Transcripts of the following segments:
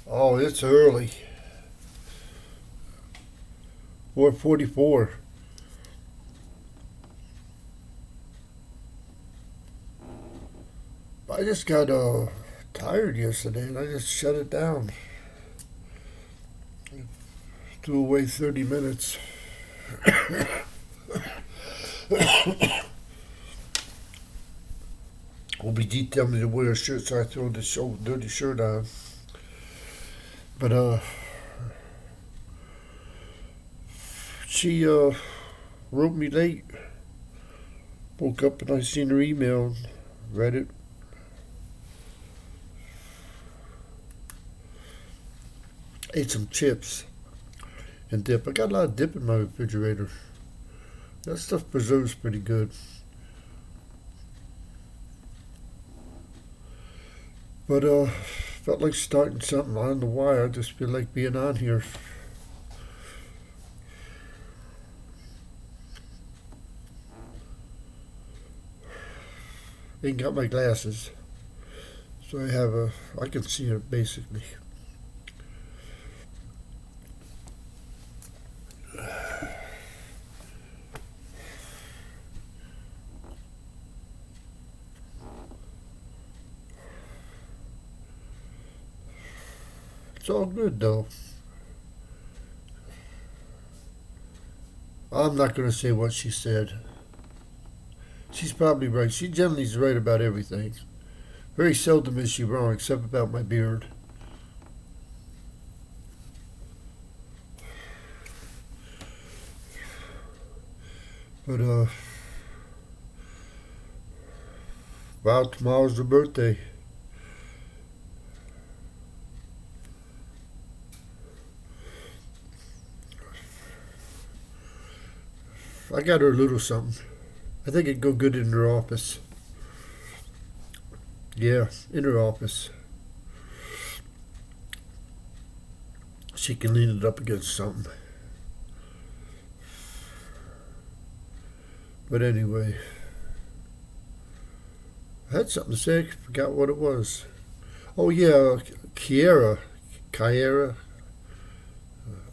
Oh, it's early. 4:44. I just got tired yesterday and I just shut it down. Threw away 30 minutes. OBG tell me to wear a shirt, so I threw this old dirty shirt on. But she wrote me late. Woke up and I seen her email, read it. Ate some chips and dip. I got a lot of dip in my refrigerator. That stuff preserves pretty good. But felt like starting something. I don't know why. I just feel like being on here. Ain't got my glasses, so I can see it basically. It's all good though. I'm not gonna say what she said. She's probably right. She generally is right about everything. Very seldom is she wrong, except about my beard. But wow, tomorrow's her birthday. I got her a little something. I think it'd go good in her office. Yeah, in her office. She can lean it up against something. But anyway, I had something to say. I forgot what it was. Oh yeah, Kiera.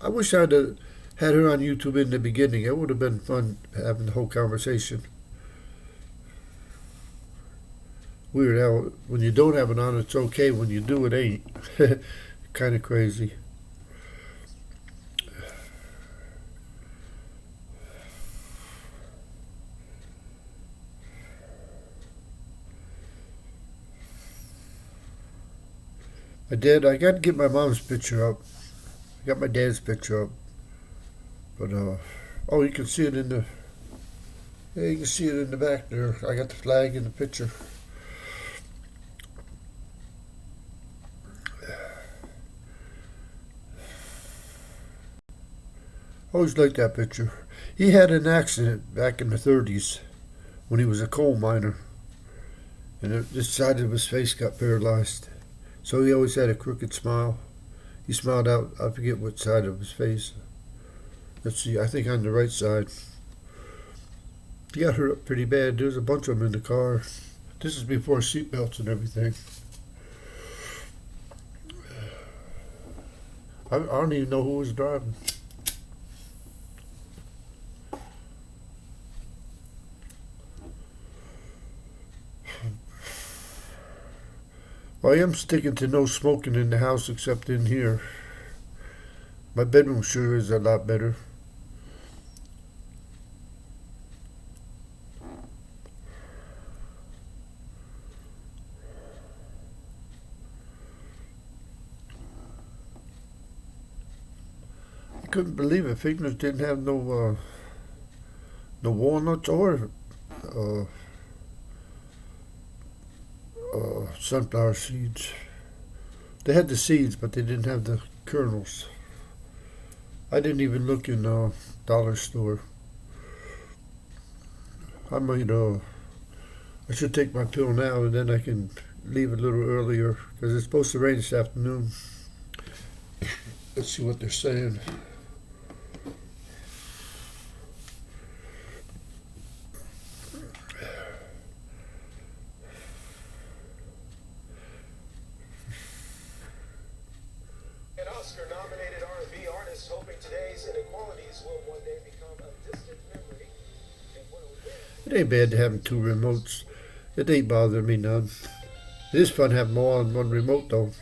I wish I'd had her on YouTube in the beginning. It would have been fun having the whole conversation. Weird how when you don't have it on, it's okay. When you do, it ain't. Kind of crazy. I did. I got to get my mom's picture up. I got my dad's picture up. But oh, you can see it in the. Yeah, you can see it in the back there. I got the flag in the picture. Always liked that picture. He had an accident back in the 30s when he was a coal miner, and this side of his face got paralyzed. So he always had a crooked smile. He smiled out, I forget what side of his face. Let's see, I think on the right side. He got hurt up pretty bad. There's a bunch of them in the car. This is before seatbelts and everything. I don't even know who was driving. I am sticking to no smoking in the house except in here. My bedroom sure is a lot better. I couldn't believe it. Figures didn't have no walnuts or uh, sunflower seeds. They had the seeds, but they didn't have the kernels. I didn't even look in the dollar store. I might, I should take my pill now and then I can leave a little earlier because it's supposed to rain this afternoon. Let's see what they're saying. It ain't bad to having two remotes. It ain't bothering me none. It is fun having more on one remote though.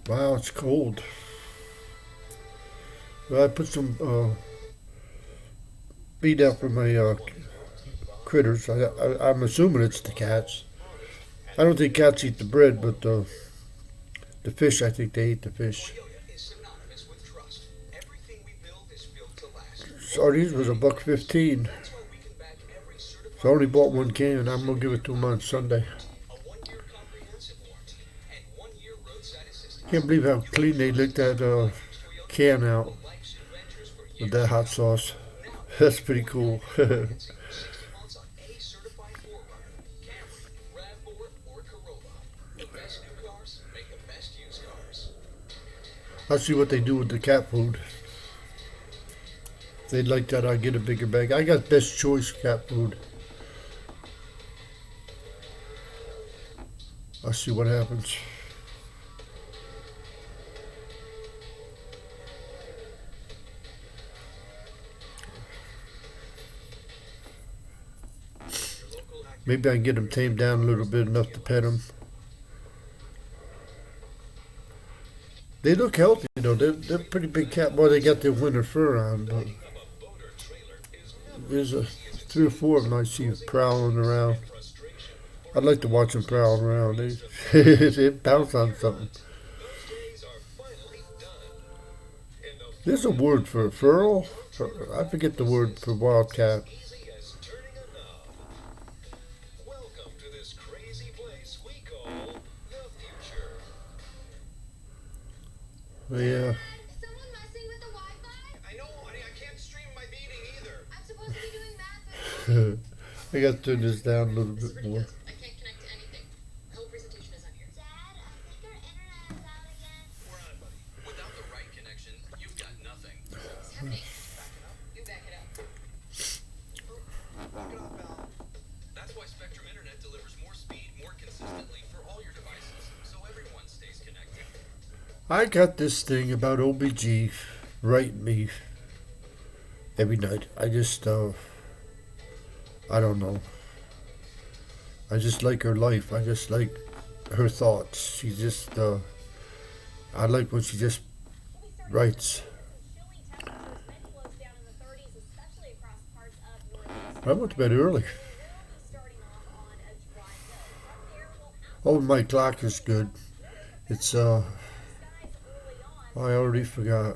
Wow, it's cold. Well, I put some feed out for my critters. I'm assuming it's the cats. I don't think cats eat the bread, but the fish, I think they eat the fish. Sardines was $1.15. So I only bought one can. I'm gonna give it to them on Sunday. Can't believe how clean they licked that can out with that hot sauce. That's pretty cool. I'll see what they do with the cat food. If they'd like that, I'll get a bigger bag. I got Best Choice cat food. I'll see what happens. Maybe I can get them tamed down a little bit, enough to pet them. They look healthy though. They're pretty big cat. Boy, they got their winter fur on. But there's 3 or 4 of them I see prowling around. I'd like to watch them prowl around. They bounce on something. There's a word for feral. I forget the word for wildcat. Yeah. Someone messing with the Wi-Fi? I know, honey. I can't stream my meeting either. I'm supposed to be doing math. I got to turn this down a little bit more. I can't connect to anything. The whole presentation is on here. Dad, I think our internet is out again. We're on, buddy. Without the right connection, you've got nothing. What's happening? You back it up. Back it up, Al. That's why Spectrum Internet delivers more speed more consistently for all your devices, so everyone stays connected. I got this thing about OBG writing me every night. I just, I don't know. I just like her life. I just like her thoughts. She just, I like when she just writes. I went to bed early. Oh, my clock is good. It's, I already forgot.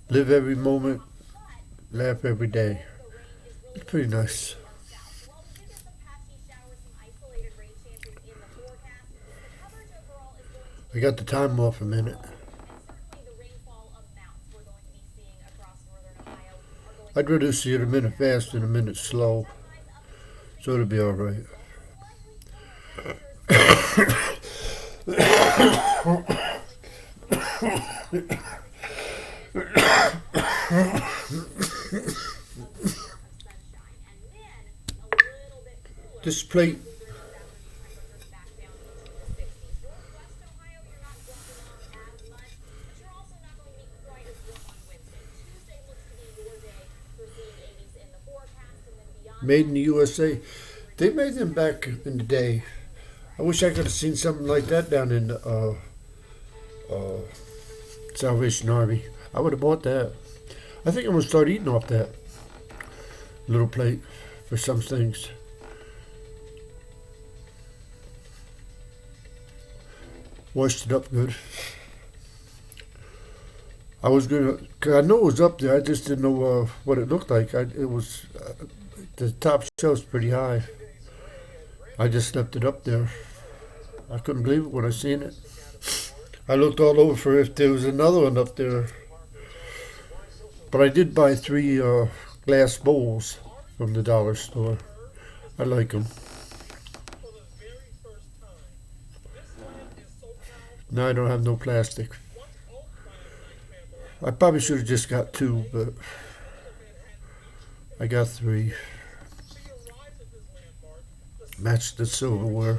Live every moment, laugh every day. It's pretty nice. I got the time off a minute. I'd rather see it a minute fast than a minute slow, so it'll be all right. This plate. Made in the USA. They made them back in the day. I wish I could have seen something like that down in Salvation Army. I would have bought that. I think I'm going to start eating off that little plate for some things. Washed it up good. I was gonna, cause I know it was up there. I just didn't know what it looked like. It was the top shelf's pretty high. I just left it up there. I couldn't believe it when I seen it. I looked all over for if there was another one up there. But I did buy 3 glass bowls from the dollar store. I like them. Now I don't have no plastic. I probably should have just got 2, but I got 3. Match the silverware.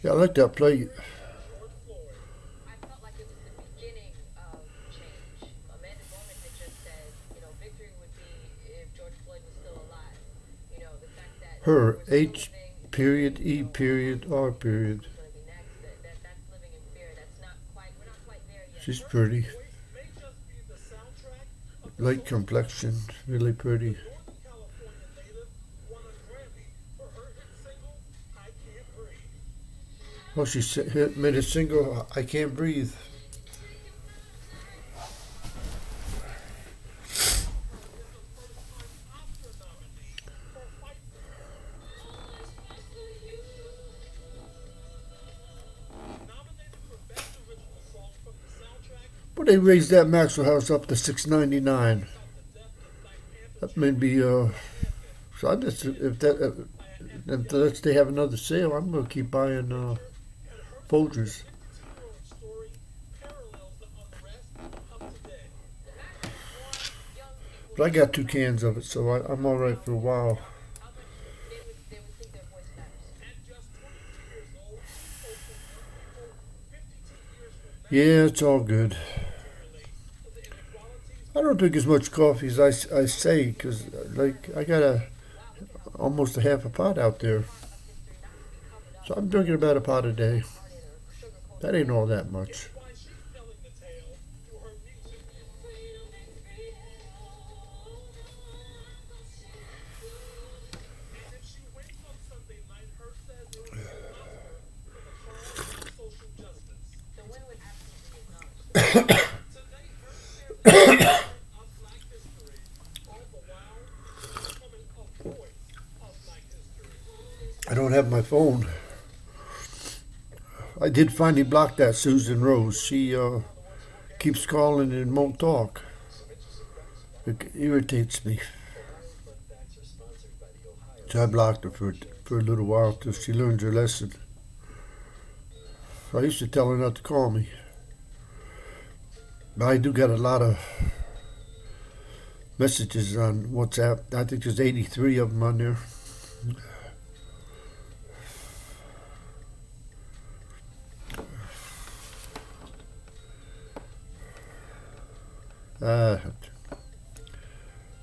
Yeah, I like that plate. I felt like it was the beginning of change. Amanda Gorman had just said, victory would be if George Floyd was still alive. The fact that Her we're still H living period E period R period. going to be next. That's living in fear. That's not quite. We're not quite there yet. She's pretty. Light complexion, really pretty. Oh, she made a single, I Can't Breathe. But they raised that Maxwell House up to $6.99. That may be so I just unless they have another sale, I'm gonna keep buying Folgers. But I got 2 cans of it, so I'm all right for a while. They would think their voice matters. Yeah, it's all good. I don't drink as much coffee as I say, because I got almost a half a pot out there. So I'm drinking about a pot a day. That ain't all that much. I don't have my phone. I did finally block that Susan Rose. She keeps calling and won't talk. It irritates me. So I blocked her for a little while till she learns her lesson. I used to tell her not to call me. But I do got a lot of messages on WhatsApp. I think there's 83 of them on there.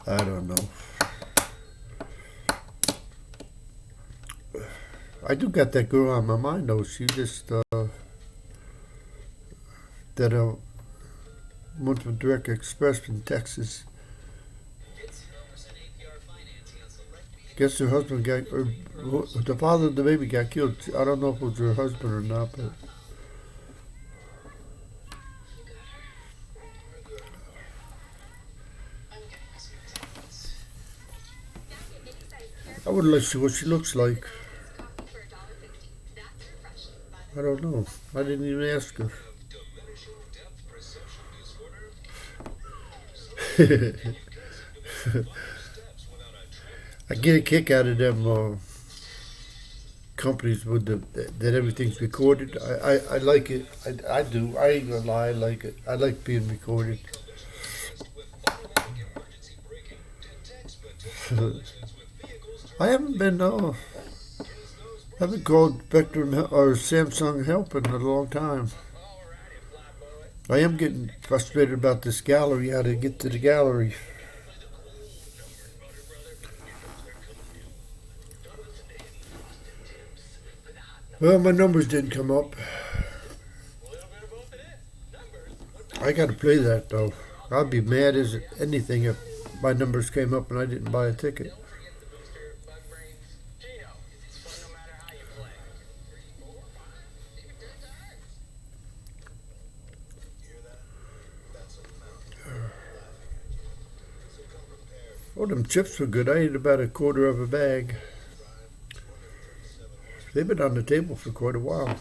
I don't know. I do got that girl on my mind though. She just that went from Direct Express from Texas. Guess her husband the father of the baby got killed. I don't know if it was her husband or not, but I would like to see what she looks like. I don't know. I didn't even ask her. I get a kick out of them companies with that everything's recorded. I like it. I do. I ain't gonna lie. I like it. I like being recorded. I haven't been haven't called Spectrum or Samsung help in a long time. I am getting frustrated about this gallery, how to get to the gallery. Well, my numbers didn't come up. I gotta play that though. I'd be mad as anything if my numbers came up and I didn't buy a ticket. Oh, them chips were good. I ate about a quarter of a bag. They've been on the table for quite a while.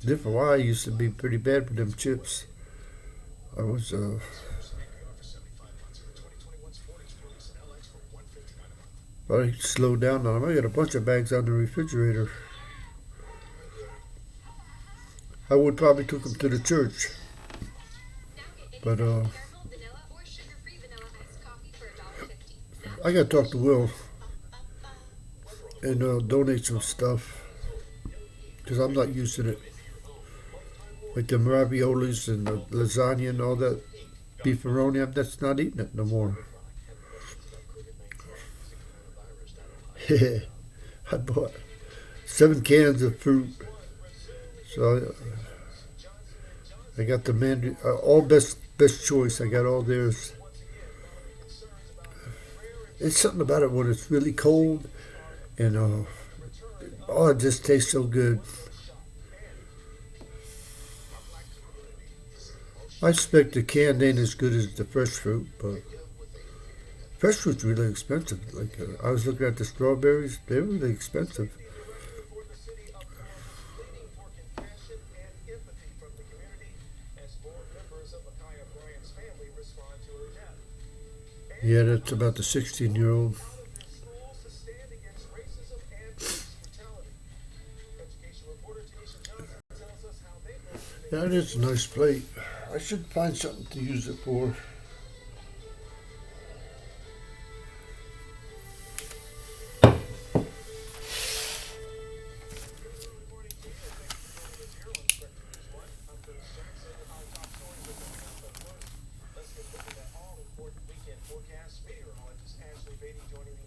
Different why I used to be pretty bad with them chips. I was I slowed down on them. I got a bunch of bags on the refrigerator. I would probably took them to the church, but I gotta talk to Will and donate some stuff because I'm not using it. Like the raviolis and the lasagna and all that beefaroni, I'm that's not eating it no more. I bought 7 cans of fruit, so I got the all best choice. I got all theirs. It's something about it when it's really cold and oh, it just tastes so good. I expect the canned ain't as good as the fresh fruit, but fresh fruit's really expensive. Like I was looking at the strawberries; they're really expensive. Yeah, that's about the 16-year-old. Yeah, it is a nice plate. I should find something to use it for.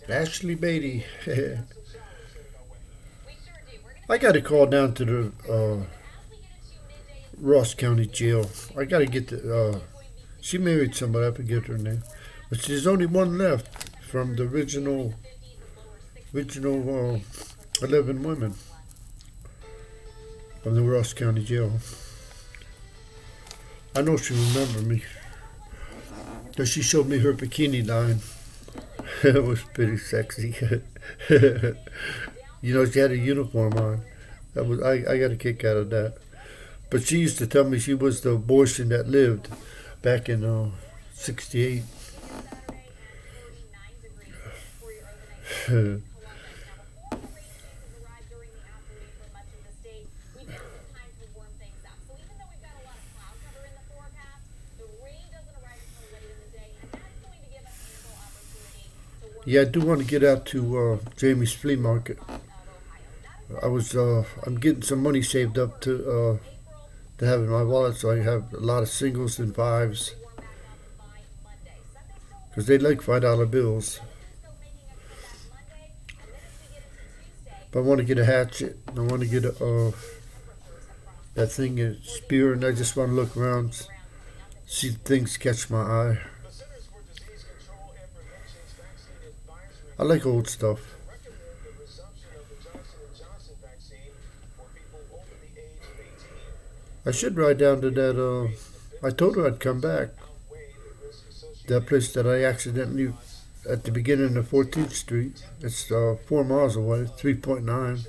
Ashley Beatty. I got to call down to the Ross County Jail. I got to get the. She married somebody. I forget her name, but there's only one left from the original 11 women from the Ross County Jail. I know she remembered me because she showed me her bikini line. It was pretty sexy. You know, she had a uniform on. That was I got a kick out of that. But she used to tell me she was the abortion that lived back in '68. Yeah, I do want to get out to Jamie's flea market. I'm getting some money saved up to have in my wallet, so I have a lot of singles and fives because they like $5 bills. But I want to get a hatchet. I want to get that thing, a spear, and I just want to look around, see things catch my eye. I like old stuff. I should ride down to that. I told her I'd come back. That place that I accidentally at the beginning of 14th Street. It's 4 miles away, 3.9.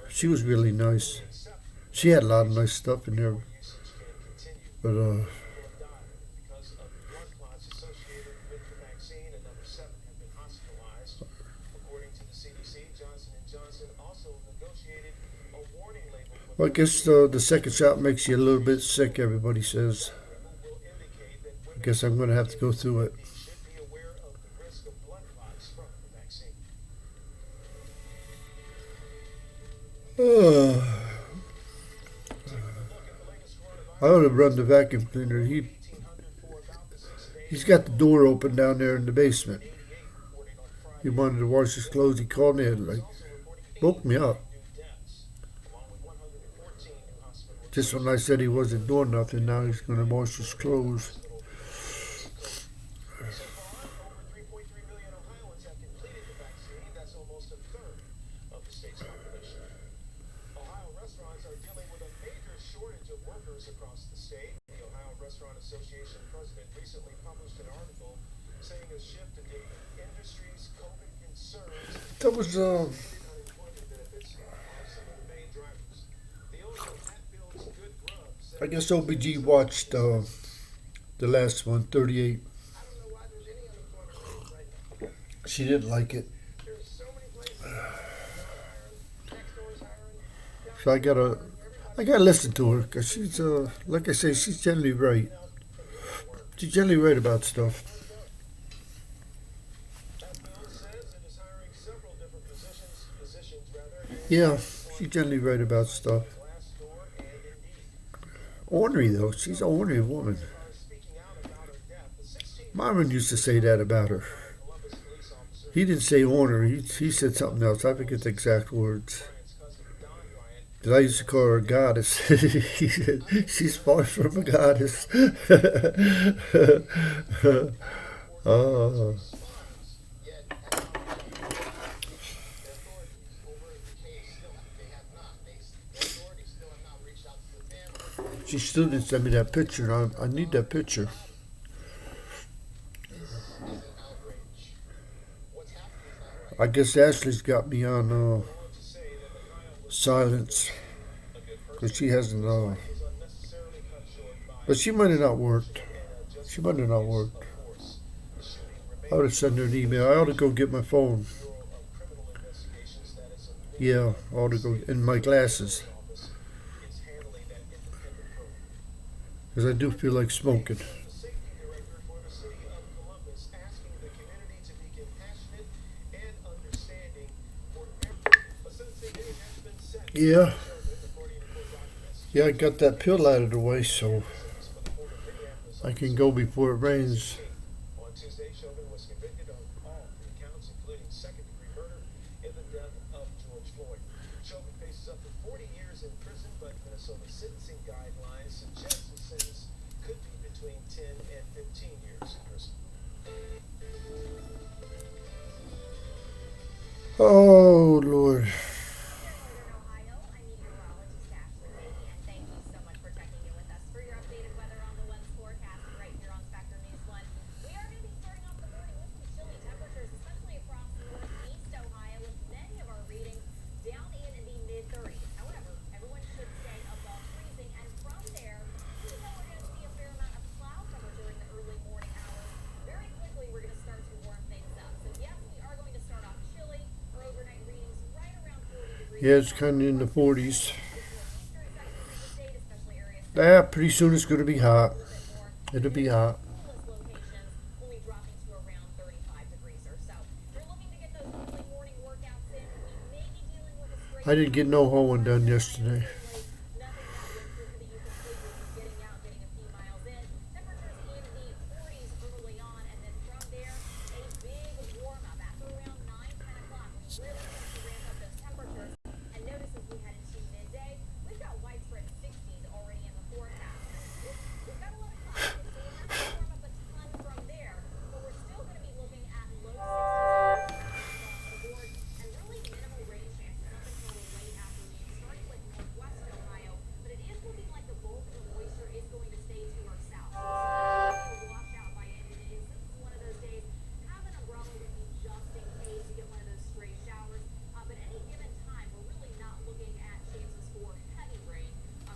She was really nice. She had a lot of nice stuff in there, but well, I guess the second shot makes you a little bit sick, everybody says. I guess I'm going to have to go through it. I ought to run the vacuum cleaner. He's got the door open down there in the basement. He wanted to wash his clothes. He called me and woke me up. Just when I said he wasn't doing nothing, now he's going to wash his clothes. That was I guess OBG watched the last one, 38. She didn't like it. So I gotta listen to her because she's like I say, she's generally right. She's generally right about stuff. Yeah, she's generally right about stuff. Ornery though, she's an ornery woman. Myron used to say that about her. He didn't say ornery, he said something else. I forget the exact words. Because I used to call her a goddess. He said, she's far from a goddess. Oh. She still didn't send me that picture. I need that picture. I guess Ashley's got me on silence because she hasn't. But she might have not worked. She might have not worked. I ought to send her an email. I ought to go get my phone. Yeah, I ought to go in my glasses because I do feel like smoking. Yeah. Yeah, I got that pill out of the way so I can go before it rains. On Tuesday, Chauvin was convicted of all 3 counts, including second-degree murder in the death of George Floyd. Chauvin faces up to 40 years in prison, but Minnesota sentencing guidelines suggest his sentence could be between 10 and 15 years in prison. Oh, Lord. Ohio, I'm meteorologist Ashley Lady, and thank you so much for checking in with us for your updated weather on the One's forecast right here on Spectrum News 1. We are going to be starting off the morning with some chilly temperatures, especially across northeast Ohio, with many of our readings down in the mid-30s. However, everyone should stay above freezing, and from there, even though we're going to see a fair amount of cloud cover during the early morning hours, very quickly we're going to start to warm things up. So yes, we are going to start off chilly. Our overnight readings right around 40 degrees. Yeah, it's kind of in the 40s. Yeah, pretty soon it's going to be hot. It'll be hot. I didn't get no hoeing done yesterday.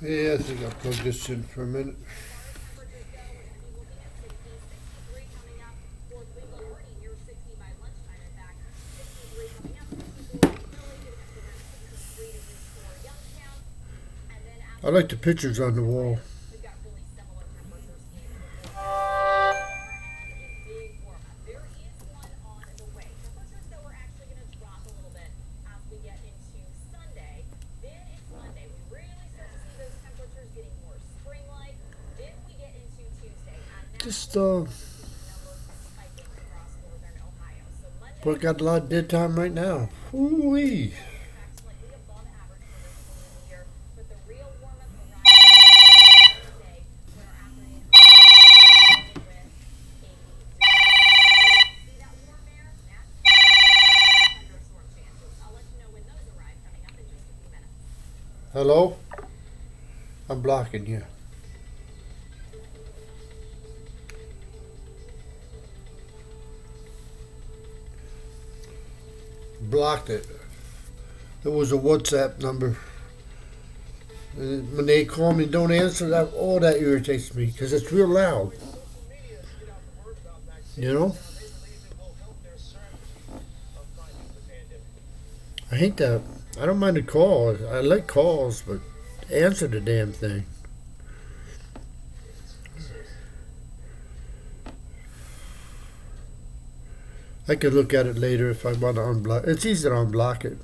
Yeah, I think I'll plug this in for a minute. I like the pictures on the wall. Just but I got a lot of dead time right now. Ooh-wee. Hello? I'm blocking you. Blocked it. It was a WhatsApp number. And when they call me, don't answer that. Oh, that irritates me because it's real loud. You know? I hate that. I don't mind the call. I like calls, but answer the damn thing. I could look at it later if I want to unblock. It's easy to unblock it.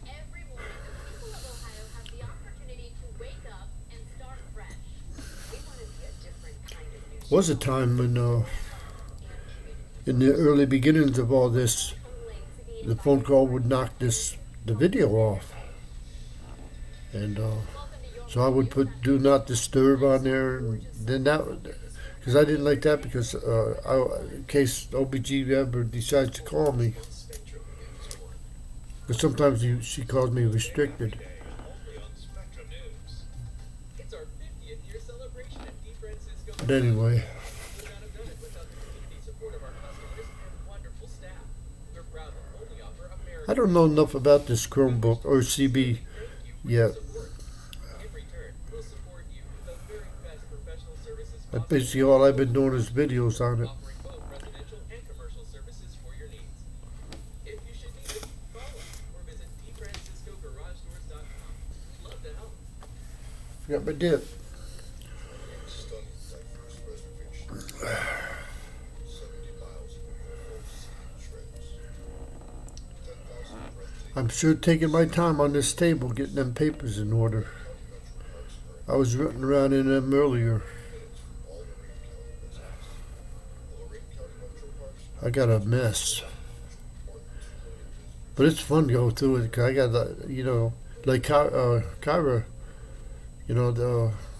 Every morning, the people of Ohio have the opportunity to wake up and start fresh. We want to be a different kind of news. Was a time when, in the early beginnings of all this, the phone call would knock the video off, and so I would put "Do Not Disturb" on there, and then that, because I didn't like that because in case OBG ever decides to call me, because sometimes she calls me restricted. Only on Spectrum News. It's our 50th year celebration in San Francisco. But anyway, Would not have done it without the community support of our customers and wonderful staff. We're proud to only offer American I don't know enough about this Chromebook or CB yet. support. In return, we'll support you with the very best professional services But possible, basically all I've been doing is videos on it. offering both residential and commercial services for your needs. If you should need it, call us or visit DFranciscoGarageDoors.com. We'd love to help. Got my dip. Stunning, like first reservation. 70 miles of beautiful scenic trails. 10,000 breathtaking I'm sure taking my time on this table getting them papers in order. metro parks are I was rooting around in them earlier. minutes from all Lorraine County residents. The Lorraine County metro parks I got a mess. more than 2 million visitors. But it's fun to go through it 'cause I got, like Kyra,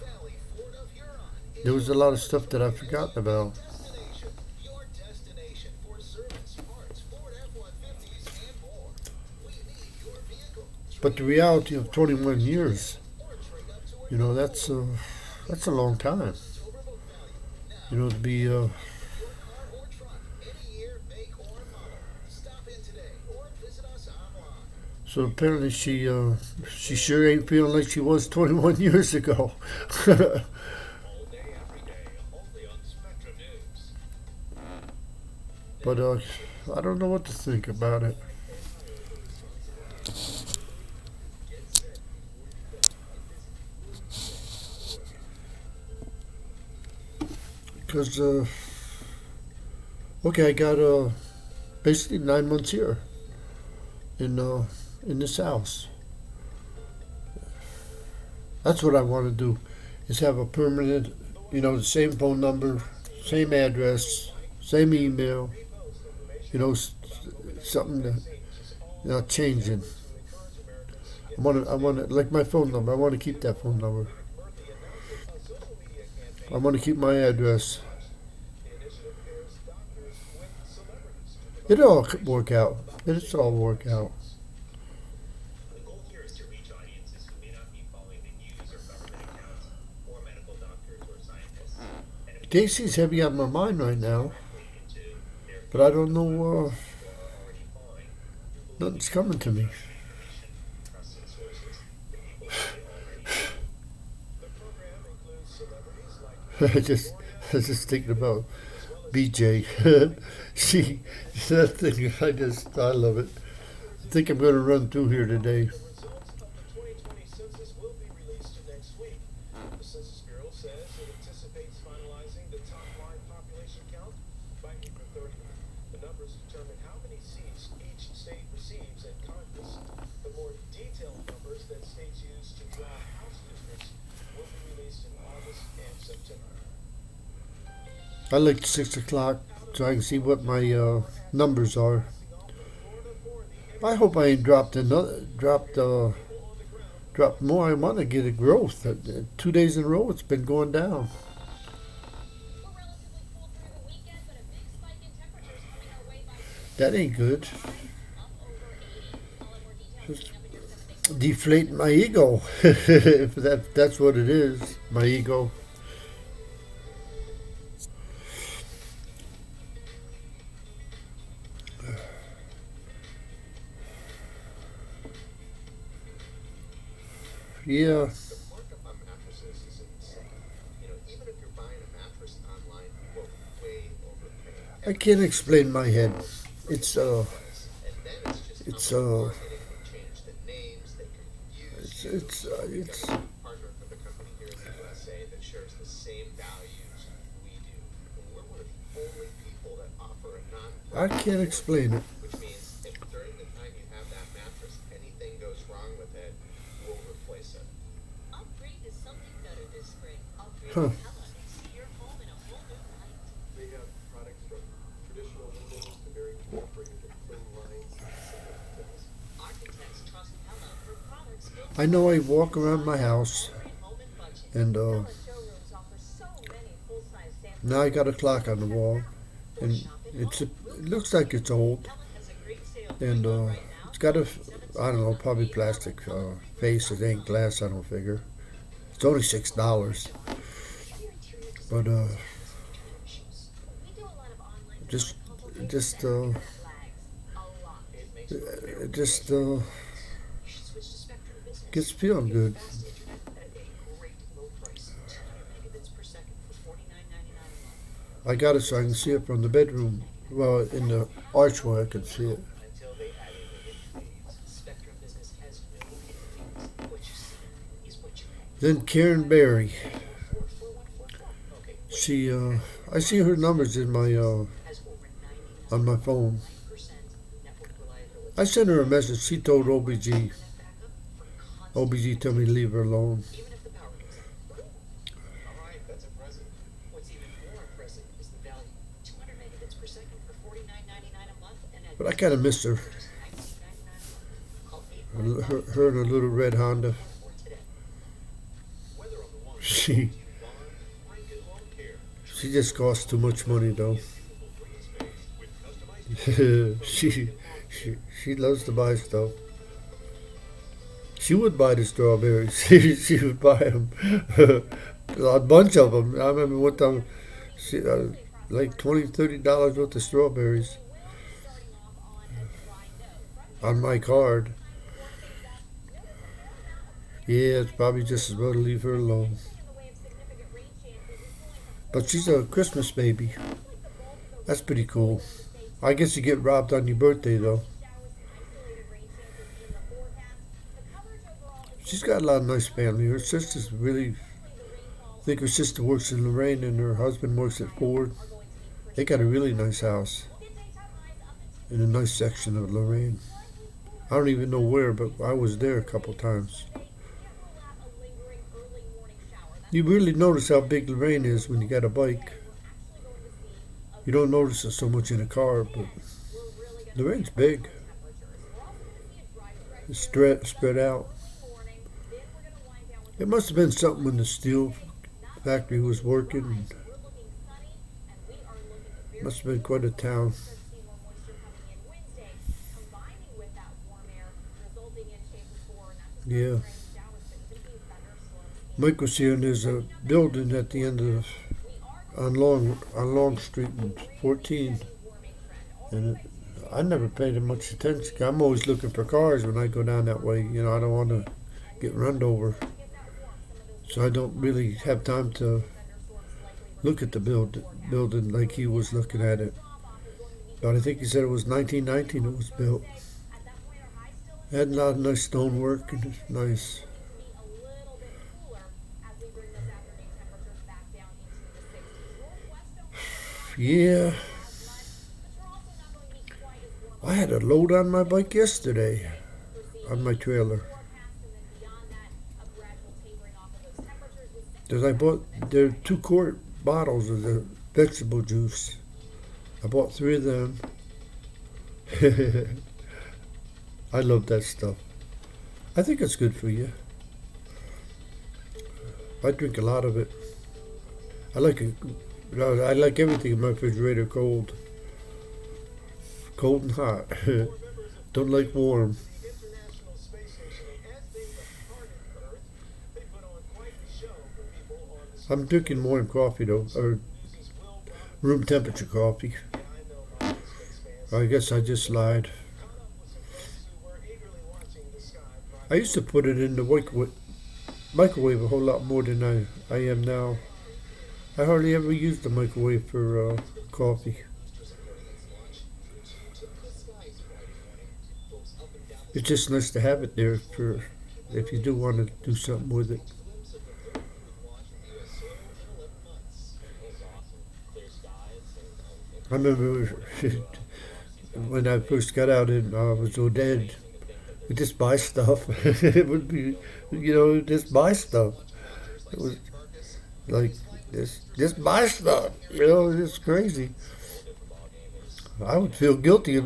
Valley Ford of Huron is there was a lot of stuff that I've forgotten about. destination. Your destination for service, parts, Ford F-150s, and more. We need your vehicle. But the reality of 21 years, Or trade up to a that's a long time. overbook value. Now, To be, your car or truck, any year, make, or model. Stop in today or visit us online. so apparently she sure ain't feeling like she was 21 years ago. All day, every day, only on Spectrum News. But I don't know what to think about it. Because, okay, I got basically 9 months here in this house. That's what I want to do, is have a permanent, the same phone number, same address, same email, something that not changing. I want to, like my phone number. I want to keep that phone number. I want to keep my address. It'll all work out. It'll all work out. The goal here is to reach audiences who may not be following the news or government accounts, or medical doctors or scientists, and if Casey's heavy on my mind right now, into their but I don't know. who are already following, Nothing's coming to me. information, trusted sources, the people who they already know. The program includes celebrities like I was just thinking about BJ. That thing. I love it. I think I'm going to run through here today. the results of the 2020 census will be released next week. The Census Bureau says it anticipates finalizing the top line population count by April 30th. The numbers determine how many seats each state receives in Congress. The more detailed numbers that states use to draw House districts will be released in August and September. I like 6 o'clock so I can see what my numbers are. I hope I ain't dropped more. I want to get a growth. 2 days in a row, it's been going down. We're relatively cool through the weekend, but a big spike in temperatures coming our way by That ain't good. up over 80. I'll have more details coming up in just a bit. Deflating my ego. If that's what it is, my ego. Yeah. The markup on mattresses is insane. Even if you're buying a mattress online, you will way overpay. I can't explain my head. It's And then it's just It's, marketing. They change the names, they confuse it's you. it's Partner with a company here in the USA that shares the same values we do. And we're one of the only people that offer a non I can't explain it. which means if during the time you have that mattress anything goes wrong with it, we'll replace it. Upgrade to something better this spring. Upgrade Huh. to Pella and see your home in a whole new light. They have products from traditional windows to very incorporated with thin lines and simple details. Architects trust Pella for products built I know I walk around my house for every home and budget. and Pella showrooms offer so many full-size samples. now I got a clock on the wall and it looks like it's old Pella has a great sale and going on right now. it's got a I don't know, probably plastic face. It ain't glass, I don't figure. It's only $6, but We do a lot of online just consultations just and flags a lot. It makes it just You should switch to Spectrum Business. gets feeling good. Fast internet at a great low price. 200 megabits per second for $49.99 a month. I got it so I can see it from the bedroom. Well, in the archway I can see it. Until they added the hidden fees. Spectrum Business has no hidden fees. What you see is what you have. Then Karen Berry, 44144. Okay. she I see her numbers in my Has over 99% on my phone. network reliability. I sent her a message. She told OBG. Internet backup for constant, OBG told me to leave her alone. even if the power goes out. Alright, that's a present. What's even more impressive is the value. 200 megabits per second for $49.99 a month, and at But I kind of miss her. just $19.99 a month. Call Her and a little red Honda. 811 today. weather on the one. She Bond, Franken Lawn Care. she just costs too much money though. People free space with customized she loves to buy stuff. She would buy the strawberries. She would buy them, a bunch of them. I remember one time, she like $20-$30 worth of strawberries Starting off on a dry note. on my card. Yeah, it's probably just as well to leave her alone. In the way of significant rain chances is going to But she's a Christmas baby. That's pretty cool. I guess you get robbed on your birthday though. showers and isolated rain chances in the forecast. The coverage overall is She's got a lot of nice family. Her sister's really, I think her sister works in Lorraine and her husband works at Ford. going to be pretty. They got a really nice house We'll get daytime highs up in a nice section of Lorraine. I don't even know where, but I was there a couple times. today. Can't rule out a lingering early morning shower. That's You really notice how big Lorraine is when you got a bike. we're actually going to see You don't notice it so much in a car, but we're really going to Lorraine's big. temperatures. We're also going to see a dry stretch It's spread out. early morning. Then we're going to wind down with It must have been something when the steel factory was working. we're looking sunny and we are looking very Must have been quite a town. start to see more moisture coming in Wednesday, combining with that warm air, resulting in chances for not just Yeah. rain showers, but even some thunderstorms. Mike was here and there's a building at the end of on Long Street in 14, and I never paid much attention. I'm always looking for cars when I go down that way. You know, I don't want to get run over, so I don't really have time to look at the building like he was looking at it. But I think he said it was 1919 it was built. It had a lot of nice stonework and it's nice. A little bit cooler as we bring this afternoon temperatures back down into the 60s. Northwest don't Yeah, as much, but you're also not going to be quite as warm. I had a load on my bike yesterday, on my trailer. Forecast and then beyond that, a gradual tapering off of those temperatures with 60s. Cause I bought there are 2-quart bottles of the vegetable juice. I bought 3 of them. I love that stuff. I think it's good for you. I drink a lot of it. I like it. I like everything in my refrigerator cold. Cold and hot. Don't like warm. the International Space Station, and as they departed Earth, they put on quite the show for people on the I'm drinking warm coffee though, or Mrs. Will Bond. room temperature coffee. Yeah, I know my space fans. I guess I just lied. Caught up with some friends who were eagerly watching the sky. I used to put it in the microwave a whole lot more than I am now. I hardly ever use the microwave for coffee. It's just nice to have it there for if you do want to do something with it. I remember when I first got out and was so dead. We just buy stuff. It would be, just buy stuff. It was like just buy stuff. It's crazy. I would feel guilty if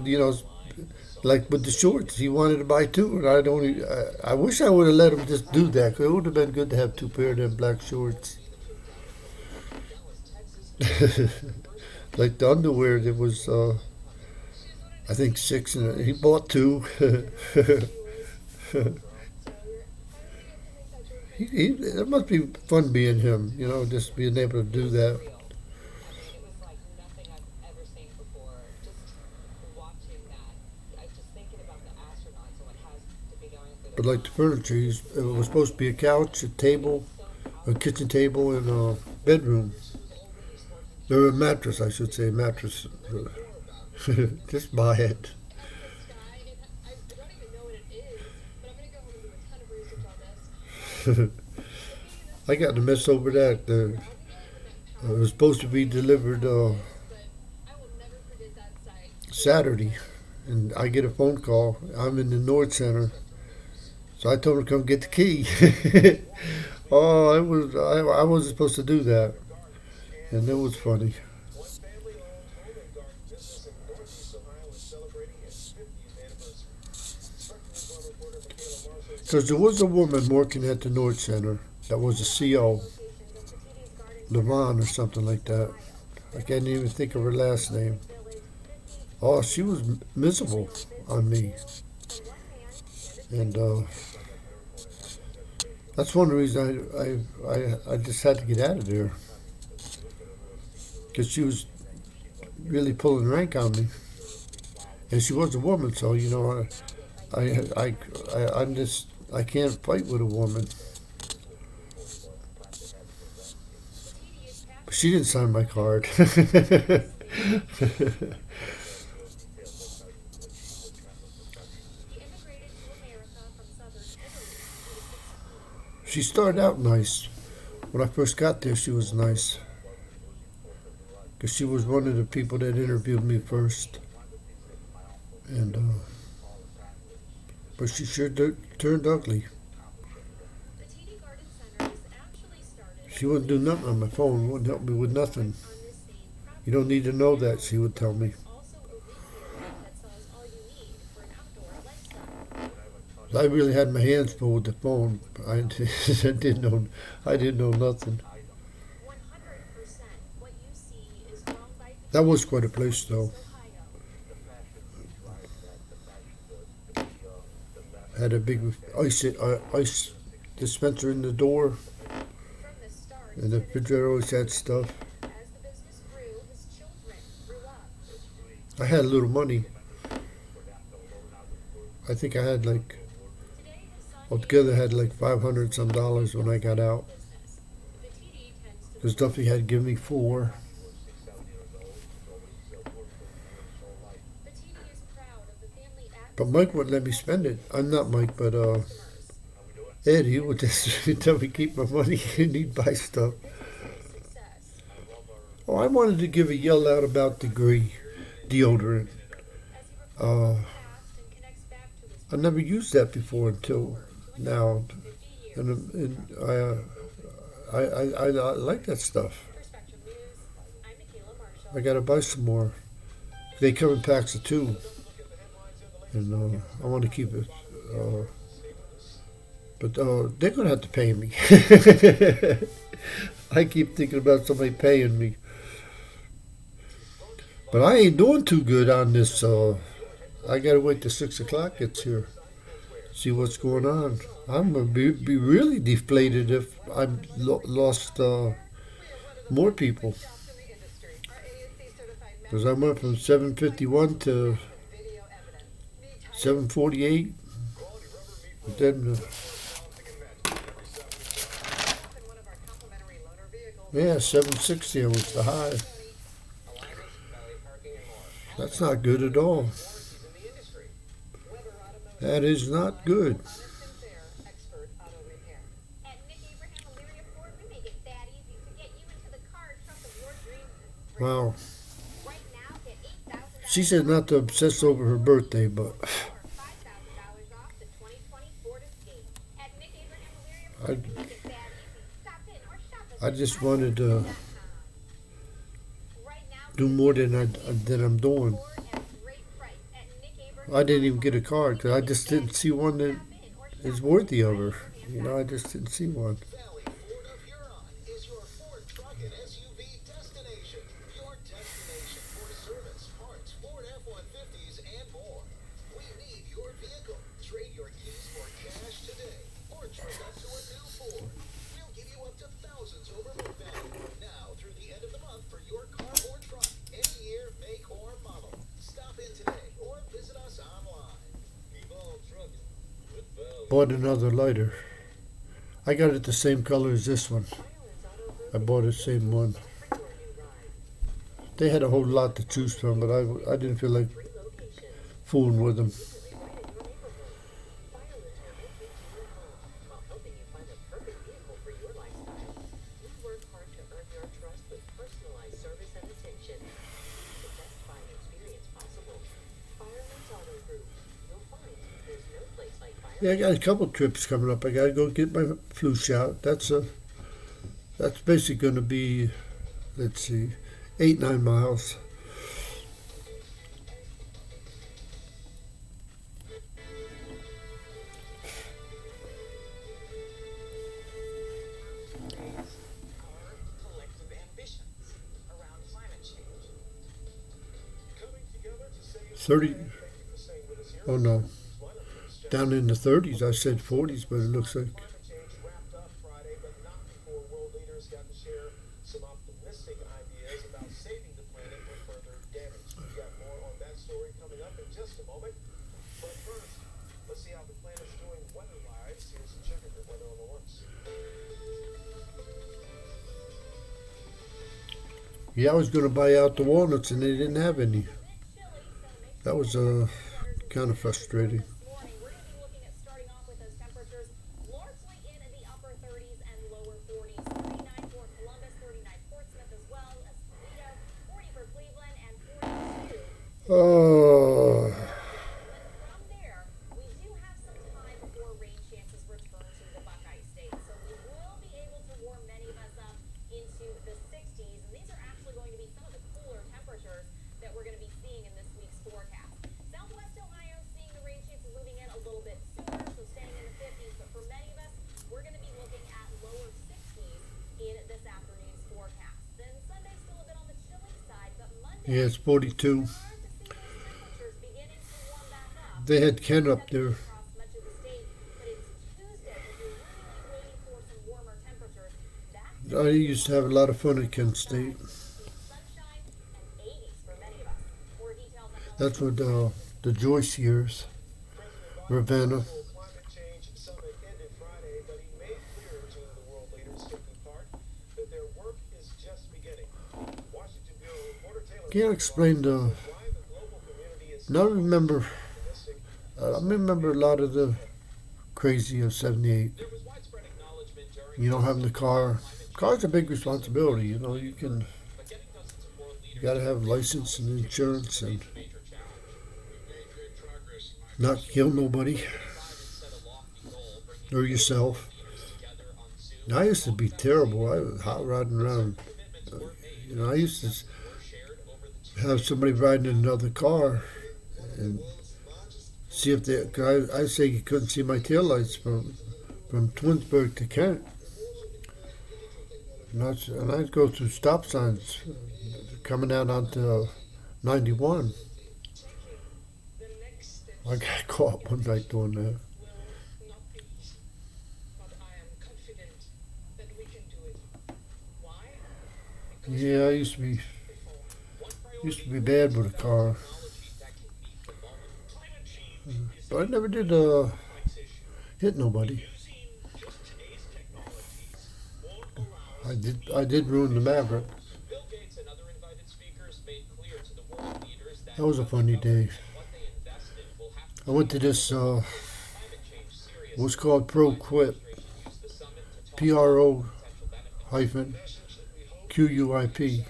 like with the shorts. He wanted to buy two, and I don't. I wish I would have let him just do that. 'Cause it would have been good to have two pair of them black shorts. Like the underwear, there was I think six, and he bought two. It must be fun being him, just being able to do that. It was like nothing I've ever seen before. Just watching that, I was just thinking about the astronauts and what has to be going through. But like the furniture, it was supposed to be a couch, a table, a kitchen table, and a bedroom. Or a mattress, I should say, mattress. Just buy it. I don't even know what it is, but I'm gonna go home and do a ton of research on this. I got to mess over that. It was supposed to be delivered But I will never forget that sight. Saturday, and I get a phone call. I'm in the North Center, so I told her to come get the key. Oh, I wasn't supposed to do that, and it was funny. One family-owned home and garden business in Northeast Ohio is celebrating its 50th anniversary. Spectrum News One reporter Michaela Marshall Because there was a woman working at the North Center that was a CO, Levon or something like that. I can't even think of her last name. Oh, she was miserable on me. And that's one of the reasons I just had to get out of there. Because she was really pulling rank on me. And she was a woman, so, I can't fight with a woman. But she didn't sign my card. She started out nice. When I first got there, she was nice. Because she was one of the people that interviewed me first. And, but she sure turned ugly. She wouldn't do nothing on my phone, wouldn't help me with nothing. You don't need to know that, she would tell me. I really had my hands full with the phone. I didn't know nothing. That was quite a place, though. Had a big ice dispenser in the door, and the refrigerator always had stuff. I had a little money. I think I had altogether had like $500 some when I got out. Because Duffy had given me $4. But Mike wouldn't let me spend it. I'm not Mike, but Ed, he would just tell me keep my money and he'd buy stuff. Oh, I wanted to give a yell out about Degree deodorant. I never used that before until now, and I like that stuff. I gotta buy some more. They come in packs of 2. And I want to keep it. But they're going to have to pay me. I keep thinking about somebody paying me. But I ain't doing too good on this. I got to wait till 6 o'clock gets here. See what's going on. I'm going to be really deflated if I lost more people. Because I went from 751 to 748. But then, yeah, 760 was the high. That's not good at all. That is not good. Wow. She said not to obsess over her birthday, but $5,000 off the 2020 Ford Escape. At Nick Abraham Illyria I, Ford, we make it that easy. Stop in or shop us I at just wanted to iFord.com. Right now, do more than I'm doing. Ford at a great price at Nick Abraham. I didn't even get a card because I just didn't see one that is worthy of her. I just didn't see one. Valley Ford of Huron is your Ford truck and SUV destination. Your destination for service, parts, Ford F-150s, and more. We need your vehicle. Trade your keys for cash today or trade up to a new Ford. We'll give you up to thousands over book value now through the end of the month for your car or truck, any year, make, or model. Stop in today or visit us online. Evolve Trucking with Valley. Bought another lighter. I got it the same color as this one. I bought the same one. They had a whole lot to choose from, but I didn't feel like fooling with them. Yeah, I got a couple trips coming up. I gotta go get my flu shot. That's basically gonna be, let's see, 8-9 miles. Collective ambitions around climate change. Coming together to save 30. Thank you for staying with us here. Oh no, Climate change. down in the 30s. I said 40s, but it looks like. Climate change wrapped up Friday, but not before world leaders got to share some optimistic ideas about saving the planet from further damage. We got more on that story coming up in just a moment. But first, let's see how the planet's doing weather-wise. Here's a check of your weather on the ones. Yeah, I was gonna buy out the walnuts and they didn't have any. That was kind of frustrating. This morning, we're going to be looking at starting off with those temperatures largely in the upper 30s and lower 40s. 39 for Columbus, 39 Portsmouth as well as Toledo, 40 for Cleveland, and 42. Oh, And from there, we do have some time before rain chances return to the Buckeye State. So we will be able to warm many of us up into the 60s. And these are actually going to be some of the cooler temperatures that we're going to be seeing in this week's forecast. Southwest Ohio seeing the rain chances moving in a little bit sooner, so staying in the 50s. But for many of us, we're going to be looking at lower 60s in this afternoon's forecast. Then Sunday still a bit on the chilly side, but Monday yeah, it's 42. start to see those temperatures beginning to warm back up. They had Ken up there. Across much of the state, but it's Tuesday that we're really waiting for some warmer temperatures. That's I used to have a lot of fun at Kent State. sunshine and 80s for many of us. More details on how That's what the Joyce years. Ravenna. Global Climate Change Summit ended Friday, but he made clear to the world leaders taking part that their work is just beginning. Washington Bureau reporter Taylor Can't explain the. why the global community is Now remember, optimistic. I remember a lot of the crazy of '78. There was widespread acknowledgement during You know, having the car. Car's a big responsibility. You know, you can. but getting dozens of world leaders You gotta have license and insurance and is a major challenge. We've made great progress in my not kill nobody Biden set a lofty goal, bringing or yourself. leaders together on Zoom. Now, I used to be terrible. I was hot rodding around. Commitments were made, You know, I used to were shared over the two have somebody riding in another car and see if they. Cause I say you couldn't see my taillights from Twinsburg to Kent. And I'd go through stop signs coming out onto 91. The next steps I got caught one night doing that. will not be easy, but I am confident that we can do it. Why? Because Yeah, I used to be before. bad with a car, Climate change is but I never did a complex issue. hit nobody. Using just today's technologies won't allow us I did ruin the Maverick. Bill Gates and other invited speakers made clear to the world leaders that That was a funny day. what they invest in will have to I went to this climate change serious. what's called Pro Quip, Use the summit to talk PRO potential benefits. hyphen QUIP.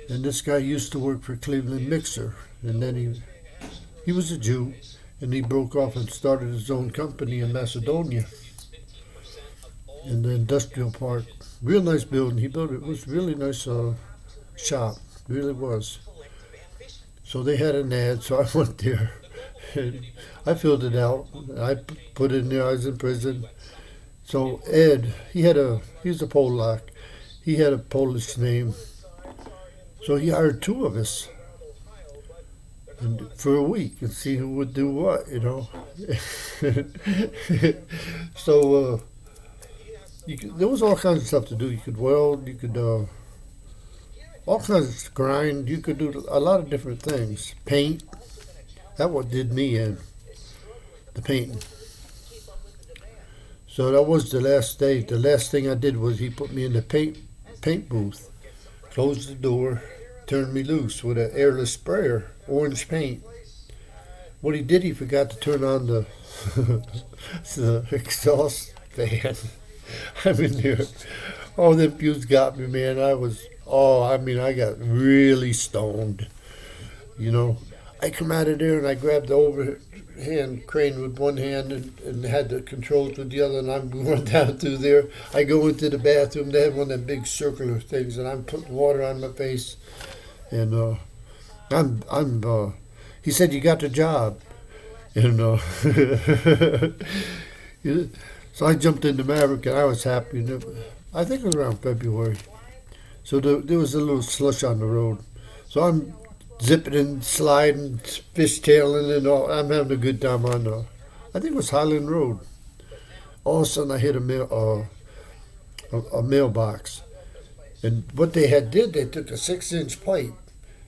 And this guy used to work for Cleveland Mixer. and then he was a Jew, and he broke off and started his own company in Macedonia, in the industrial park. Real nice building. He built it. It was really nice shop. Really was. So they had an ad, so I went there. And I filled it out. I put it in there. I was in prison. So Ed, he was a Polak. He had a Polish name. So he hired two of us and for a week and see who would do what, you know. So there was all kinds of stuff to do. You could weld, you could all kinds of grind. You could do a lot of different things. Paint. That what did me in, the painting. So that was the last day. The last thing I did was he put me in the paint booth, closed the door, turned me loose with an airless sprayer, orange paint. What he did, he forgot to turn on the the exhaust fan. I'm in there. Oh, them fumes got me, man. I got really stoned. You know, I come out of there and I grabbed the overhand crane with one hand and had the controls with the other, and I'm going down through there. I go into the bathroom. They had one of them big circular things, and I'm putting water on my face. And he said, "You got the job," and so I jumped in the Maverick, and I was happy. I think it was around February. So there was a little slush on the road. So I'm zipping and sliding, fishtailing, and all. I'm having a good time on I think it was Highland Road. All of a sudden, I hit a mailbox. And what they they took a 6-inch pipe,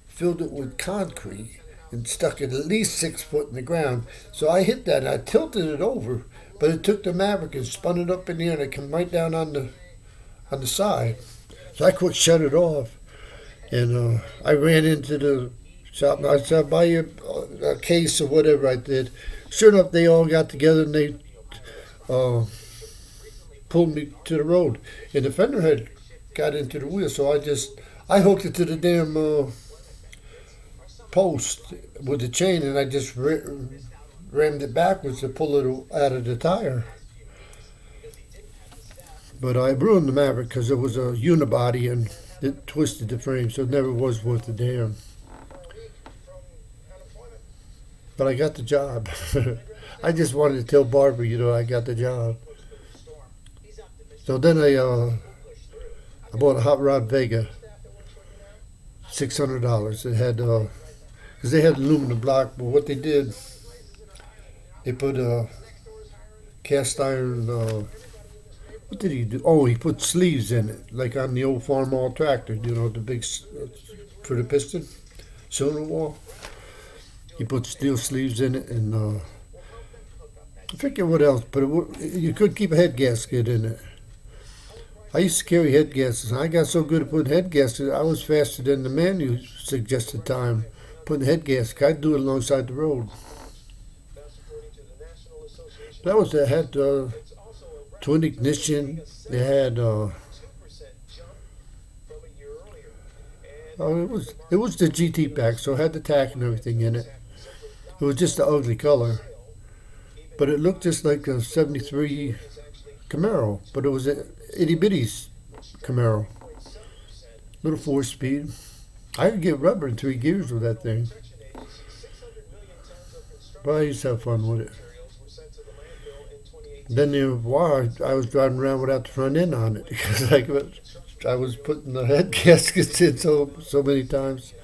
filled it with concrete, and stuck it at least 6 foot in the ground. So I hit that, and I tilted it over, but it took the Maverick and spun it up in the air, and it came right down on the side. So I quick shut it off, and I ran into the shop. And I said, "I'll buy you a case or whatever." I did. Sure enough, they all got together and they pulled me to the road, and the fender head got into the wheel. So I hooked it to the damn post with the chain, and I just rammed it backwards to pull it out of the tire. But I ruined the Maverick because it was a unibody and it twisted the frame, so it never was worth a damn. But I got the job. I just wanted to tell Barbara, I got the job. So then I bought a Hot Rod Vega, $600. It had, because they had aluminum block, but what they did, they put a cast iron, what did he do? Oh, he put sleeves in it, like on the old Farmall tractor, the big, for the piston, cylinder wall. He put steel sleeves in it, and I forget what else, but you could keep a head gasket in it. I used to carry head gaskets, and I got so good at putting head gaskets, I was faster than the man who suggested time putting head gasket. I'd do it alongside the road. That was that had twin ignition. They had it was the GT pack, so it had the tack and everything in it. It was just an ugly color, but it looked just like a '73 Camaro, but it was a itty bitty Camaro, little 4-speed. I could get rubber in 3 gears with that thing. But I used to have fun with it. Then there was I was driving around without the front end on it because I was putting the head gaskets in so many times.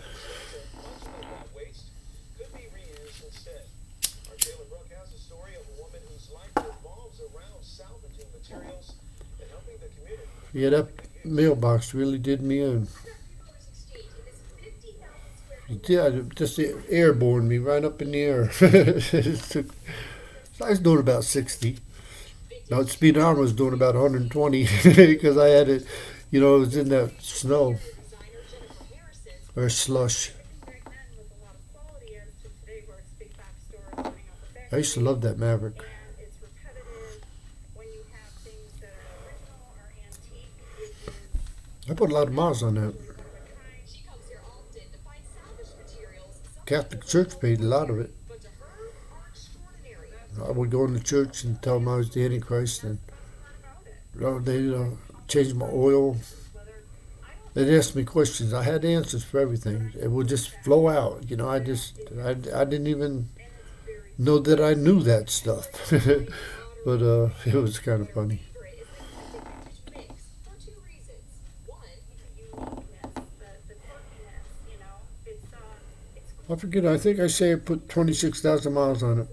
Yeah, that mailbox really did me in. Yeah, just airborne me right up in the air. I was doing about 60. Now, Speed Armor was doing about 120 because I had it, it was in that snow or slush. I used to love that Maverick. I put a lot of miles on that. Catholic Church paid a lot of it. but to her are extraordinary. I would go into church and tell them I was the Antichrist, and they changed my oil. They'd ask me questions. I had answers for everything. It would just flow out. I didn't even know that I knew that stuff. But it was kind of funny. For two reasons. One, uniqueness, the quirkiness, it's I forget. I think I say I put 26,000 miles on it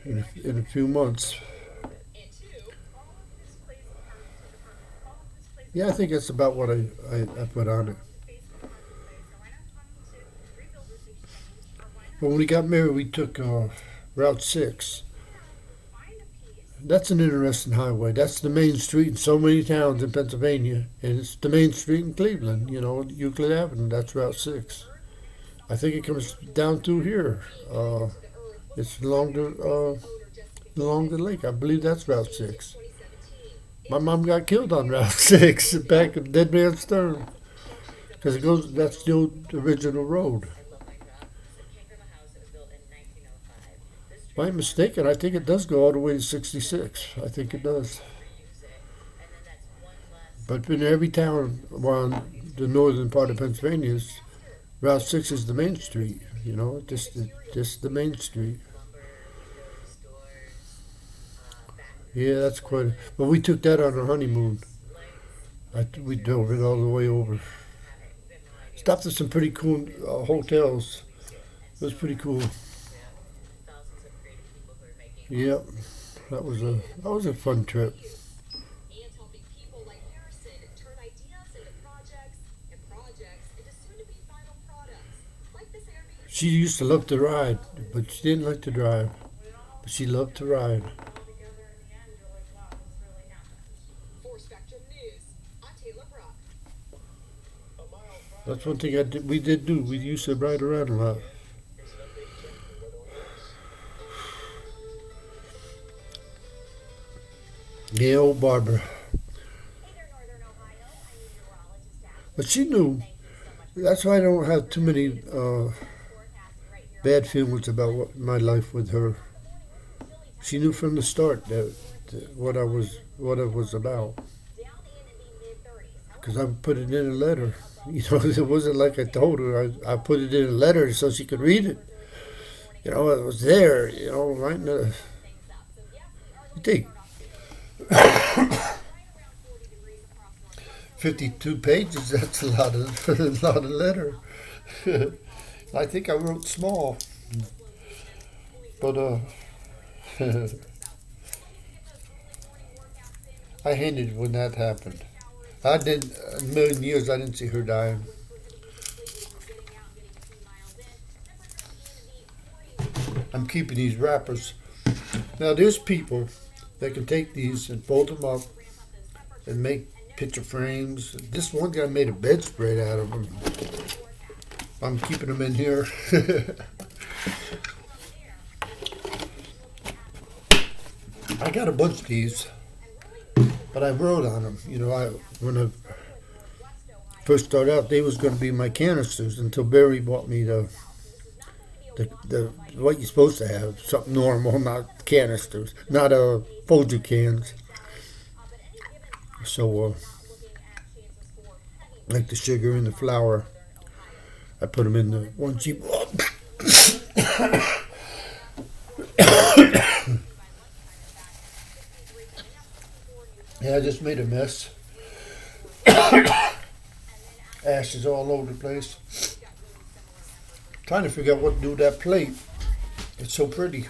in a few months. and two, all of this plays a part to the purpose. All of this plays a Yeah, I think that's about what I put on it. Facebook marketplace. So why not come to Rebuilders Exchange, or why not But when we got married, we took Route 6. find a piece? That's an interesting highway. That's the main street in so many towns in Pennsylvania, and it's the main street in Cleveland. Euclid Avenue. That's Route 6. I think it comes down through here. It's along the lake. I believe that's Route 6. My mom got killed on Route 6 back at Dead Man's Turn, because it goes. That's the old original road. If I'm mistaken, I think it does go all the way to 66. I think it does. But in every town around the northern part of Pennsylvania, Route 6 is the main street. Just the main street. Yeah, that's quite. But we took that on our honeymoon. We drove it all the way over. Stopped at some pretty cool hotels. It was pretty cool. Yep, that was a fun trip. And helping people like Harrison turn ideas into projects and projects into soon-to-be final products, like this Airbnb. She used to love to ride, but she didn't like to drive. But she loved to ride. For Spectrum News, I'm Taylor Brock. That's one thing we did do. We used to ride around a lot. Yeah, old Barbara. Hey there, Northern Ohio. I'm meteorologist Ashley. But she knew. That's why I don't have too many Forecast right here bad feelings about my life with her. She knew from the start that what it was about. down in the mid-30s. Because I put it in a letter. It wasn't like I told her. I put it in a letter so she could read it. It was there. Right in the. You think 52 pages? That's a lot of letter. I think I wrote small, but I hated when that happened. I did a million years. I didn't see her dying. I'm keeping these wrappers. Now there's people that can take these and fold them up and make picture frames. This one guy made a bedspread out of them. I'm keeping them in here. I got a bunch of these, but I wrote on them. When I first started out, they was going to be my canisters until Barry bought me the what you're supposed to have, something normal, not canisters, not Folger cans. So, like the sugar and the flour, I put them in the ones you bought. Yeah, I just made a mess. Ashes all over the place. Trying to figure out what to do with that plate. It's so pretty.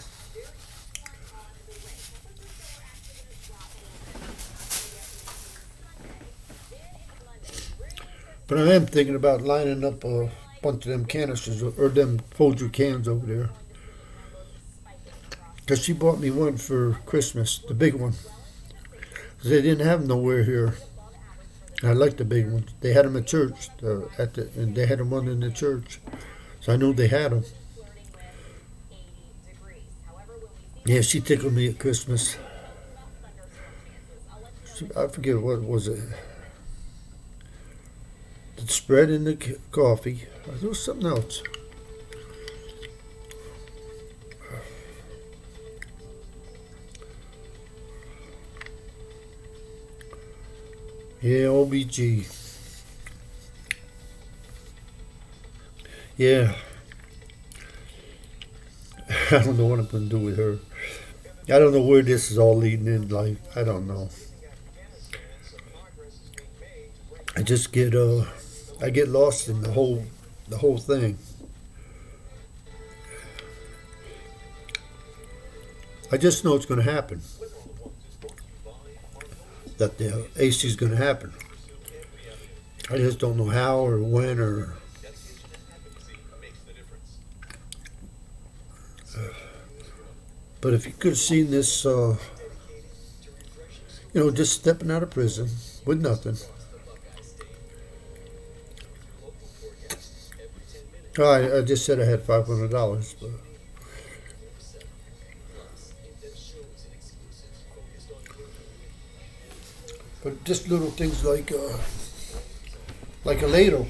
But I am thinking about lining up a bunch of them canisters or them Folger cans over there. Because she bought me one for Christmas, the big one. 'Cause they didn't have them nowhere here. I like the big ones. They had them at church, and they had them one in the church. So I knew they had them. Yeah, she tickled me at Christmas. I forget what was it. The spread in the coffee. There was something else. Yeah, OBG. Yeah. I don't know what I'm going to do with her. I don't know where this is all leading in life. I don't know. I just get I get lost in the whole thing. I just know it's going to happen. That the AC is going to happen. I just don't know how or when or. Dedication and advocacy makes the difference. But if you could have seen this, just stepping out of prison with nothing. Oh, I just said I had $500, but just little things like a ladle,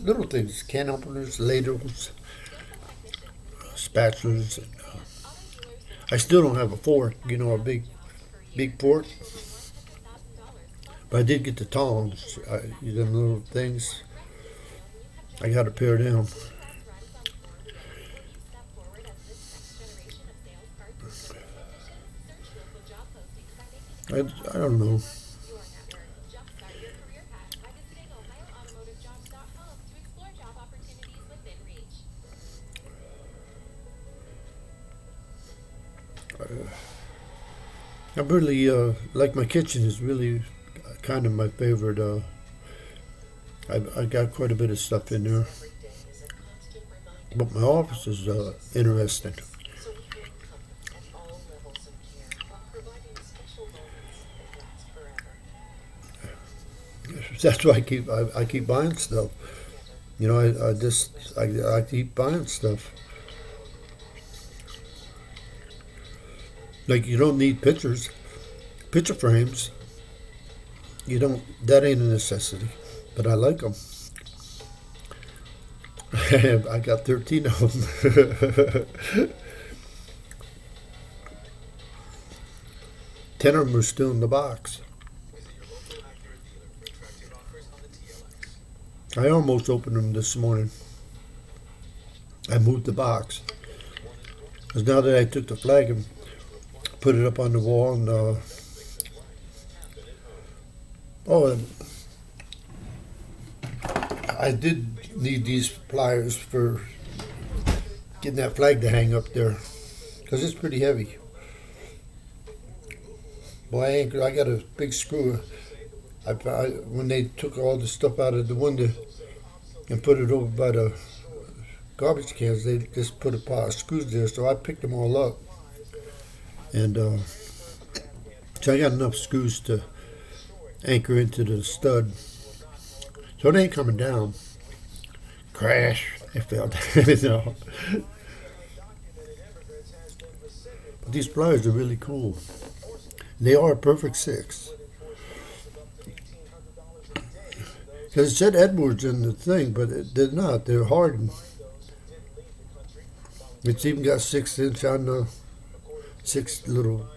little things, can openers, ladles, spatulas. I still don't have a fork, a big fork. But I did get the tongs, them little things. I got a pair of them. I don't know. I really like my kitchen is really kind of my favorite. I got quite a bit of stuff in there, but my office is interesting. That's why I keep buying stuff. I keep buying stuff. Like you don't need picture frames. You don't. That ain't a necessity, but I like them. I got 13 of them. 10 of them are still in the box. I almost opened them this morning. I moved the box. Because now that I took the flag and put it up on the wall and I did need these pliers for getting that flag to hang up there because it's pretty heavy. Boy, I got a big screw. When they took all the stuff out of the window and put it over by the garbage cans, they just put a pile of screws there, so I picked them all up. And so I got enough screws to anchor into the stud. So it ain't coming down. Crash. It fell down. But these pliers are really cool. They are a perfect 6. Because it said Edwards in the thing, but they're not. They're hardened. It's even got 6-inch on the 6 little.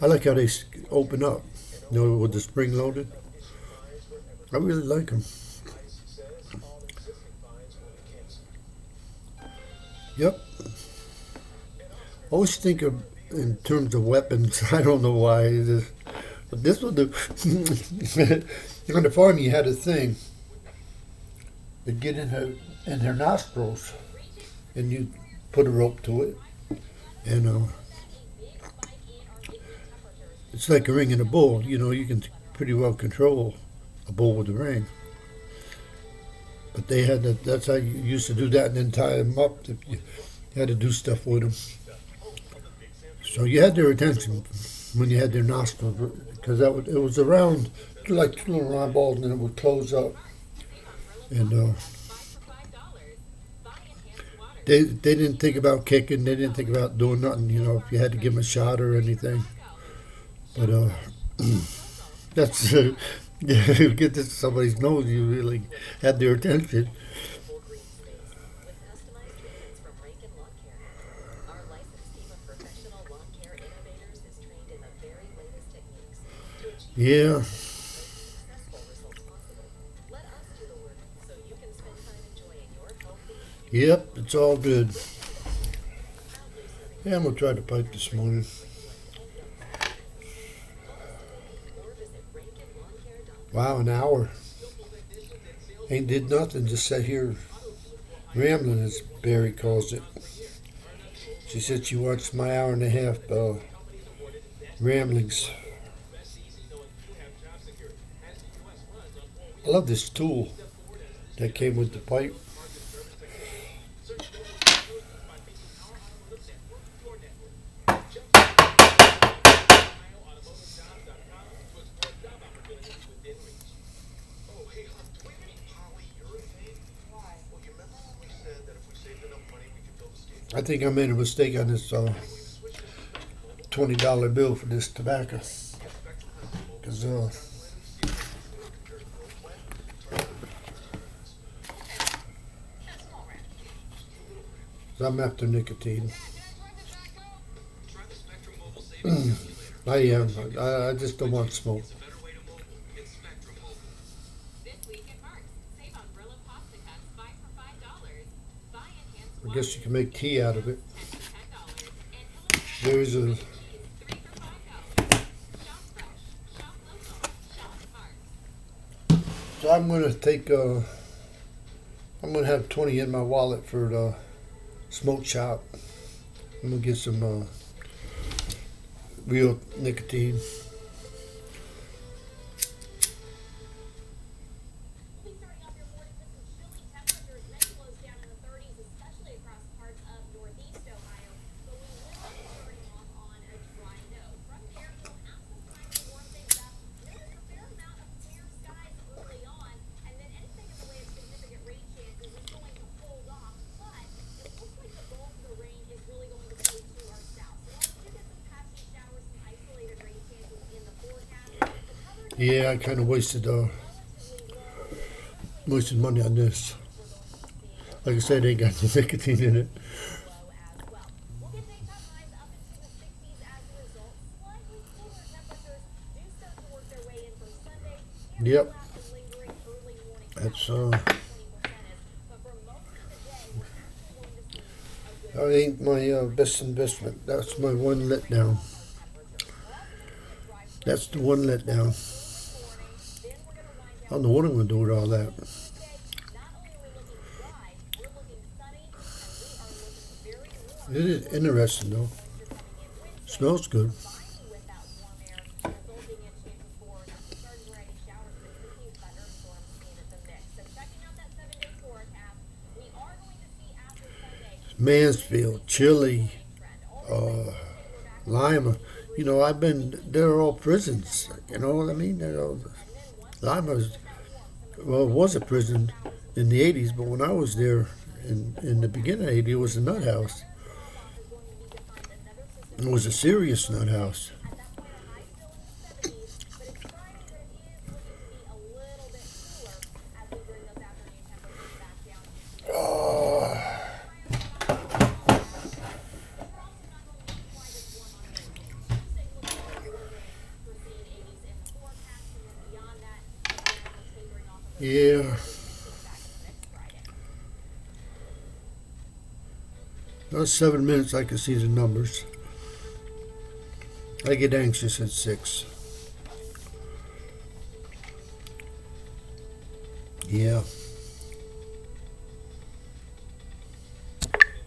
I like how they open up, with the spring loaded. I really like them. Yep. I always think of in terms of weapons. I don't know why. But this was on the farm. You had a thing. They'd get in her nostrils, and you put a rope to it, and it's like a ring and a bull. You can pretty well control a bull with a ring. But they had that. That's how you used to do that, and then tie them up. You had to do stuff with them. So you had their attention when you had their nostrils, because it was around like 2 little round balls, and then it would close up. And they didn't think about kicking. They didn't think about doing nothing. If you had to give them a shot or anything. But that's you get this somebody's nose, you really had their attention. Yeah. successful results possible. Let us do the work so you can spend time enjoying your healthy, Yep, it's all good. proudly serving Yeah, I'm gonna try the pipe this morning. and young families. Call us today or visit RankandLawnCare.com. Wow, an hour. Skillful technicians and sales Ain't did nothing, just sat here rambling, as Barry calls it. She said she watched my hour and a half ramblings. best easy knowing you have job security. As the U.S. runs on 4 I wheels, love this tool step forward as this that came with the pipe. parts and service technician. Search global capabilities by making our automotive network your network. Check out OhioAutomotiveJobs.com to explore job opportunities within reach. Oh, hey, do we have any polyurethane? Why? Well, you remember when we said that if we saved enough money, we could build a skate? I think I made a mistake on this $20 bill for this tobacco. Cause I'm after nicotine. Try the Spectrum Mobile Savings Calculator. I am. I just don't want smoke. It's a better way to mobile. It's Spectrum Mobile. This week at Mark's, save on Brillo pasta cups 5 for $5. Buy enhanced I guess you can make tea out of it. 10 for $10. And There's a 3 for $5. Shop fresh, shop local, shop Mark's. So I'm gonna I'm gonna have 20 in my wallet for the smoke shop. I'm gonna get some real nicotine. We'll be starting off your morning with some chilly temperatures. Many lows down in the 30s, especially across parts of northeast Ohio. But we will be starting off on a dry note. From there, we'll have some time to warm things up. Notice a fair amount of clear skies early on, and then anything in the way of significant rain chances is going to hold off. But it looks like the bulk of the rain is really going to stay to our south. So while we do get some patchy showers, some isolated rain chances in the forecast, the coverage is Yeah, I kind of wasted relatively low. money on this. Like I said, ain't got no nicotine in it. Low as well. We'll get daytime highs up into the 60s as a result. Slightly cooler temperatures do start to work their way in from Sunday. And Yep. we'll have some lingering early morning That's, showers, 20% is. But for most of the day, we're actually going to see a good That ain't my best investment. That's my one letdown. That's the one letdown. I don't know what I'm gonna do with all that. It is interesting though. Smells good. Mansfield, Chile, Lima. You know, they're all prisons. You know what I mean? Lima's, well, it was a prison in the 80s, but when I was there in the beginning of the 80s, it was a nut house. It was a serious nut house. Yeah. About 7 minutes, I can see the numbers. I get anxious at 6. Yeah.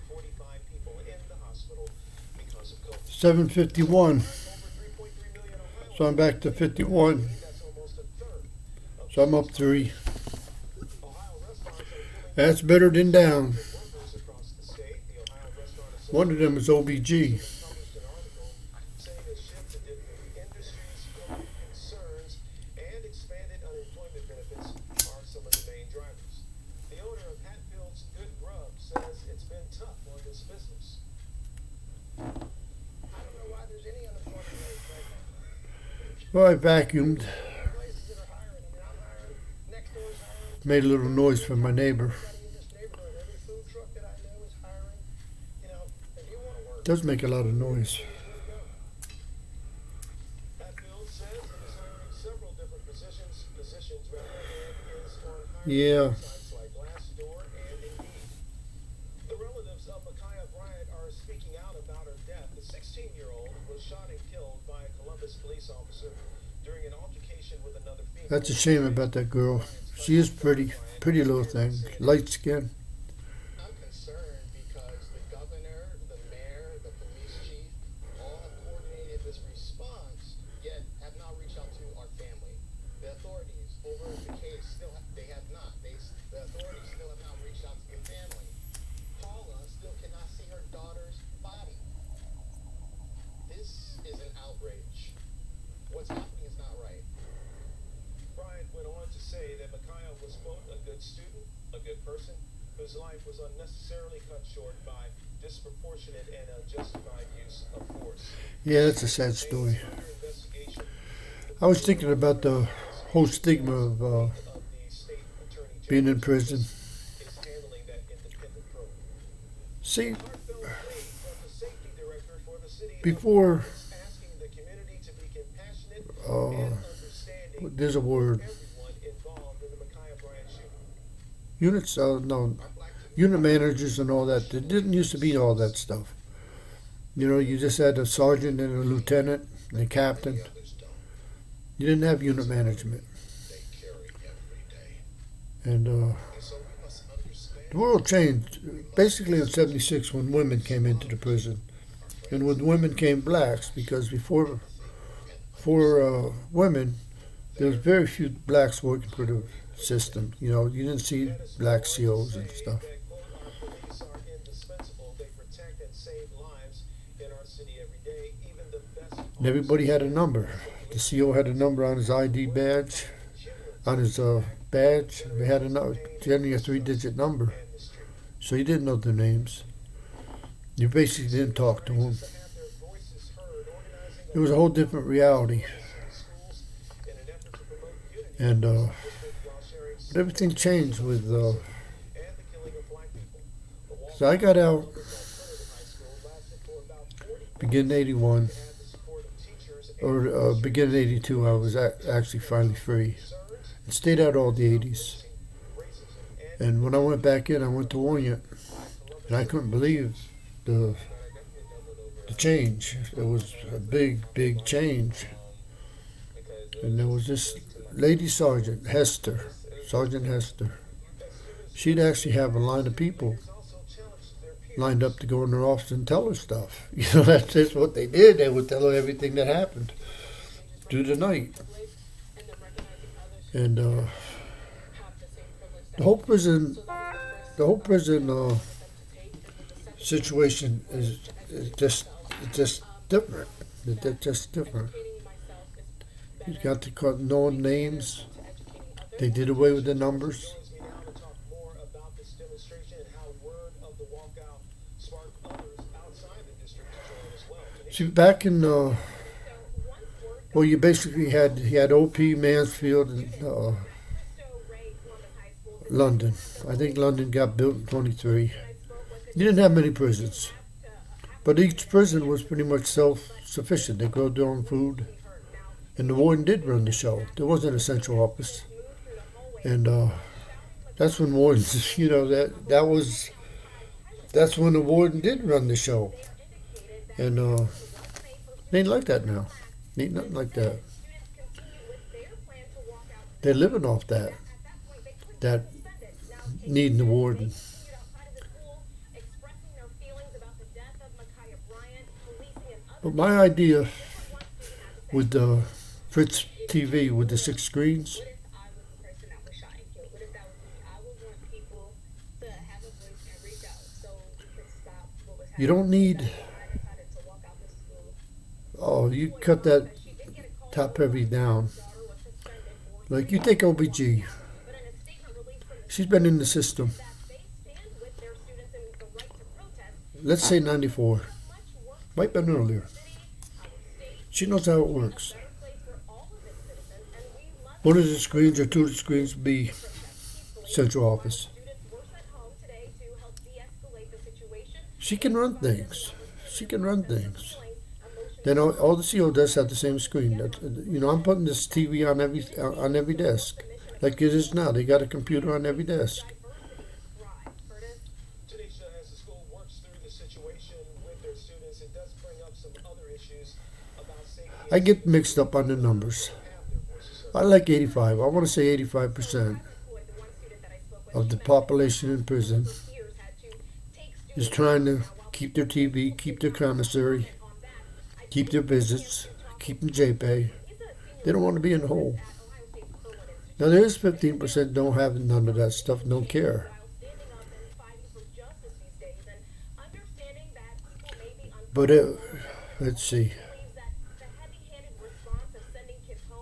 45 people in the hospital because of COVID. 7:51. Over 3.3 million Ohioans. So I'm back to 51. That's almost a third of So I'm up 3. Ohio restaurants are feeling That's better than down. workers across the state. The Ohio Restaurant One of them is OBG. published an article saying a shift to different industries, COVID concerns, and expanded unemployment benefits are some of the main drivers. The owner of Hatfield's Good Grub says it's been tough on this business. I don't know why there's any unemployment rate right now. Well, I vacuumed. Places that are hiring. I mean, I'm hiring. Next door's hiring. Made a little noise for my neighbor. Everybody in this neighborhood, every food truck that I know is hiring. You know, if you want to work, Does make a lot of noise. Hatfield says it is hiring Yeah. Sites like Glassdoor and Indeed. The relatives of Micaiah Bryant are speaking out about her death. The 16-year-old was shot and killed by a Columbus police officer during an altercation with another female. That's a shame about that girl. She is pretty little thing, light skin. I'm concerned because the governor, the mayor, the police chief, all have coordinated this response, yet have not reached out to our family. The authorities over the case they have not. The authorities still have not reached out to the family. Paula still cannot see her daughter's body. This is an outrage. What's happening is not right. Bryant went on to say that Micaiah was, quote, a good student, a good person, whose life was unnecessarily cut short by disproportionate and unjustified use of force. Yeah, that's a sad story. Under investigation, I was thinking about the whole stigma of the state attorney being in general's prison. office is handling that independent probe. See, Heartfelt plea from the safety director for the city of before asking the community to be compassionate uh, and understanding there's a word. everyone involved in the Micaiah Bryant shooting. Units, no, unit managers and all that. There didn't used to be all that stuff. You know, you just had a sergeant and a lieutenant and a captain. You didn't have unit management. And the world changed basically in '76 when women came into the prison. And with women came blacks, because before for women, there was very few blacks working for the system. You know, you didn't see black COs and stuff. That, quote, our police are indispensable. They protect and save lives in our city every day. Even the best And everybody had a number. The CO had a number on his ID badge, on his badge. They had generally a 3-digit number, so you didn't know their names. You basically didn't talk to them. to have their voices heard, organizing It was a whole different reality, schools in an effort to promote unity and while sharing but everything changed with. and the killing of black people. The wall So I got out alternative high school lasted for about 40 beginning '81 had the support of teachers or beginning '82. I was actually finally free, and stayed out all the '80s. And when I went back in, I went to Orient, and I couldn't believe the change. It was a big change. And there was this lady sergeant, Sergeant Hester. She'd actually have a line of people lined up to go in her office and tell her stuff. You know, that's just what they did. They would tell her everything that happened through the night. And the whole prison situation is just different. It's just different. You got to know names. They did away with the numbers. joins me now to talk more about this demonstration and how word of the walkout sparked others outside the district to join as well. See, back in well, you basically had OP, Mansfield, and London. I think London got built in '23. You didn't have many prisons, but each prison was pretty much self-sufficient. They grow their own food, and the warden did run the show. There wasn't a central office, and that's when wardens, you know, that's when the warden did run the show, and they ain't like that now. Ain't nothing like that. They're living off that needing the warden. But my idea with the Fritz TV with the 6 screens, you don't need. Oh, you cut that top heavy down. Like you take OBG. She's been in the system. Let's say 94. Might been earlier. She knows how it works. One of the screens or 2 of the screens would be central office. She can run things. Then all the CO does have the same screen. You know, I'm putting this TV on every desk. like it is now. They got a computer on every desk. Tanisha, as the school works through the situation with their students, it does bring up some other issues about safety. I get mixed up on the numbers. I like 85. I want to say 85% of the population in prison is trying to keep their TV, keep their commissary, keep their visits, keep them JPay. They don't want to be in the hole. Now there is 15% don't have none of that stuff, don't care. But let's see.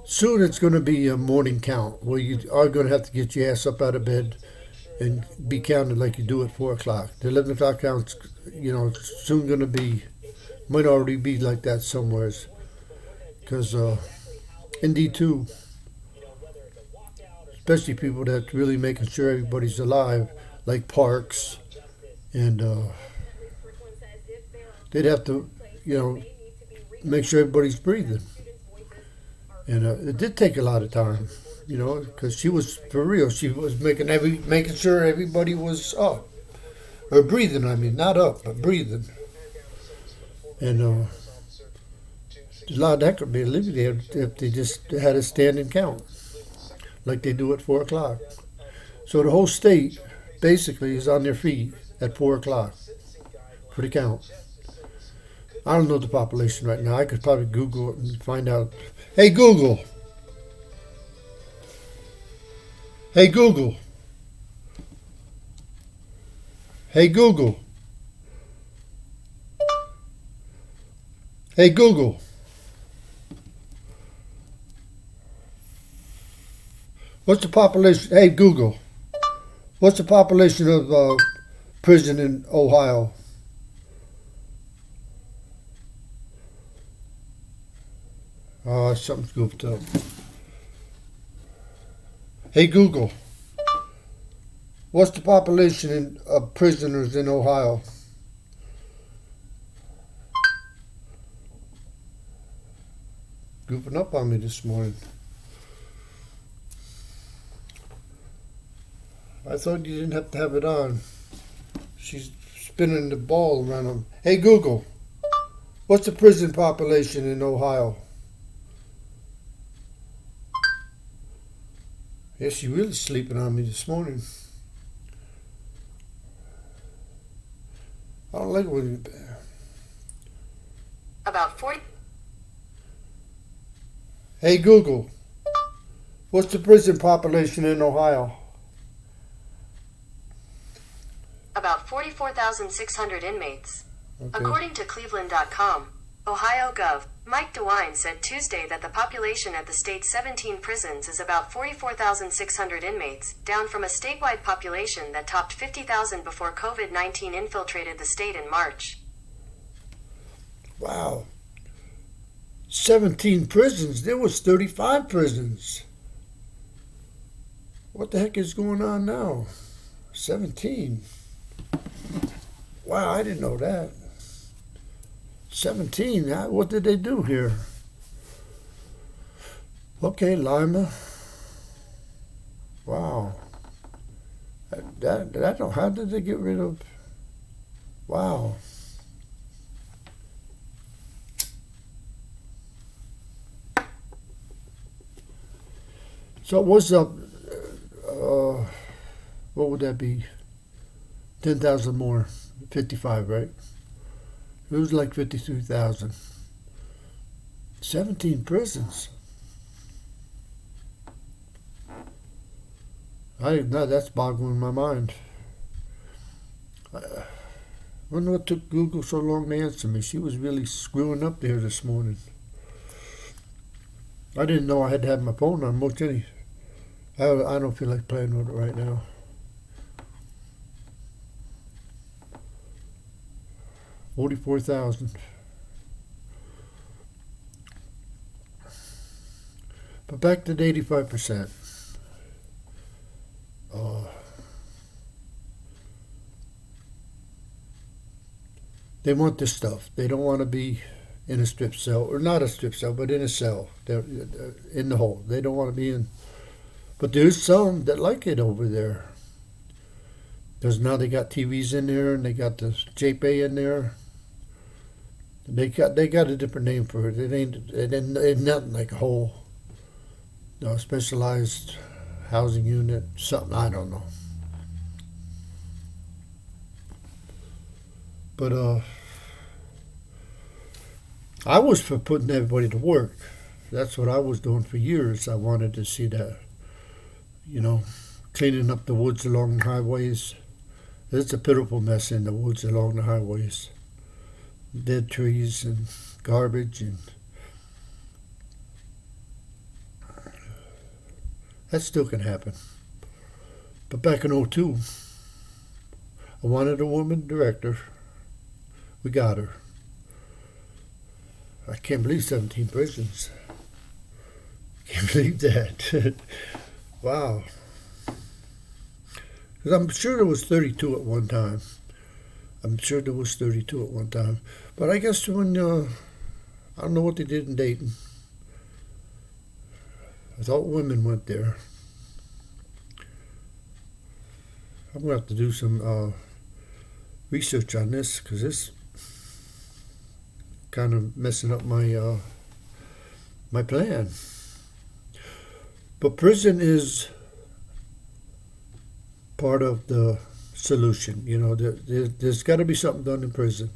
Soon it's going to be a morning count where you are going to have to get your ass up out of bed and be counted like you do at 4 o'clock. The 11 o'clock count's, soon going to be, might already be like that somewheres. Because in D2, especially people that's really making sure everybody's alive, like parks, and they'd have to, make sure everybody's breathing. And it did take a lot of time, because she was, for real, she was making sure everybody was up. Or breathing, not up, but breathing. And a lot of that could be alleviated if they just had a standing count, like they do at 4 o'clock. So the whole state basically is on their feet at 4 o'clock for the count. I don't know the population right now. I could probably Google it and find out. Hey Google. Hey Google. Hey Google. Hey Google. What's the population? Hey Google. What's the population of prison in Ohio? Oh, something's goofed up. Hey Google. What's the population of prisoners in Ohio? Goofing up on me this morning. I thought you didn't have to have it on. She's spinning the ball around them. Hey Google. What's the prison population in Ohio? Yeah, she really sleeping on me this morning. I don't like it when you... About 40. Hey Google, what's the prison population in Ohio? About 44,600 inmates. Okay. According to Cleveland.com, Ohio Gov. Mike DeWine said Tuesday that the population at the state's 17 prisons is about 44,600 inmates, down from a statewide population that topped 50,000 before COVID-19 infiltrated the state in March. Wow. 17 prisons. There was 35 prisons. What the heck is going on now? 17. Wow, I didn't know that. 17. What did they do here? Okay, Lima. Wow. How did they get rid of? Wow. So what's up? What would that be? 10,000 more. 55, right? It was like 52,000. 17 prisons. That's boggling my mind. I wonder what took Google so long to answer me. She was really screwing up there this morning. I didn't know I had to have my phone on much any. I don't feel like playing with it right now. $44,000. But back to the 85%. They want this stuff. They don't want to be in a strip cell, or not a strip cell, but in a cell. They're in the hole. They don't want to be in But there's some that like it over there. Because now they got TVs in there and they got the JPay in there. They got a different name for it. It ain't nothing like a whole specialized housing unit, something, I don't know. But I was for putting everybody to work. That's what I was doing for years. I wanted to see that, cleaning up the woods along the highways. It's a pitiful mess in the woods along the highways. Dead trees and garbage, and that still can happen. But back in '02, I wanted a woman director. We got her. I can't believe 17 prisons. Can't believe that. Wow. Because I'm sure there was 32 at one time. But I guess when, I don't know what they did in Dayton. I thought women went there. I'm going to have to do some research on this, because this kind of messing up my my plan. But prison is part of the solution. There's got to be something done in prison.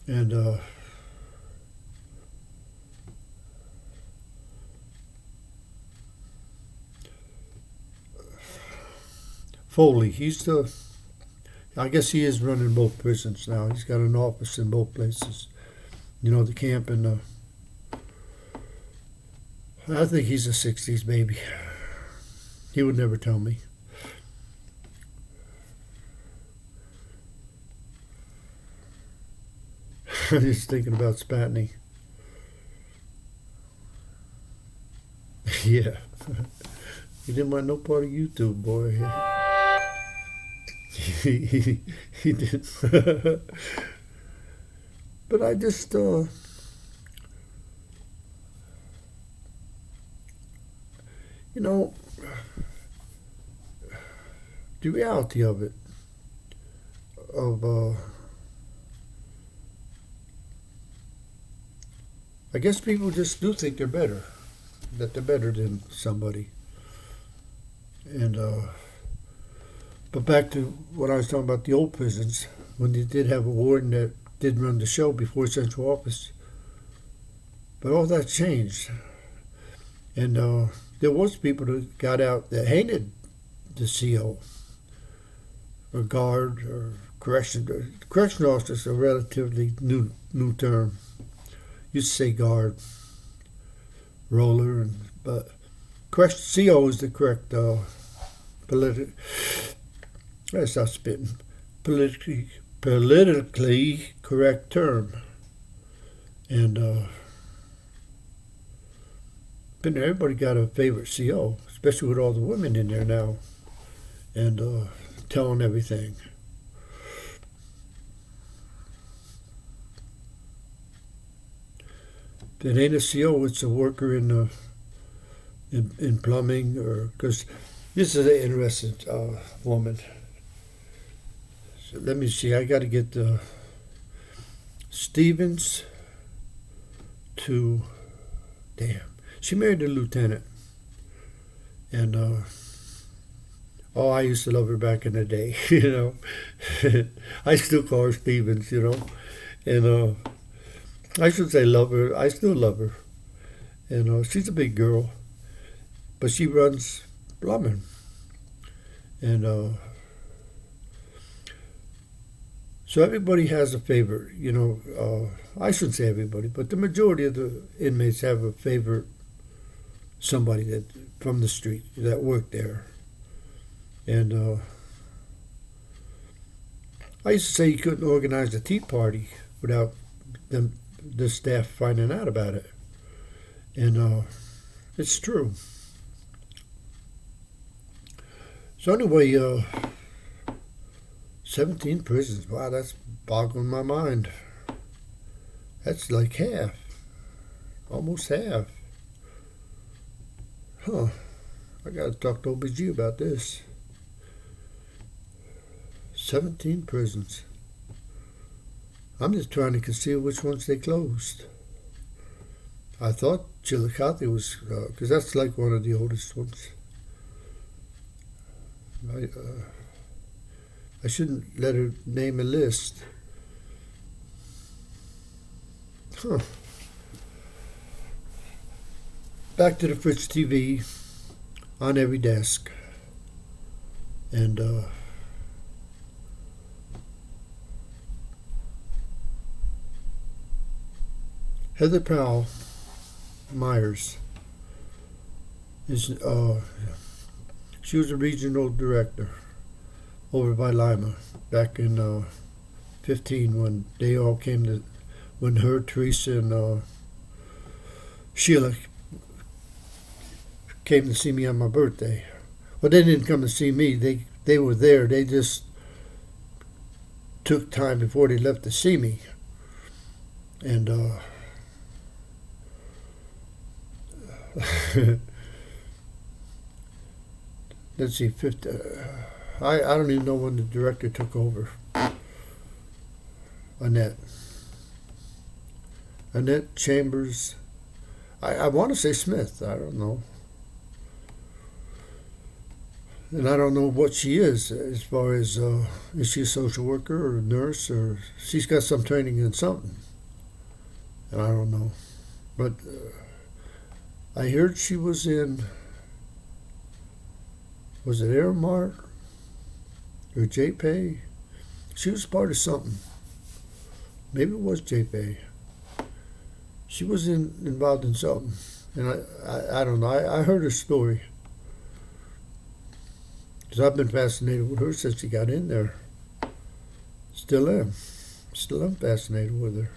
And Foley, I guess he is running both prisons now. He's got an office in both places. The camp and I think he's a 60s baby. He would never tell me. I'm just thinking about Spatney. Yeah. He didn't want no part of YouTube, boy. He did. But I just, the reality of it, I guess people just do think they're better, that they're better than somebody. And, but back to what I was talking about, the old prisons, when they did have a warden that did run the show before central office. But all that changed. And there was people that got out that hated the CO or guard or correction officer is a relatively new term. Used to say guard, roller, but CO is the correct politically correct term. And but everybody got a favorite CO, especially with all the women in there now, and telling everything. If it ain't a CO, it's a worker in plumbing, or because this is an interesting woman. So let me see. I got to get Stevens to. Damn, she married a lieutenant, and I used to love her back in the day. I still call her Stevens. And I should say love her. I still love her, and she's a big girl, but she runs plumbing, and so everybody has a favorite. I shouldn't say everybody, but the majority of the inmates have a favorite, somebody that from the street that worked there, and I used to say you couldn't organize a tea party without the staff finding out about it, and it's true. So anyway, 17 prisons. Wow, that's boggling my mind. That's like half, almost half. Huh? I got to talk to OBG about this. 17 prisons. I'm just trying to conceal which ones they closed. I thought Chillicothe was, because that's like one of the oldest ones. I shouldn't let her name a list. Huh. Back to the Fritz TV on every desk. And Heather Powell Myers is she was a regional director over by Lima back in 15 when they all came to, when her, Teresa, and Sheila came to see me on my birthday. Well, they didn't come to see me. They were there. They just took time before they left to see me. And let's see, 50, I don't even know when the director took over. Annette Chambers. I want to say Smith. I don't know. And I don't know what she is as far as, is she a social worker or a nurse, or she's got some training in something. And I don't know. But I heard she was in, was it Airmart or JPay? She was part of something. Maybe it was JPay. She was involved in something. And I don't know. I heard her story. Because I've been fascinated with her since she got in there. Still am. Still am fascinated with her.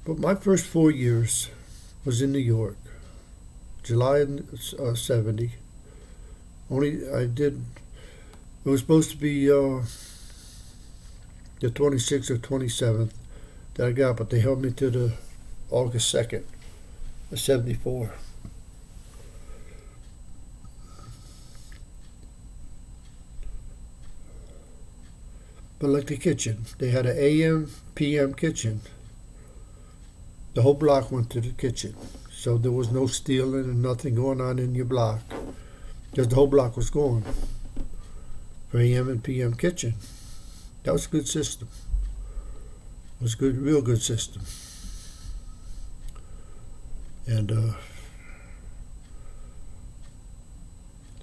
But my first 4 years was in New York. July 70. Only I did, it was supposed to be the 26th or 27th that I got, but they held me to the August 2nd of 74. But like the kitchen, they had an AM, PM kitchen. The whole block went to the kitchen. So there was no stealing and nothing going on in your block. Because the whole block was going for AM and PM kitchen. That was a good system. It was good, real good system. And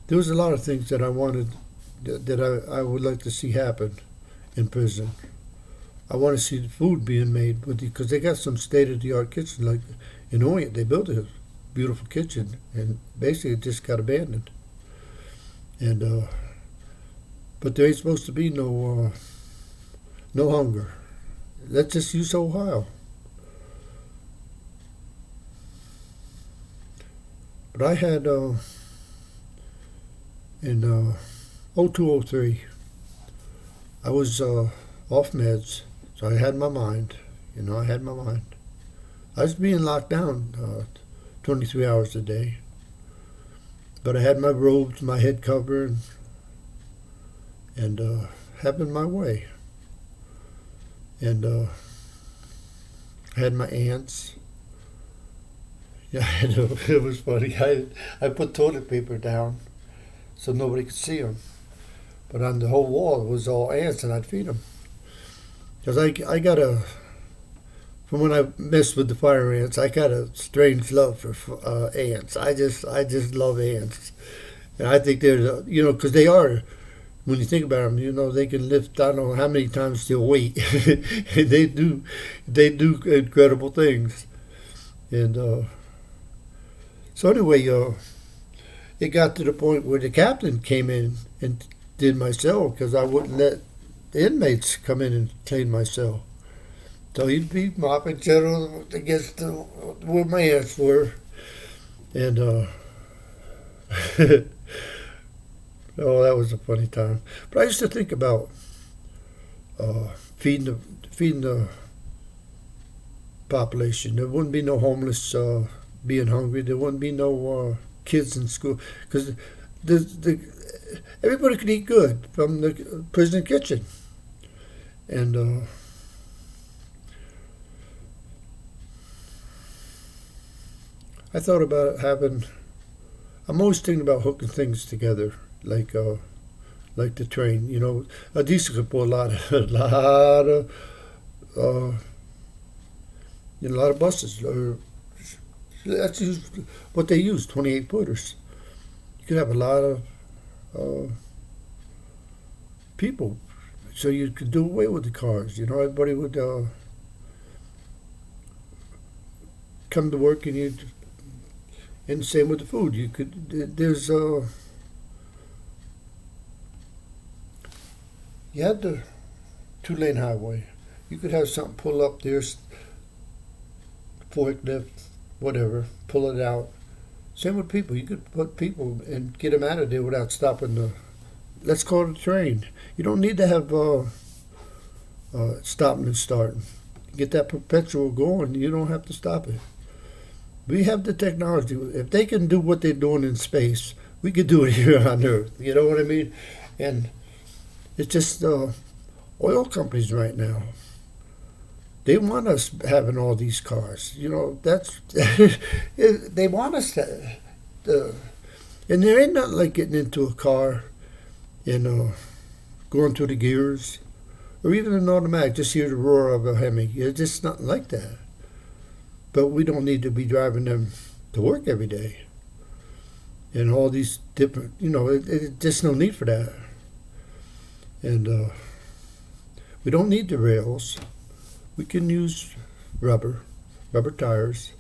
there was a lot of things that I wanted, that I would like to see happen in prison. I want to see the food being made with because they got some state-of-the-art kitchen. Like in Orient, they built a beautiful kitchen, and basically it just got abandoned. And but there ain't supposed to be no hunger. Let's just use Ohio. But I had in 0203, I was off meds, so I had my mind. I had my mind. I was being locked down 23 hours a day. But I had my robes, my head cover, and having my way. And I had my aunts. Yeah, it was funny. I put toilet paper down so nobody could see them. But on the whole wall, it was all ants, and I'd feed them. Because I got from when I messed with the fire ants, I got a strange love for ants. I just love ants. And I think they're, because they are, when you think about them, they can lift, I don't know how many times their weight. they do incredible things. And so anyway, it got to the point where the captain came in and did my cell because I wouldn't let the inmates come in and clean my cell. So he'd be mopping general against where my ants were. And oh, that was a funny time. But I used to think about feeding the population. There wouldn't be no homeless being hungry. There wouldn't be no kids in school because everybody could eat good from the prison kitchen. And I thought about having. I'm always thinking about hooking things together, like the train. You know, a diesel could pull a lot of a lot of buses. That's what they use, 28 footers. You could have a lot of people, so you could do away with the cars. You know, everybody would come to work, and same with the food. You could there's you had the 2-lane highway. You could have something pull up there, forklift, whatever, pull it out. Same with people. You could put people and get them out of there without stopping the. Let's call it a train. You don't need to have stopping and starting. Get that perpetual going. You don't have to stop it. We have the technology. If they can do what they're doing in space, we could do it here on Earth. You know what I mean? And it's just oil companies right now. They want us having all these cars. You know, that's they want us to. And there ain't nothing like getting into a car and going through the gears, or even an automatic. Just hear the roar of a Hemi. It's just nothing like that. But we don't need to be driving them to work every day. And all these different, you know, it just no need for that. And we don't need the rails. We can use rubber tires.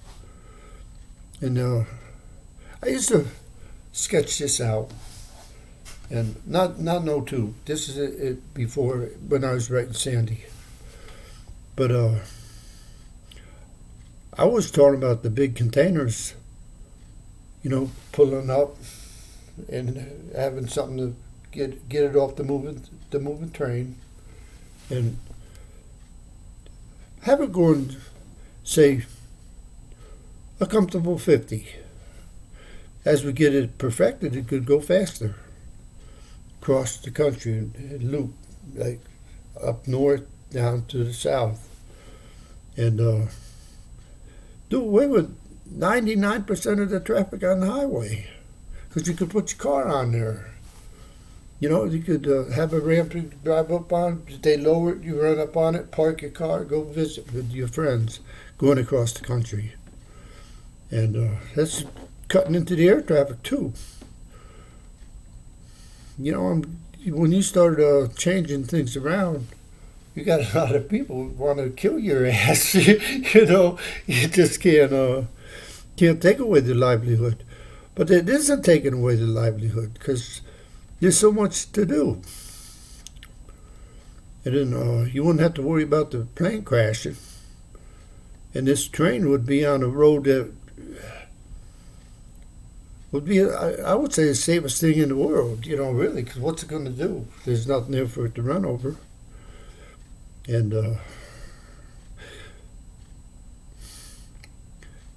And I used to sketch this out. And not no two. This is it before, when I was writing Sandy. But I was talking about the big containers, you know, pulling up and having something to get it off the moving train, and have it going, say, a comfortable 50. As we get it perfected, it could go faster across the country and loop, like up north down to the south, and do away with 99% of the traffic on the highway, because you could put your car on there. You know, you could have a ramp to drive up on. They lower it, you run up on it, park your car, go visit with your friends going across the country. And that's cutting into the air traffic too. You know, when you start changing things around, you got a lot of people who want to kill your ass. You know, you just can't take away the livelihood. But it isn't taking away the livelihood, because there's so much to do. And then you wouldn't have to worry about the plane crashing. And this train would be on a road that would be, I would say, the safest thing in the world, you know, really, because what's it going to do? There's nothing there for it to run over. And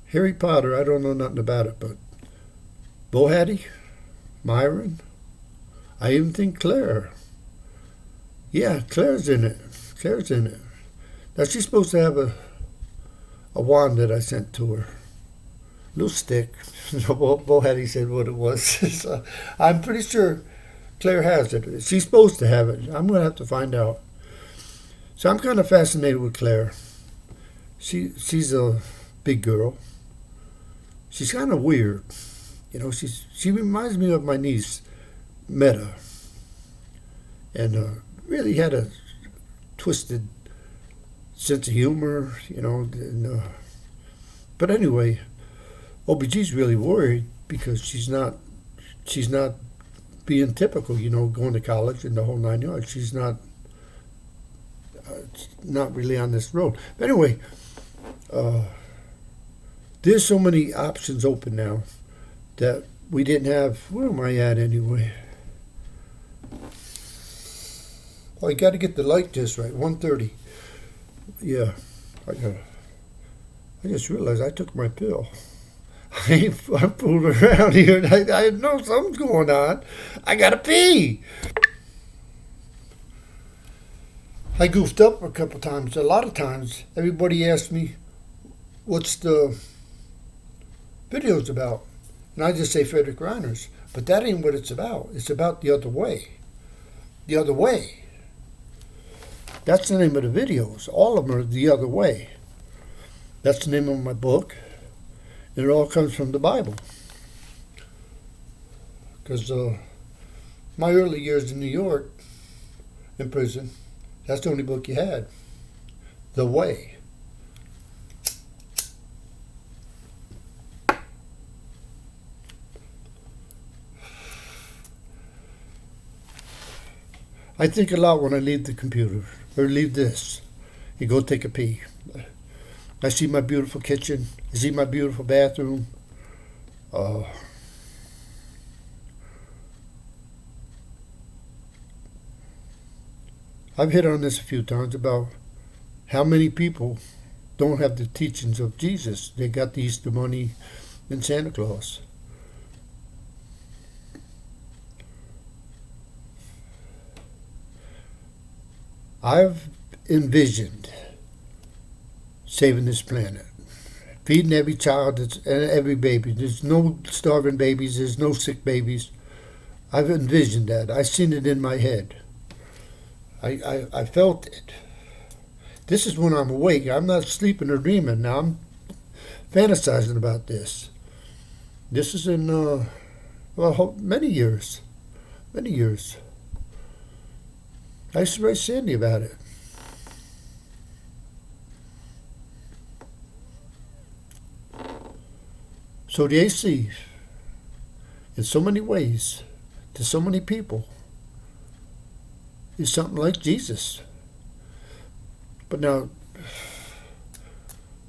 Harry Potter, I don't know nothing about it, but Bohattie, Myron, I even think Claire. Yeah, Claire's in it. Claire's in it. Now, she's supposed to have a wand that I sent to her. Little stick. Bohattie said what it was. So I'm pretty sure Claire has it. She's supposed to have it. I'm going to have to find out. So I'm kind of fascinated with Claire. She's a big girl. She's kind of weird. You know, she reminds me of my niece, Meta. And really had a twisted sense of humor, you know. And, but anyway, OBG's really worried because she's not being typical, you know, going to college and the whole 9 yards. She's not really on this road. But anyway, there's so many options open now that we didn't have. Where am I at anyway? Oh, you got to get the light just right. 1:30. Yeah, I got. I just realized I took my pill. I'm fooling around here. I know something's going on. I gotta pee. I goofed up a couple times. A lot of times, everybody asks me, what's the videos about? And I just say Frederick Reiners. But that ain't what it's about. It's about the other way. The other way. That's the name of the videos. All of them are the other way. That's the name of my book. And it all comes from the Bible. Because my early years in New York, in prison, that's the only book you had. The Way. I think a lot when I leave the computer, or leave this, and go take a pee. I see my beautiful kitchen. I see my beautiful bathroom. I've hit on this a few times about how many people don't have the teachings of Jesus. They got the Easter Bunny and Santa Claus. I've envisioned saving this planet, feeding every child and every baby. There's no starving babies. There's no sick babies. I've envisioned that. I've seen it in my head. I felt it. This is when I'm awake. I'm not sleeping or dreaming. Now I'm fantasizing about this. This is in many years. Many years. I used to write Sandy about it. So the AC, in so many ways, to so many people, is something like Jesus. But now,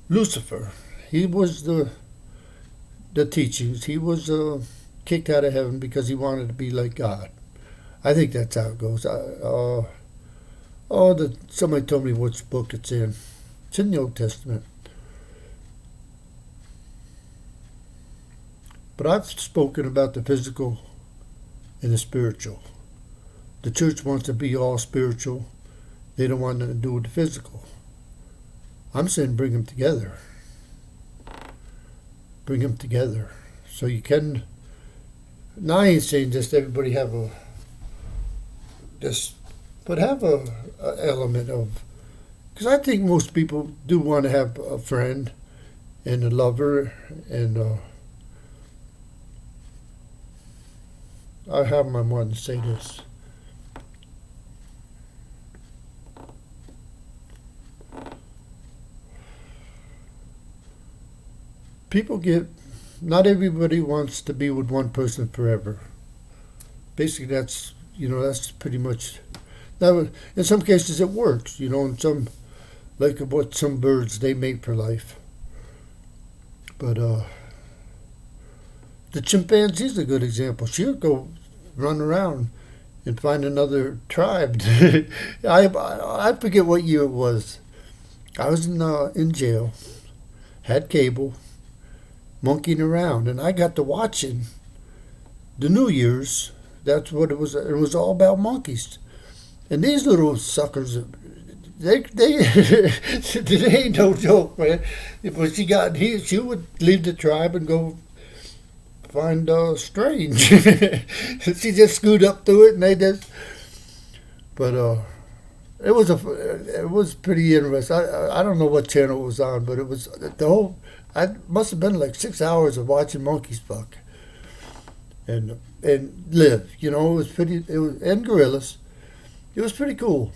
Lucifer, he was the teachings. He was kicked out of heaven because he wanted to be like God. I think that's how it goes. Somebody told me which book it's in. It's in the Old Testament. But I've spoken about the physical and the spiritual. The church wants to be all spiritual. They don't want nothing to do with the physical. I'm saying bring them together. Bring them together. So you can... Now I ain't saying just everybody have a... But have a element of... Because I think most people do want to have a friend and a lover and... I have my mind to say this. People get... Not everybody wants to be with one person forever. Basically, that's pretty much... Now, in some cases, it works. In some... Like what some birds, they mate for life. But, the chimpanzee's a good example. She'll go run around and find another tribe. I forget what year it was. I was in jail, had cable, monkeying around, and I got to watching the New Year's. That's what it was. It was all about monkeys, and these little suckers. They ain't no joke, man. But she would leave the tribe and go find strange. She just screwed up to it, and they just. But it was pretty interesting. I don't know what channel it was on, but it was the whole. I must have been like 6 hours of watching monkeys fuck, and live. It was pretty. It was and gorillas. It was pretty cool.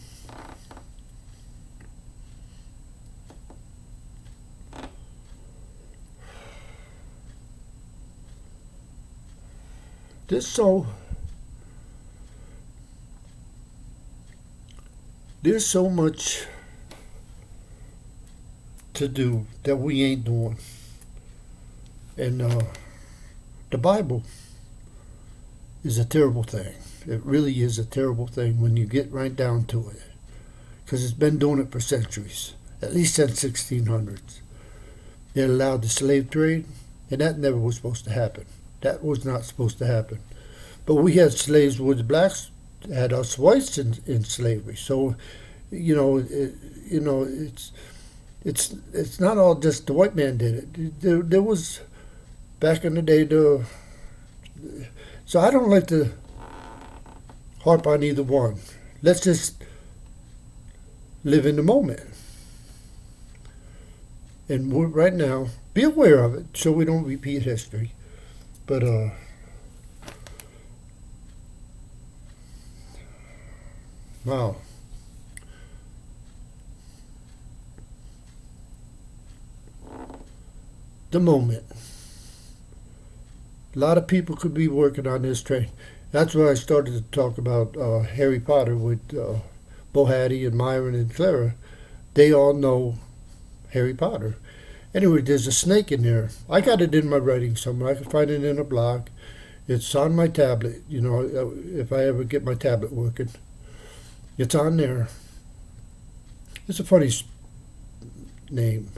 There's so much to do that we ain't doing. And the Bible is a terrible thing. It really is a terrible thing when you get right down to it. Because it's been doing it for centuries. At least since 1600s. It allowed the slave trade, and that never was supposed to happen. That was not supposed to happen. But we had slaves with the blacks, had us whites in slavery. So, it's not all just the white man did it. There was back in the day so I don't like to harp on either one. Let's just live in the moment. And right now, be aware of it so we don't repeat history. But wow. The moment. A lot of people could be working on this train. That's when I started to talk about Harry Potter with Bo Hattie and Myron and Clara. They all know Harry Potter. Anyway, there's a snake in there. I got it in my writing somewhere. I can find it in a blog. It's on my tablet. If I ever get my tablet working, it's on there. It's a funny name,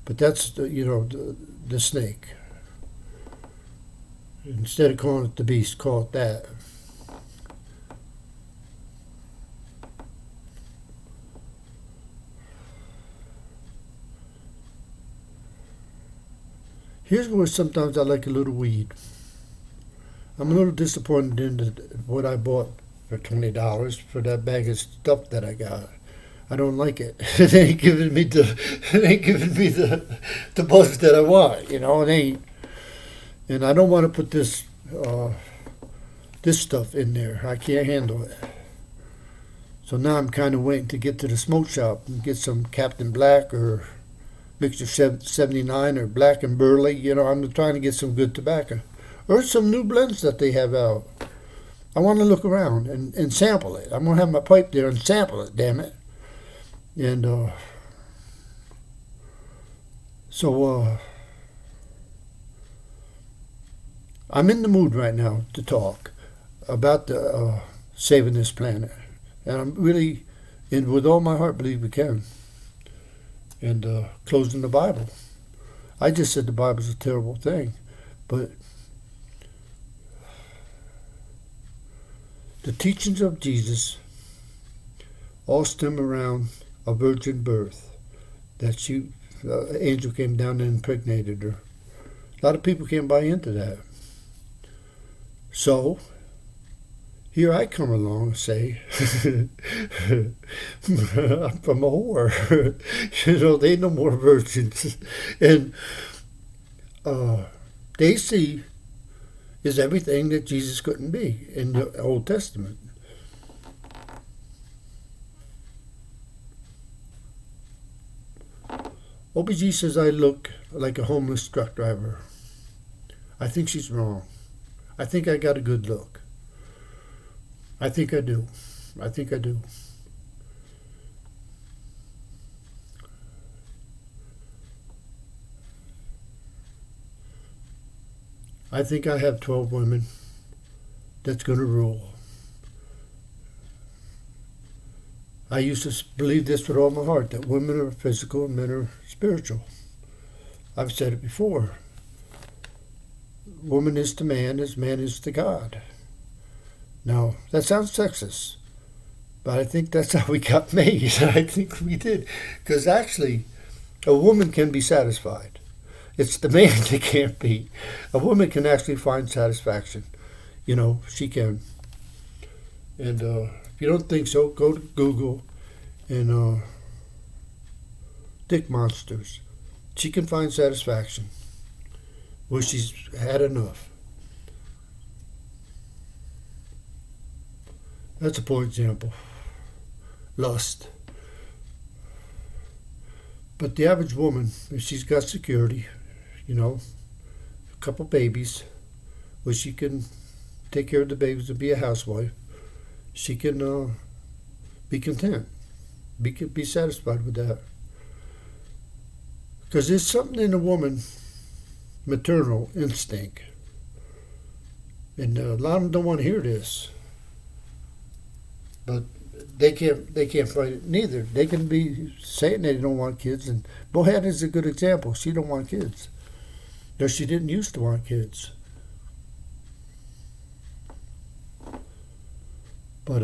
but that's the snake. Instead of calling it the beast, call it that. Here's where sometimes I like a little weed. I'm a little disappointed in what I bought for $20 for that bag of stuff that I got. I don't like it. It ain't giving me the buzz that I want. It ain't. And I don't want to put this stuff in there. I can't handle it. So now I'm kind of waiting to get to the smoke shop and get some Captain Black or Mixture 79 or Black and Burley. I'm trying to get some good tobacco. Or some new blends that they have out. I want to look around and sample it. I'm going to have my pipe there and sample it, damn it. And so I'm in the mood right now to talk about saving this planet. And I'm really, and with all my heart, believe we can. And closing the Bible. I just said the Bible's a terrible thing. But the teachings of Jesus all stem around a virgin birth. That angel came down and impregnated her. A lot of people can't buy into that. So, here I come along and say, I'm from a whore. They no more virgins. And they see is everything that Jesus couldn't be in the Old Testament. OBG says I look like a homeless truck driver. I think she's wrong. I think I got a good look. I think I do. I think I do. I think I have 12 women that's going to rule. I used to believe this with all my heart, that women are physical and men are spiritual. I've said it before. Woman is to man as man is to God. Now, that sounds sexist, but I think that's how we got made. I think we did. Because actually, a woman can be satisfied. It's the man that can't be. A woman can actually find satisfaction. She can. And if you don't think so, go to Google and dick monsters. She can find satisfaction where she's had enough. That's a poor example. Lust. But the average woman, if she's got security, a couple babies, where she can take care of the babies and be a housewife, she can be content, be satisfied with that. Because there's something in a woman, maternal instinct, and a lot of them don't want to hear this. But they can't fight it neither. They can be saying they don't want kids, and Bohan is a good example. She don't want kids. No, she didn't used to want kids. But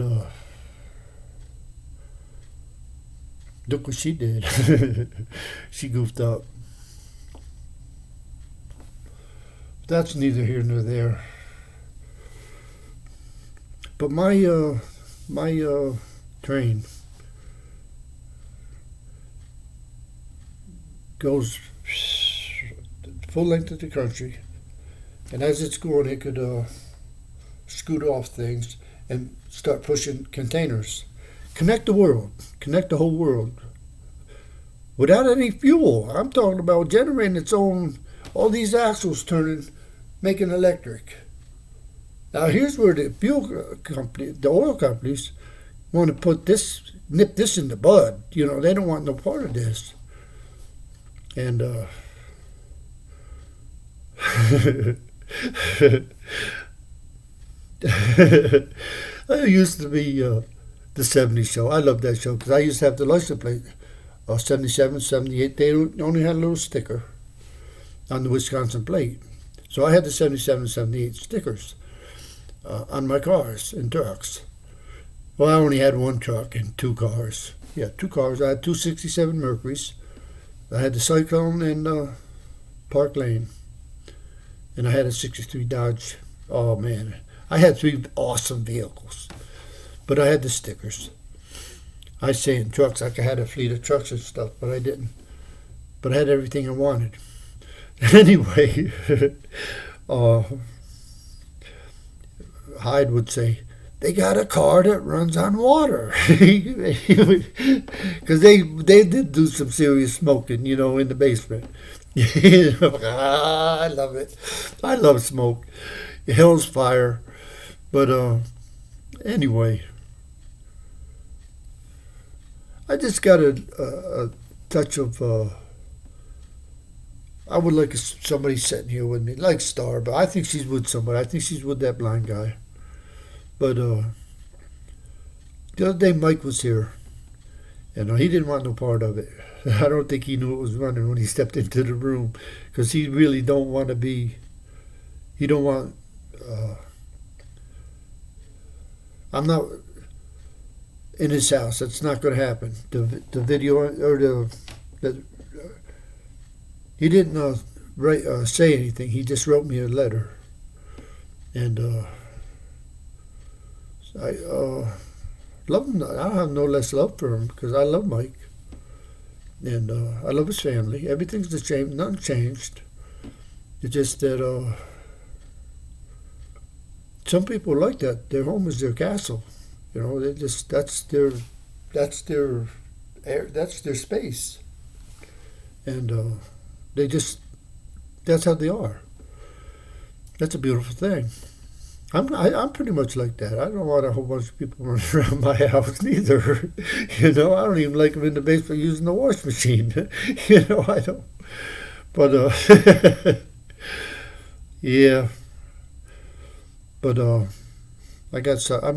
look what she did. She goofed up. That's neither here nor there. But my train goes full length of the country, and as it's going, it could scoot off things and start pushing containers. Connect the world, connect the whole world, without any fuel. I'm talking about generating its own, all these axles turning, making electric. Now here's where the fuel company, the oil companies, want to put this, nip this in the bud. You know, they don't want no part of this. And I used to be the 70s show. I love that show because I used to have the license plate. 77, 78, they only had a little sticker on the Wisconsin plate. So I had the 77, 78 stickers on my cars and trucks. Well, I only had one truck and two cars. Yeah, two cars. I had two 67 Mercuries. I had the Cyclone and Park Lane. And I had a 63 Dodge. Oh, man. I had three awesome vehicles. But I had the stickers. I say in trucks, like I had a fleet of trucks and stuff, but I didn't. But I had everything I wanted. Anyway, Hyde would say, they got a car that runs on water. Because they did do some serious smoking, you know, in the basement. I love it. I love smoke. Hell's fire. But anyway, I just got a touch of, I would like somebody sitting here with me, like Star, but I think she's with somebody. I think she's with that blind guy. But the other day Mike was here, and he didn't want no part of it. I don't think he knew it was running when he stepped into the room, because he really don't want to be, he don't want, I'm not in his house. That's not going to happen. The video, or he didn't say anything. He just wrote me a letter. And I love him. I have no less love for him because I love Mike. And I love his family. Everything's the same. Nothing changed. It's just that some people like that. Their home is their castle. You know, they just that's their space. And they just, that's how they are. That's a beautiful thing. I'm pretty much like that. I don't want a whole bunch of people running around my house neither. You know, I don't even like them in the basement using the wash machine. You know, I don't. But yeah. But I'm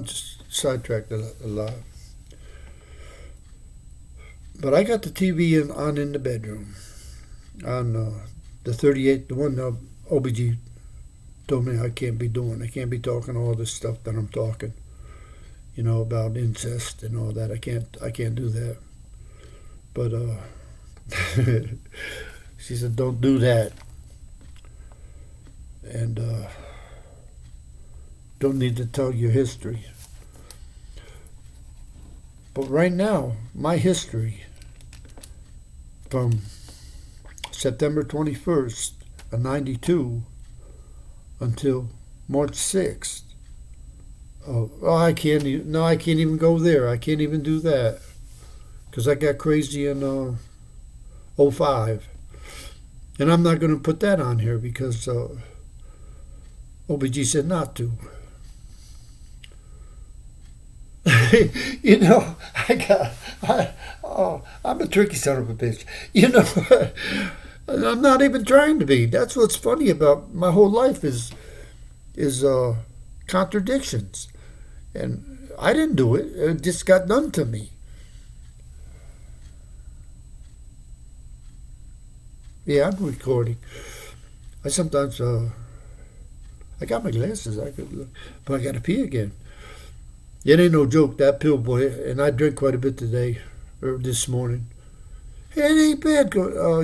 just sidetracked a lot. But I got the TV on in the bedroom. On the 38, the one OBG told me I can't be doing. I can't be talking all this stuff that I'm talking, you know, about incest and all that. I can't do that. But she said, don't do that. And don't need to tell your history. But right now, my history from September 21st of 92 until March 6th. I can't even go there. I can't even do that because I got crazy in 05. And I'm not going to put that on here because OBG said not to. You know, I'm a tricky son of a bitch. You know, I'm not even trying to be. That's what's funny about my whole life is contradictions. And I didn't do it. It just got done to me. Yeah, I'm recording. I sometimes, I got my glasses. I could look, but I got to pee again. It ain't no joke, that pill, boy. And I drank quite a bit today, or this morning. It ain't bad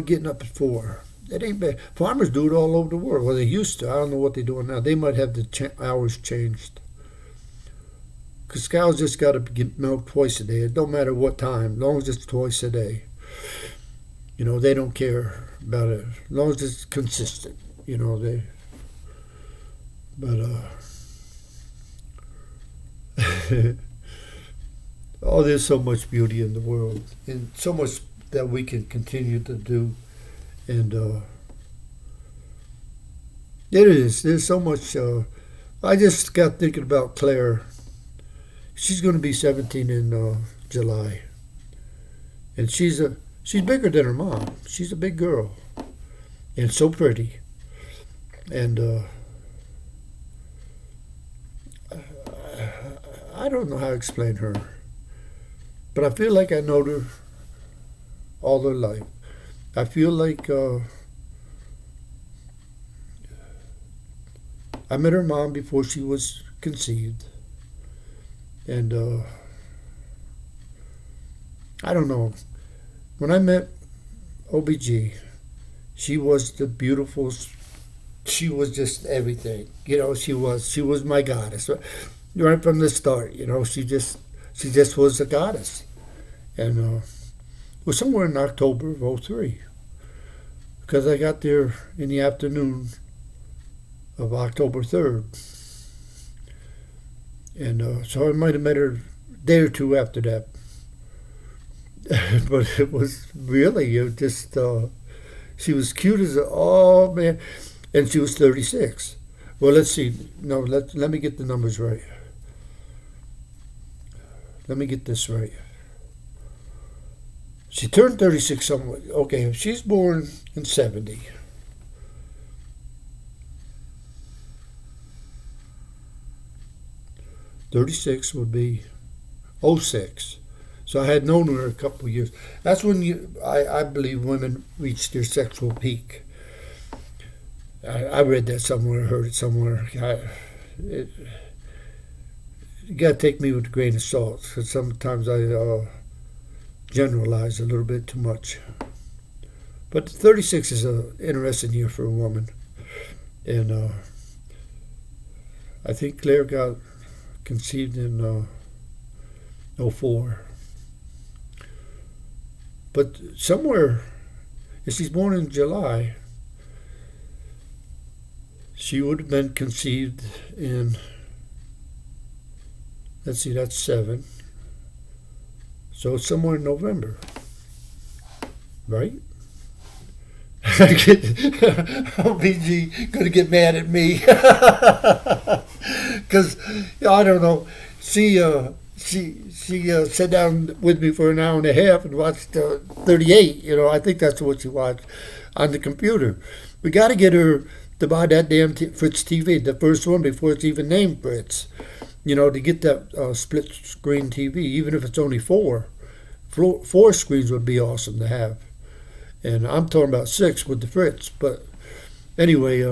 getting up at 4. It ain't bad. Farmers do it all over the world. Well, they used to. I don't know what they're doing now. They might have the hours changed. Because cows just got to get milked twice a day. It don't matter what time, as long as it's twice a day. You know, they don't care about it. As long as it's consistent. You know, they... But, oh, there's so much beauty in the world. And so much that we can continue to do. And it is. There's so much. I just got thinking about Claire. She's going to be 17 in July, and she's bigger than her mom. She's a big girl, and so pretty. And I don't know how to explain her, but I feel like I know her all her life. I feel like I met her mom before she was conceived. And I don't know. When I met OBG, she was the beautiful, she was just everything. You know, she was my goddess. Right from the start, you know, she just was a goddess. And it was somewhere in October of 03. Because I got there in the afternoon of October 3rd. And so I might have met her a day or two after that. But it was really, she was cute as oh man. And she was 36. Well, let's see. No, let me get the numbers right. Let me get this right. She turned 36 somewhat. Okay, if she's born in 70. '36 would be 06. So I had known her a couple of years. That's when I believe women reach their sexual peak. I read that somewhere, heard it somewhere. You got to take me with a grain of salt, because sometimes I generalize a little bit too much. But 36 is an interesting year for a woman. And I think Claire got conceived in 04. But somewhere, if she's born in July, she would have been conceived in, let's see, that's 7. So it's somewhere in November, right? OBG gonna get mad at me because I don't know. She sat down with me for an hour and a half and watched 38. You know, I think that's what she watched on the computer. We got to get her to buy that damn Fritz TV, the first one before it's even named Fritz. You know, to get that split screen TV, even if it's only 4. 4 screens would be awesome to have. And I'm talking about 6 with the Fritz. But anyway,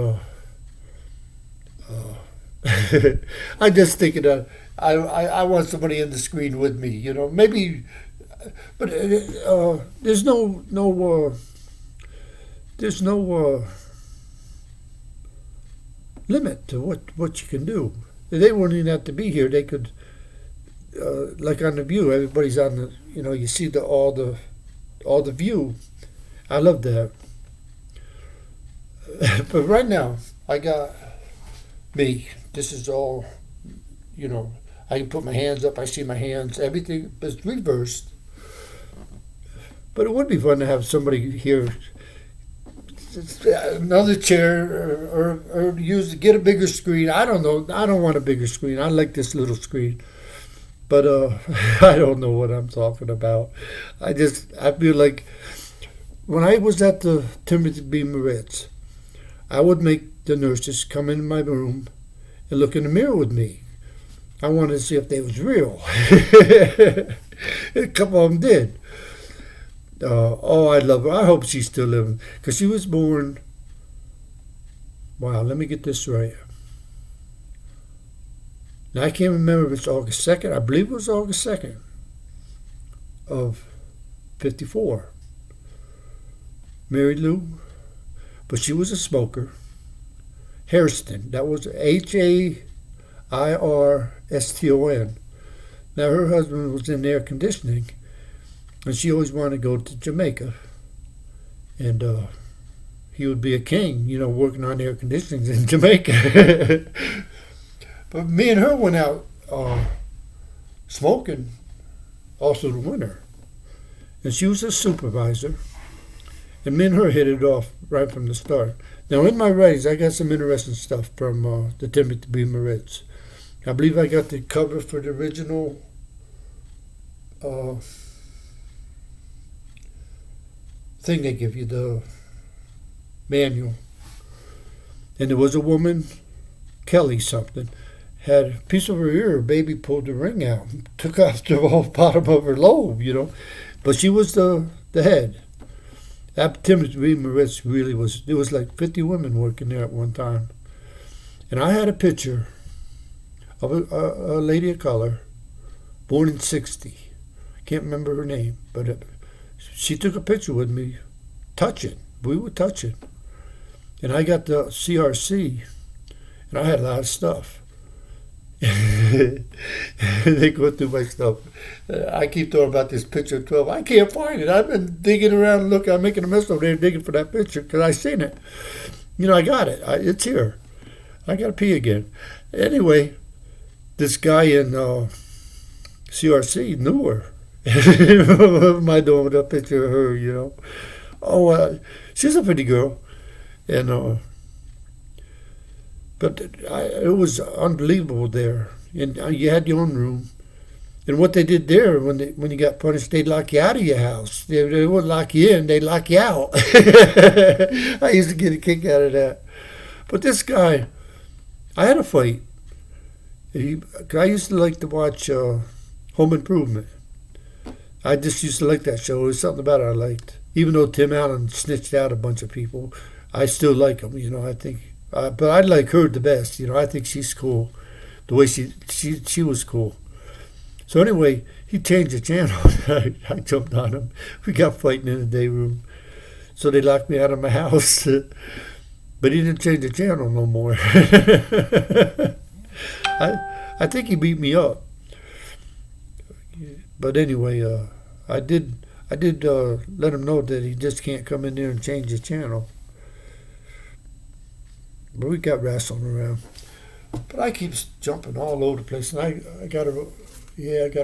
I'm just thinking that I want somebody in the screen with me. You know, maybe, but there's no limit to what you can do. They wouldn't even have to be here. They could, like on The View, everybody's on the, you know, you see all the view. I love that. But right now, I got me. This is all, you know, I can put my hands up. I see my hands. Everything is reversed. But it would be fun to have somebody here, another chair, or get a bigger screen. I don't know. I don't want a bigger screen. I like this little screen. But I don't know what I'm talking about. I feel like when I was at the Timothy B. Moritz, I would make the nurses come in my room and look in the mirror with me. I wanted to see if they was real. A couple of them did. Oh, I love her. I hope she's still living. Because she was born... Wow, let me get this right. Now, I can't remember if it's August 2nd. I believe it was August 2nd of 54. Mary Lou. But she was a smoker. Hairston. That was Hairston. Now, her husband was in air conditioning, and she always wanted to go to Jamaica. And he would be a king, working on air conditioning in Jamaica. But me and her went out smoking all through the winter. And she was a supervisor. And me and her hit it off right from the start. Now, in my writings, I got some interesting stuff from the Timothy B. Moritz. I believe I got the cover for the original thing they give you, the manual. And there was a woman, Kelly something, had a piece of her ear, her baby pulled the ring out, took off the whole bottom of her lobe, But she was the head. That Timothy B. Moritz really was, there was like 50 women working there at one time. And I had a picture of a lady of color, born in 60. Can't remember her name, but she took a picture with me, touching. We were touching. And I got the CRC, and I had a lot of stuff. They go through my stuff. I keep talking about this picture of 12. I can't find it. I've been digging around and looking. I'm making a mess over there digging for that picture because I seen it. I got it. It's here. I got to pee again. Anyway, this guy in CRC knew her. What am I doing with that picture of her, Oh, she's a pretty girl. And but it was unbelievable there. And you had your own room. And what they did there, when you got punished, they'd lock you out of your house. They wouldn't lock you in, they'd lock you out. I used to get a kick out of that. But this guy, I had a fight. I used to like to watch Home Improvement. I just used to like that show. There was something about it I liked. Even though Tim Allen snitched out a bunch of people, I still like him, I think. But I like her the best, I think she's cool. The way she was cool. So anyway, he changed the channel. I jumped on him. We got fighting in the day room. So they locked me out of my house. But he didn't change the channel no more. I think he beat me up. But anyway, I did let him know that he just can't come in there and change the channel. But we got wrestling around. But I keep jumping all over the place, and I got to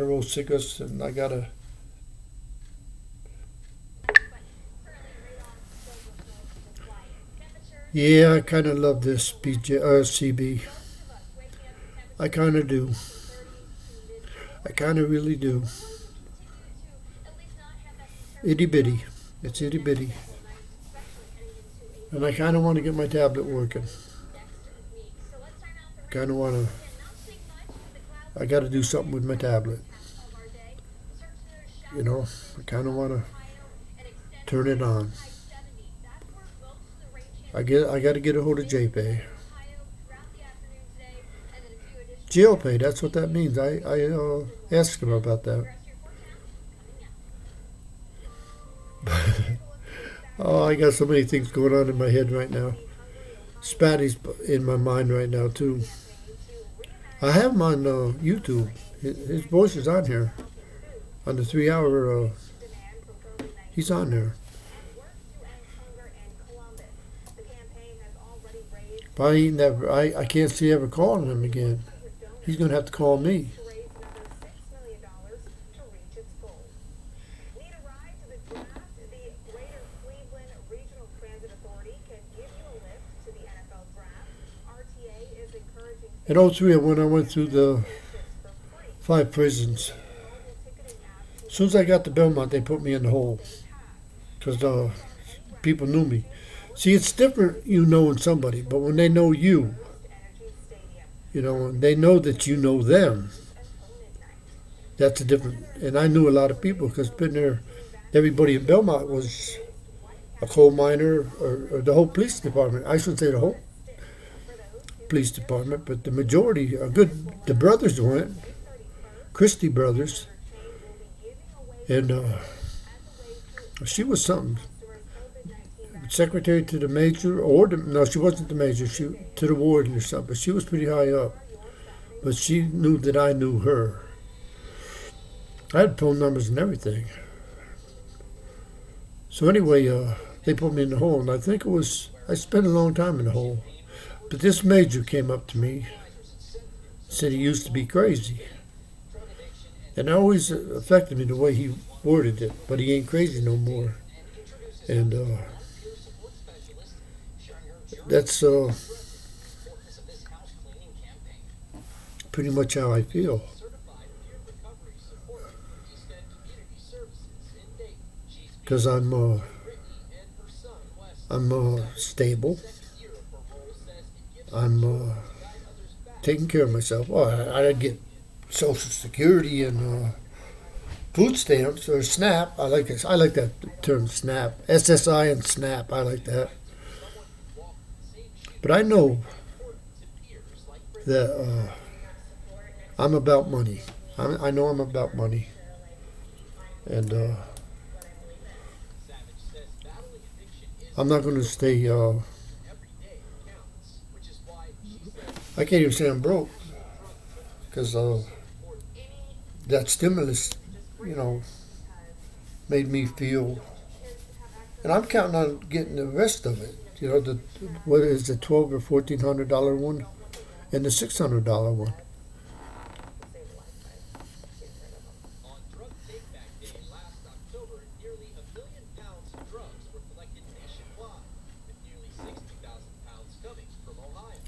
roll cigarettes, and I got to. Yeah, I kind of love this CB. I kind of do. I kind of really do. Itty bitty. It's itty bitty. And I kind of want to get my tablet working. Kind of want to. I got to do something with my tablet. I kind of want to turn it on. I got to get a hold of JPay. GeoPay, that's what that means. I asked him about that. Oh, I got so many things going on in my head right now. Spatty's in my mind right now, too. I have him on YouTube. His voice is on here. On the 3-hour, he's on there. If I ain't never, I can't see ever calling him again. He's going to have to call me. In 03, when I went through the 5 prisons, as soon as I got to Belmont, they put me in the hole because people knew me. See, it's different knowing somebody, but when they know you, and they know that you know them. That's a different. And I knew a lot of people because been there. Everybody in Belmont was a coal miner, or the whole police department. I shouldn't say the whole police department, but the majority are good. The brothers went, Christie brothers, and she was something. Secretary to the major, no, she wasn't the major. She to the warden or something. But she was pretty high up. But she knew that I knew her. I had phone numbers and everything. So anyway, they put me in the hole, and I think I spent a long time in the hole. But this major came up to me, said he used to be crazy. And it always affected me the way he worded it, but he ain't crazy no more. And that's pretty much how I feel. Because I'm stable. I'm taking care of myself. Well, I get Social Security and food stamps or SNAP. I like this. I like that term, SNAP. SSI and SNAP. I like that. But I know that I'm about money. I know I'm about money, and I'm not going to stay. I can't even say I'm broke because that stimulus, made me feel, and I'm counting on getting the rest of it. What is the $1,200 or $1,400 one, and the $600 one. On Drug Take-Back Day last October, nearly 1 million pounds of drugs were collected nationwide, with nearly 60,000 pounds coming from Ohio.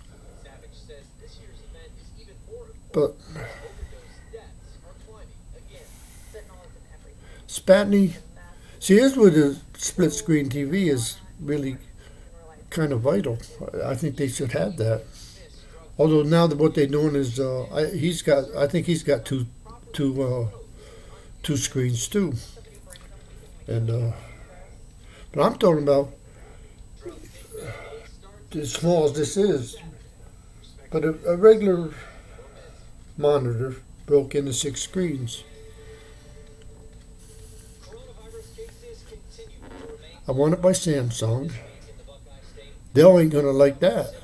Savage says this year's event is even more important. But Overdose deaths are climbing again. Spatney, see, here's where the split screen TV is really kind of vital. I think they should have that. Although now what they're doing is, I think he's got two screens too. And but I'm talking about as small as this is. But a regular monitor broke into 6 screens. I want it by Samsung. Dell ain't gonna like that.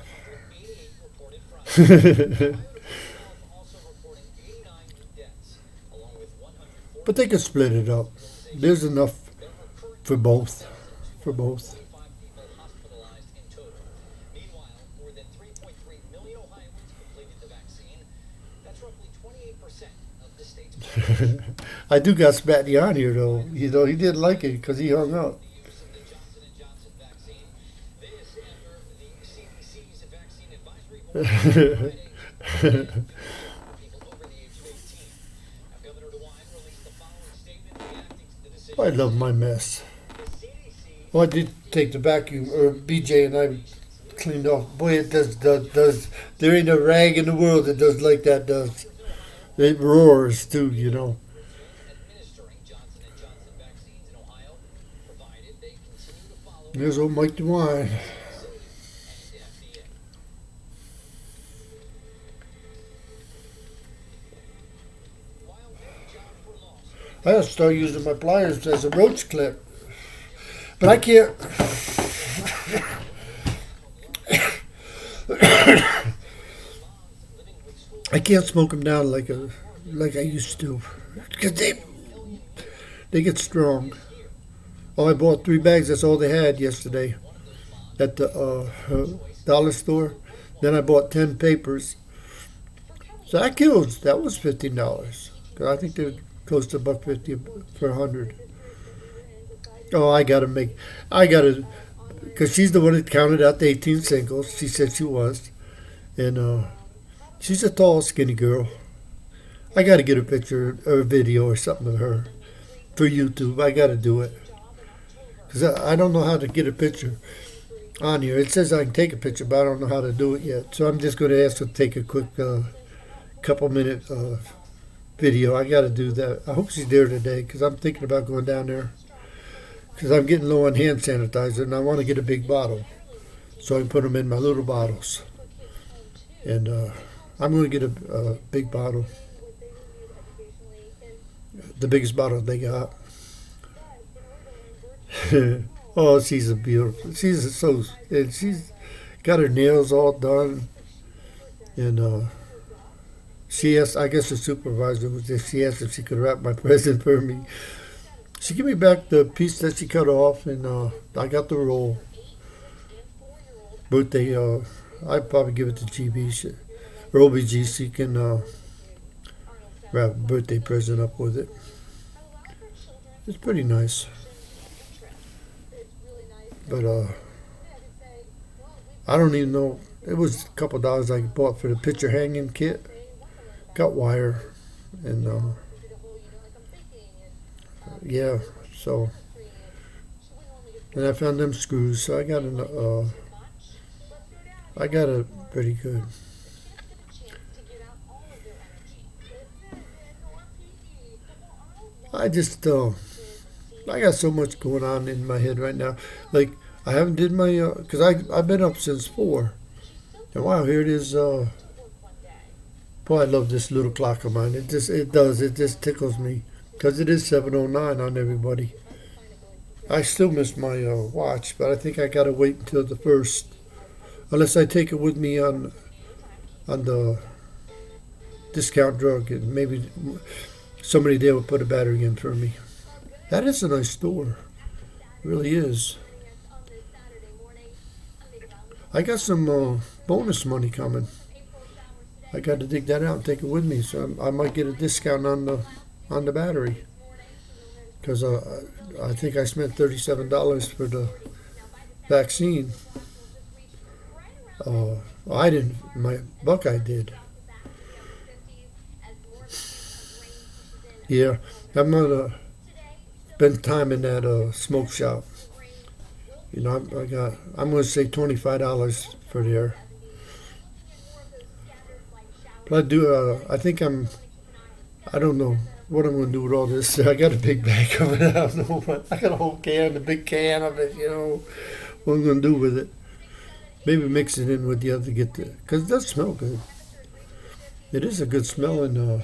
But they can split it up. There's enough for both. For both. Meanwhile, more than 3.3 million Ohioans completed the vaccine. That's roughly 28% of the state's I do got Spatney on here though. He didn't like it because he hung up. use of the Johnson & Johnson vaccine. This after the CDC's vaccine advisory board Friday for people over the age of 18. Now, Governor DeWine released the following statement reacting to the decision. I love my mess. The CDC Well, I did take the vacuum, or BJ and I cleaned off. Boy, it does. There ain't a rag in the world that does like that does. It roars too, administering Johnson & Johnson vaccines in Ohio, provided they continue to follow There's old Mike DeWine. and FDA. While many jobs were lost, I gotta start using my pliers as a roach clip. But I can't. I can't smoke them down like I used to, because they get strong. Oh, I bought 3 bags. That's all they had yesterday at the dollar store. Then I bought 10 papers. So that was $15. 'Cause I think they're close to $1.50 for 100. Oh, I gotta, because she's the one that counted out the 18 singles. She said she was, and she's a tall, skinny girl. I gotta get a picture or a video or something of her for YouTube. I gotta do it because I don't know how to get a picture. on here. It says I can take a picture, but I don't know how to do it yet. So I'm just going to ask her to take a quick couple minute video. I got to do that. I hope she's there today because I'm thinking about going down there because I'm getting low on hand sanitizer and I want to get a big bottle so I can put them in my little bottles. And I'm going to get a big bottle, the biggest bottle they got. Oh, she's a beautiful. And she's got her nails all done, and she asked. I guess the supervisor was there. She asked if she could wrap my present for me. She gave me back the piece that she cut off, and I got the roll. Birthday. I'd probably give it to GB or OBG. She can wrap a birthday present up with it. It's pretty nice. But I don't even know. It was a couple dollars I bought for the picture hanging kit. Got wire and yeah. So and I found them screws. So I got a pretty good. I just I got so much going on in my head right now. Like I haven't did my because I've been up since 4. And wow, here it is. Boy, I love this little clock of mine. It just tickles me because it is 7:09 on everybody. I still miss my watch, but I think I gotta wait until the 1st, unless I take it with me on the discount drug, and maybe somebody there will put a battery in for me. That is a nice store. It really is. I got some bonus money coming. I got to dig that out and take it with me, so I might get a discount on the battery. Because I think I spent $37 for the vaccine. I didn't. My Buckeye did. Yeah, I'm gonna spend time in that smoke shop. You know, I'm gonna say $25 for there. But I think I don't know what I'm gonna do with all this. I got a big bag of it. I don't know, but I got a whole can, a big can of it. You know, what I'm gonna do with it? Maybe mix it in with the other, because it does smell good. It is a good smell, and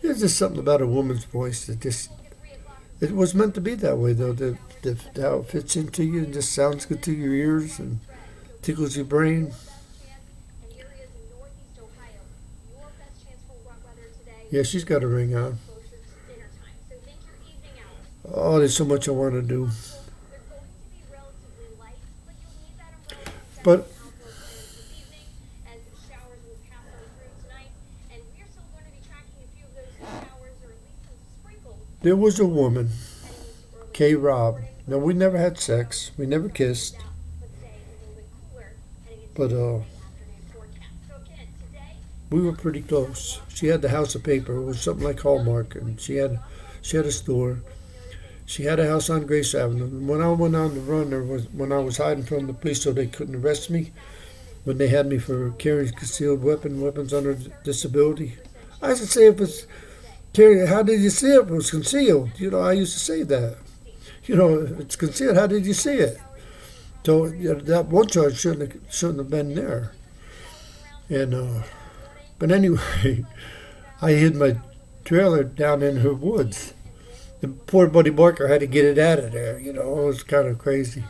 there's just something about a woman's voice that just, it was meant to be that way, though. How it fits into you and just sounds good to your ears and tickles your brain. Yeah, she's got a ring on. Oh, there's so much I want to do. But there was a woman, K. Rob. Now, we never had sex. We never kissed. But we were pretty close. She had the House of Paper. It was something like Hallmark. And she had a store. She had a house on Grace Avenue. When I went on the run, when I was hiding from the police so they couldn't arrest me, when they had me for carrying concealed weapons under disability, I used to say, if it's carrying, how did you see it? It was concealed. You know, I used to say that. You know, if it's concealed, how did you see it? So that one charge shouldn't have been there. And but anyway, I hid my trailer down in her woods. The poor Buddy Barker had to get it out of there. You know, it was kind of crazy.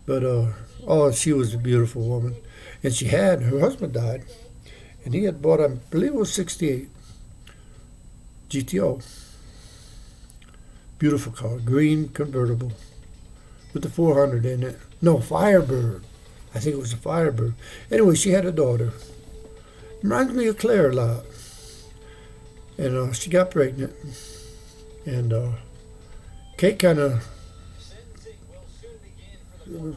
But she was a beautiful woman, and her husband died, and he had bought, I believe it was '68 GTO. Beautiful car, green convertible with the 400 in it. No, Firebird. I think it was a Firebird. Anyway, she had a daughter. Reminds me of Claire a lot. And she got pregnant. And Kate kind of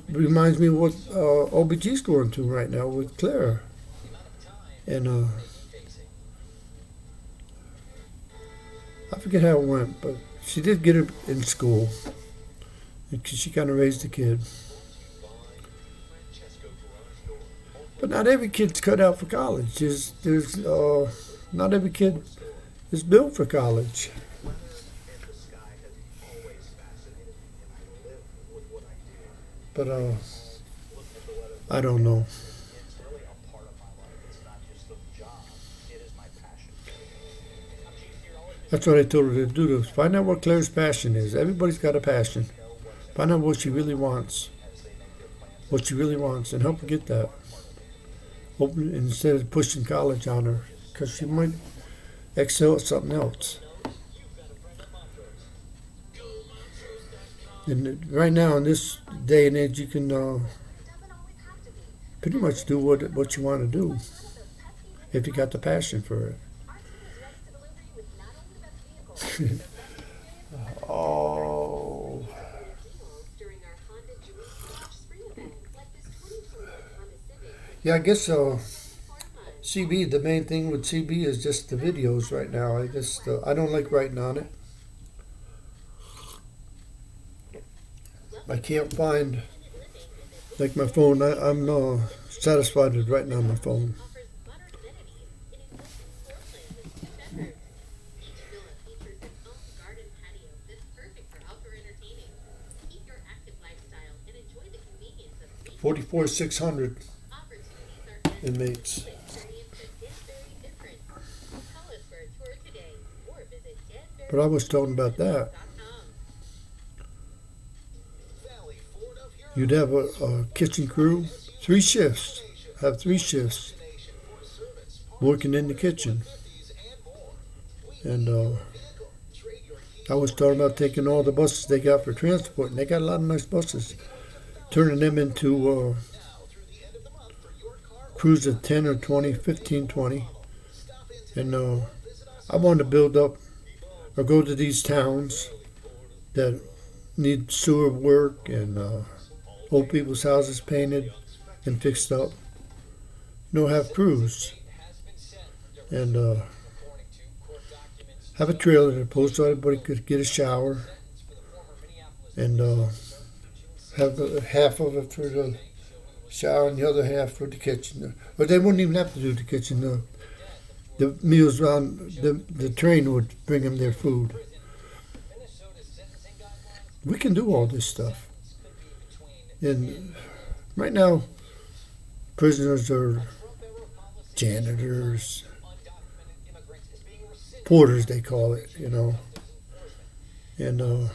reminds me of what OBG's going through right now with Claire. And I forget how it went, but she did get it in school. She kind of raised the kid. But not every kid's cut out for college. Not every kid is built for college. But I don't know. That's what I told her to do. To find out what Claire's passion is. Everybody's got a passion. Find out what she really wants. What she really wants, and help her get that. Instead of pushing college on her, because she might excel at something else. And right now, in this day and age, you can pretty much do what you want to do if you got the passion for it. Oh. Yeah, I guess CB, the main thing with CB is just the videos right now. I don't like writing on it. I can't find, like my phone, I'm satisfied with writing on my phone. $44,600 inmates. But I was talking about that. You'd have a kitchen crew, 3 shifts, have 3 shifts working in the kitchen. And I was talking about taking all the buses they got for transport, and they got a lot of nice buses, turning them into crews of 10 or 20, 15, 20. And I want to build up or go to these towns that need sewer work and old people's houses painted and fixed up. Have crews. And have a trailer to post so everybody could get a shower. And have half of it for the shower and the other half for the kitchen. Or they wouldn't even have to do the kitchen. The meals on the train would bring them their food. We can do all this stuff. And right now, prisoners are janitors, porters they call it, And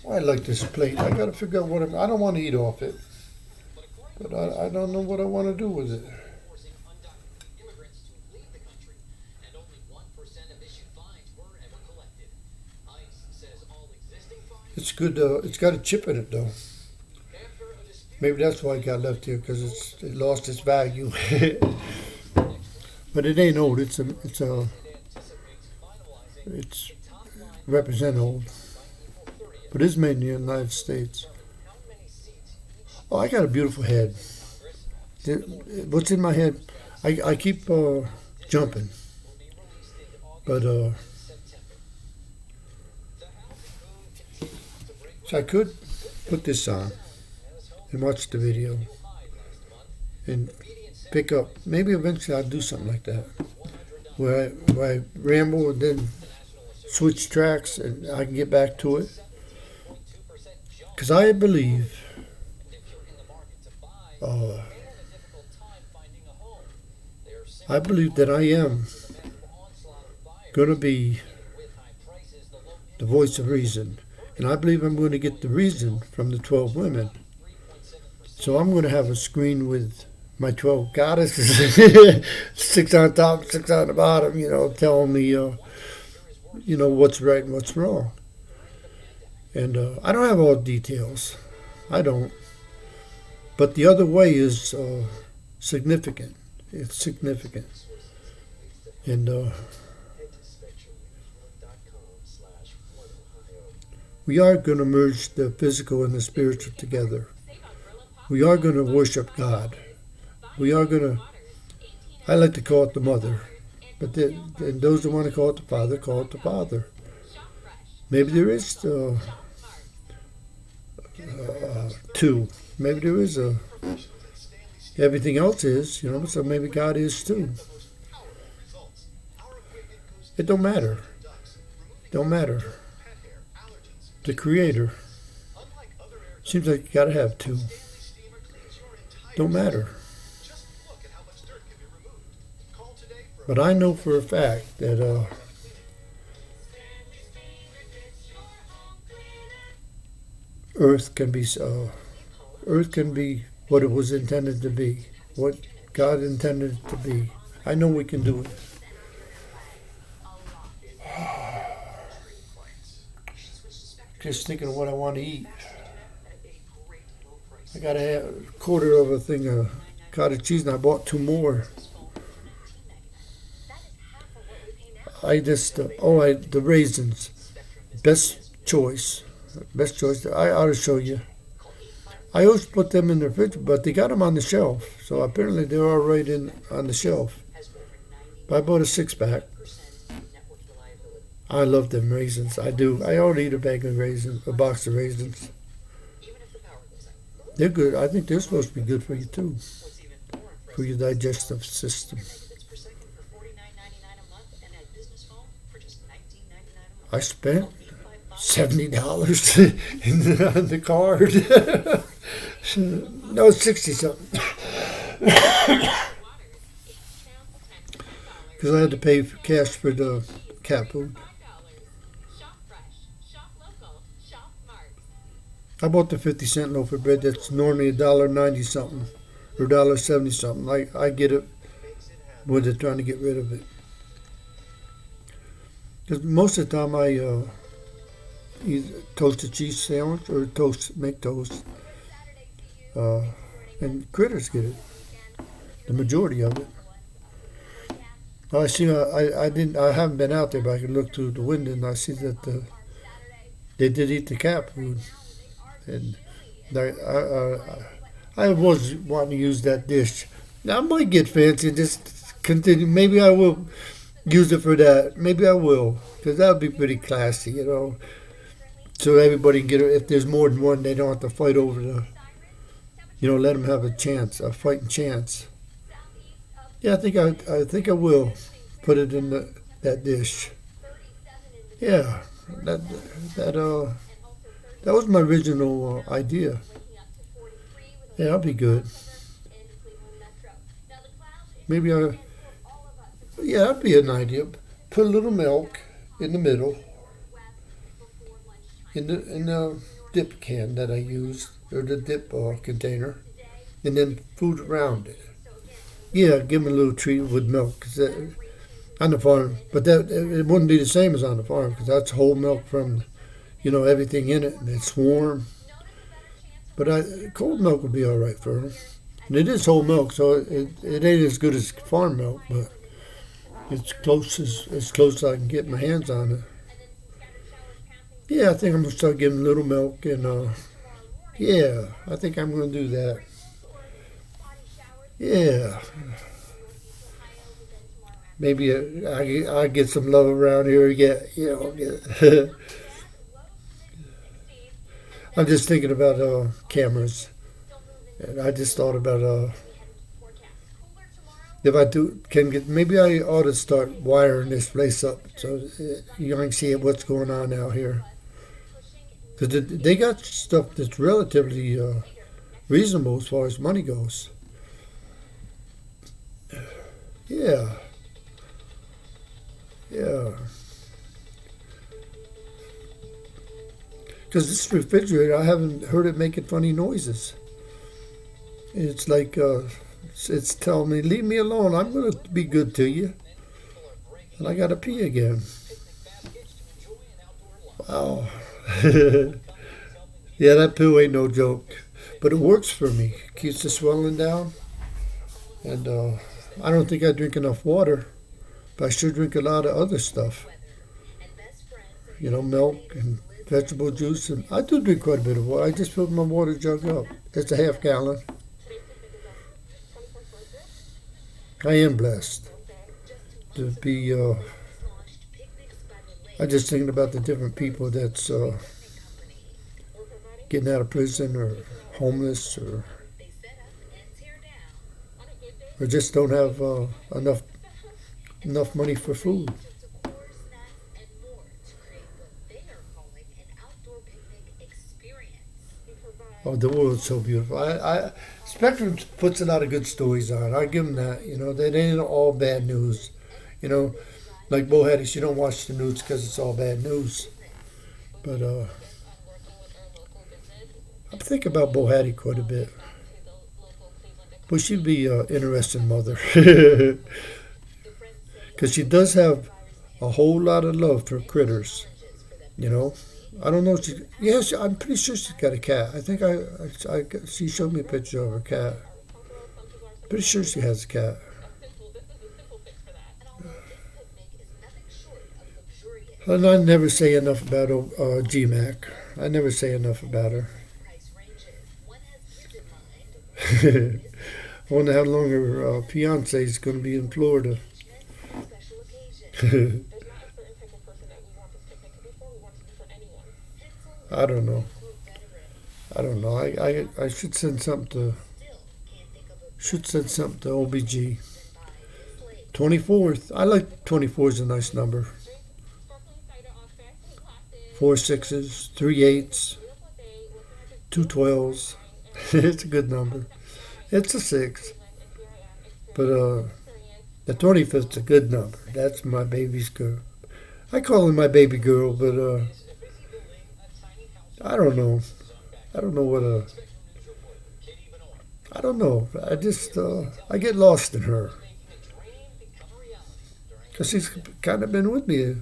I like this plate. I got to figure out I don't want to eat off it, but I don't know what I want to do with it. It's good. It's got a chip in it though. Maybe that's why it got left here, because it lost its value. But it ain't old. It's represent old. But it's made in the United States. Oh, I got a beautiful head. What's in my head? I keep jumping. But so I could put this on and watch the video and pick up. Maybe eventually I'll do something like that, where I ramble and then switch tracks and I can get back to it. Because I believe that I am going to be the voice of reason. And I believe I'm going to get the reason from the 12 women. So I'm going to have a screen with my 12 goddesses, 6 on top, 6 on the bottom, telling me, what's right and what's wrong. And I don't have all the details. I don't. But the other way is significant. It's significant. And we are going to merge the physical and the spiritual together. We are going to worship God. we are gonna. I like to call it the mother, but and those that want to call it the father, call it the father. Maybe there is two. Maybe there is a. Everything else is, so maybe God is too. It don't matter. Don't matter. The Creator. Seems like you gotta have two. Don't matter. But I know for a fact that Earth can be what it was intended to be, what God intended it to be. I know we can do it. Just thinking of what I want to eat. I got a quarter of a thing of cottage cheese, and I bought 2 more. I just the raisins, best choice. I ought to show you. I always put them in the fridge, but they got them on the shelf, so apparently they're all right on the shelf. But I bought a 6-pack. I love them raisins. I do. I ought to eat a bag of raisins, a box of raisins. They're good. I think they're supposed to be good for you too, for your digestive system. I spent $70 on the card. No, 60 something. Because I had to pay for cash for the cat food. I bought the 50-cent loaf of bread that's normally $1.90 something or $1.70 something. I get it when they're trying to get rid of it. Because most of the time I either toast a cheese sandwich or make toast. And critters get it. The majority of it. I see. I haven't been out there, but I can look through the window and I see that they did eat the cat food. And I was wanting to use that dish. Now I might get fancy and just continue. Maybe I will use it for that. Maybe I will, because that would be pretty classy, So everybody can get it. If there's more than one, they don't have to fight over let them have a chance, a fighting chance. Yeah, I think I will put it in that dish. Yeah, that was my original idea. Yeah, that'll be good. Maybe that'd be an idea. Put a little milk in the middle, in the dip can that I used, or the dip container, and then food around it. Yeah, give them a little treat with milk. 'Cause on the farm, but it wouldn't be the same as on the farm because that's whole milk from, everything in it, and it's warm. But cold milk would be all right for them. And it is whole milk, so it ain't as good as farm milk, but it's close as close as I can get my hands on it. Yeah, I think I'm gonna start giving little milk, and yeah, I think I'm gonna do that. Yeah, maybe I get some love around here. I'm just thinking about cameras, and I just thought about if I maybe I ought to start wiring this place up so you can see what's going on out here. Because they got stuff that's relatively reasonable as far as money goes. Yeah. Because this refrigerator, I haven't heard it making funny noises. It's like it's telling me, leave me alone. I'm going to be good to you. And I got to pee again. Wow. Yeah, that poo ain't no joke. But it works for me. Keeps the swelling down. And I don't think I drink enough water. But I sure drink a lot of other stuff. Milk and vegetable juice. And I do drink quite a bit of water. I just filled my water jug up. It's a half gallon. I am blessed to be. I just thinking about the different people that's getting out of prison or homeless or just don't have enough money for food. Oh, the world's so beautiful. Spectrum puts a lot of good stories on. I give them that. You know, they ain't all bad news. You know, like Bo Hattie, she don't watch the news because it's all bad news. But I think about Bo Hattie quite a bit. But she'd be an interesting mother. Because she does have a whole lot of love for critters. You know, I don't know if she. Yes, I'm pretty sure she's got a cat. I think she showed me a picture of her cat. Pretty sure she has a cat. And I never say enough about GMAC. I never say enough about her. I wonder how long her fiance is going to be in Florida. I don't know. I should send something to. Should send something to OBG. 24th. I like 24 is a nice number. 4 6s, 3 8s, 2 12s. It's a good number. It's a 6. But the 25th is a good number. That's my baby's girl. I call her my baby girl, but I don't know. I don't know what I don't know. I just I get lost in her. Because she's kind of been with me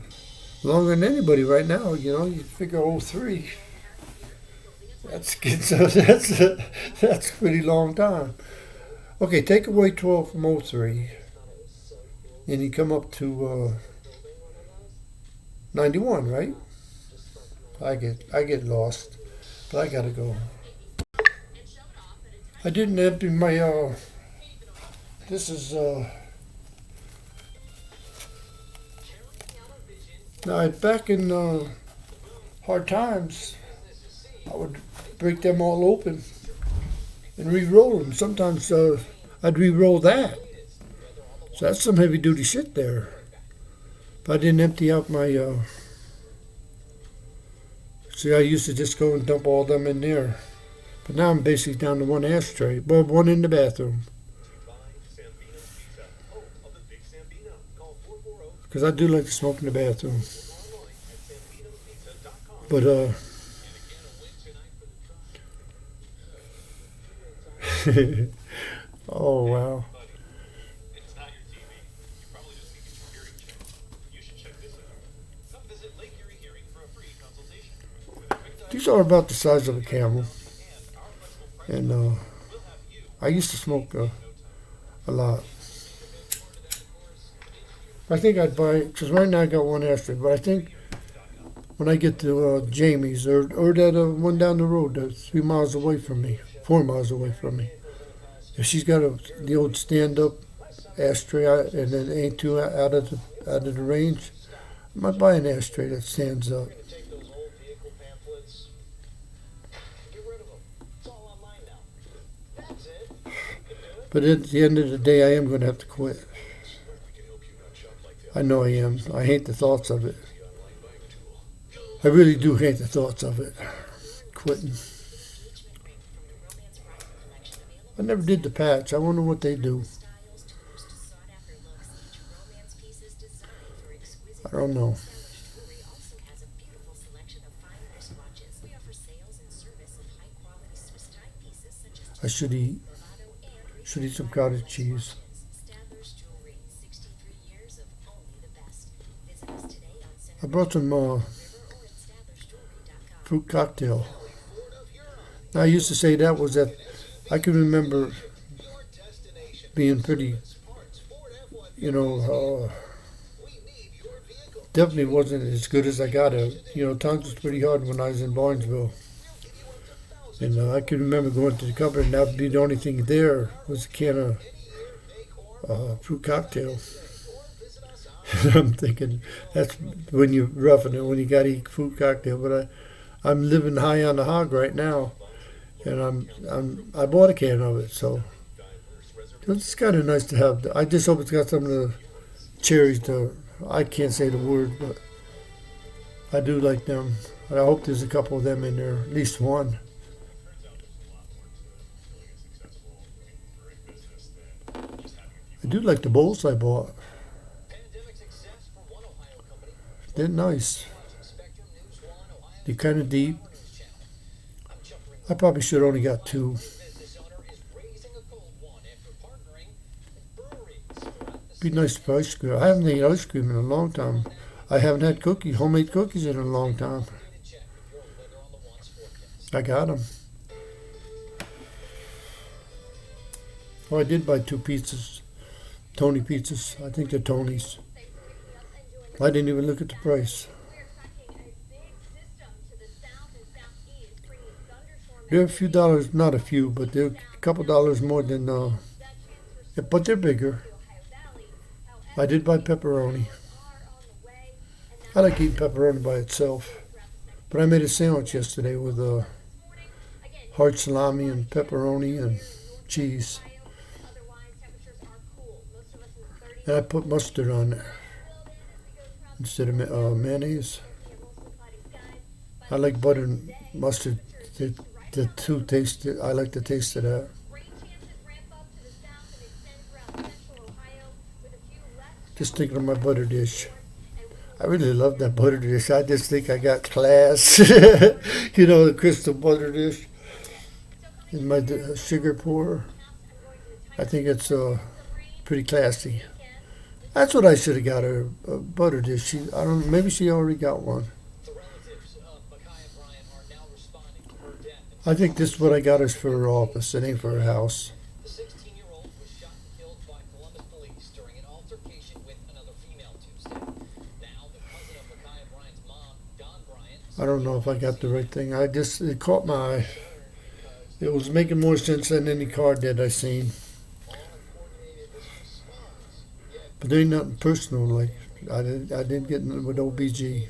longer than anybody right now. You know, you figure 03. That's a pretty long time. Okay, take away 12 from 03. And you come up to 91, right? I get lost. But I gotta go. I didn't empty my this is now back in hard times I would break them all open and re-roll them. Sometimes I'd re-roll that. So that's some heavy duty shit there. But I didn't empty out my see, I used to just go and dump all them in there. But now I'm basically down to one ashtray. Well, one in the bathroom. Because I do like to smoke in the bathroom. But, oh, wow. These are about the size of a camel. And I used to smoke a lot. I think I'd buy, because right now I got one ashtray, but I think when I get to Jamie's or that one down the road that's 3 miles away from me, 4 miles away from me, if she's got the old stand-up ashtray and it ain't too out of the range, I might buy an ashtray that stands up. But at the end of the day, I am going to have to quit. I know I am. I hate the thoughts of it. I really do hate the thoughts of it. Quitting. I never did the patch. I wonder what they do. I don't know. I should eat some cottage cheese. I brought some fruit cocktail. Now, I used to say that was that. I can remember being pretty, definitely wasn't as good as I got it. Times was pretty hard when I was in Barnesville. And I can remember going to the cupboard and that would be the only thing there was a can of fruit cocktail. And I'm thinking that's when you're roughing it, when you got to eat fruit cocktail. But I'm living high on the hog right now, and I bought a can of it, so it's kind of nice to have. I just hope it's got some of the cherries. I can't say the word, but I do like them. I hope there's a couple of them in there, at least one. I do like the bowls I bought. They're nice. They're kind of deep. I probably should only got two. Be nice for ice cream. I haven't eaten ice cream in a long time. I haven't had homemade cookies in a long time. I got them. Oh, I did buy 2 pizzas. Tony pizzas. I think they're Tony's. I didn't even look at the price. They're a few dollars, not a few, but they're a couple dollars more than, but they're bigger. I did buy pepperoni. I like eating pepperoni by itself. But I made a sandwich yesterday with hard salami and pepperoni and cheese. And I put mustard on there instead of mayonnaise. I like butter and mustard. The two taste. I like the taste of that. Just thinking of my butter dish. I really love that butter dish. I just think I got class. You know, the crystal butter dish in my sugar pour. I think it's pretty classy. That's what I should have got her, a butter dish. I don't. Maybe she already got one. I think this is what I got is for her office. It ain't for her house. The 16-year-old was shot and killed by Columbus police during an altercation with another female Tuesday. Now, the cousin of Micaiah Bryant's mom, Don Bryant. I don't know if I got the right thing. It caught my eye. It was making more sense than any card that I seen. But there ain't nothing personal. Like I didn't get nothing with OBG.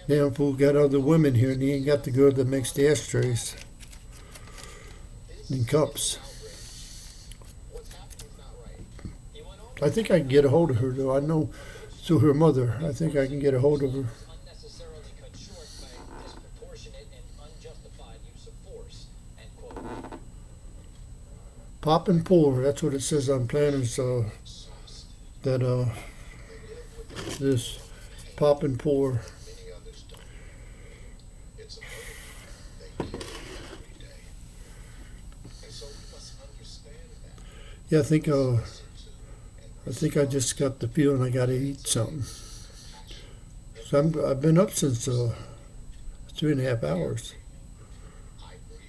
Damn fool got other women here, and he ain't got the girl that makes the ashtrays and cups. I think I can get a hold of her, though. I know through her mother. I think I can get a hold of her. Pop and pour. That's what it says on planners. This pop and pour. Yeah, I think I just got the feeling I got to eat something. So I've been up since 3.5 hours,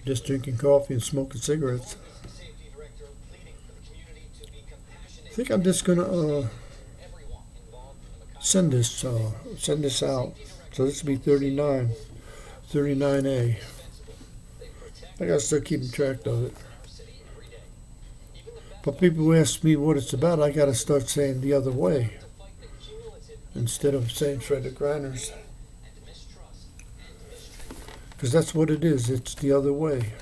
just drinking coffee and smoking cigarettes. I think I'm just gonna send this out. So this will be 39A. I gotta start keeping track of it. But people who ask me what it's about, I gotta start saying the other way instead of saying Frederick Grinders, because that's what it is. It's the other way.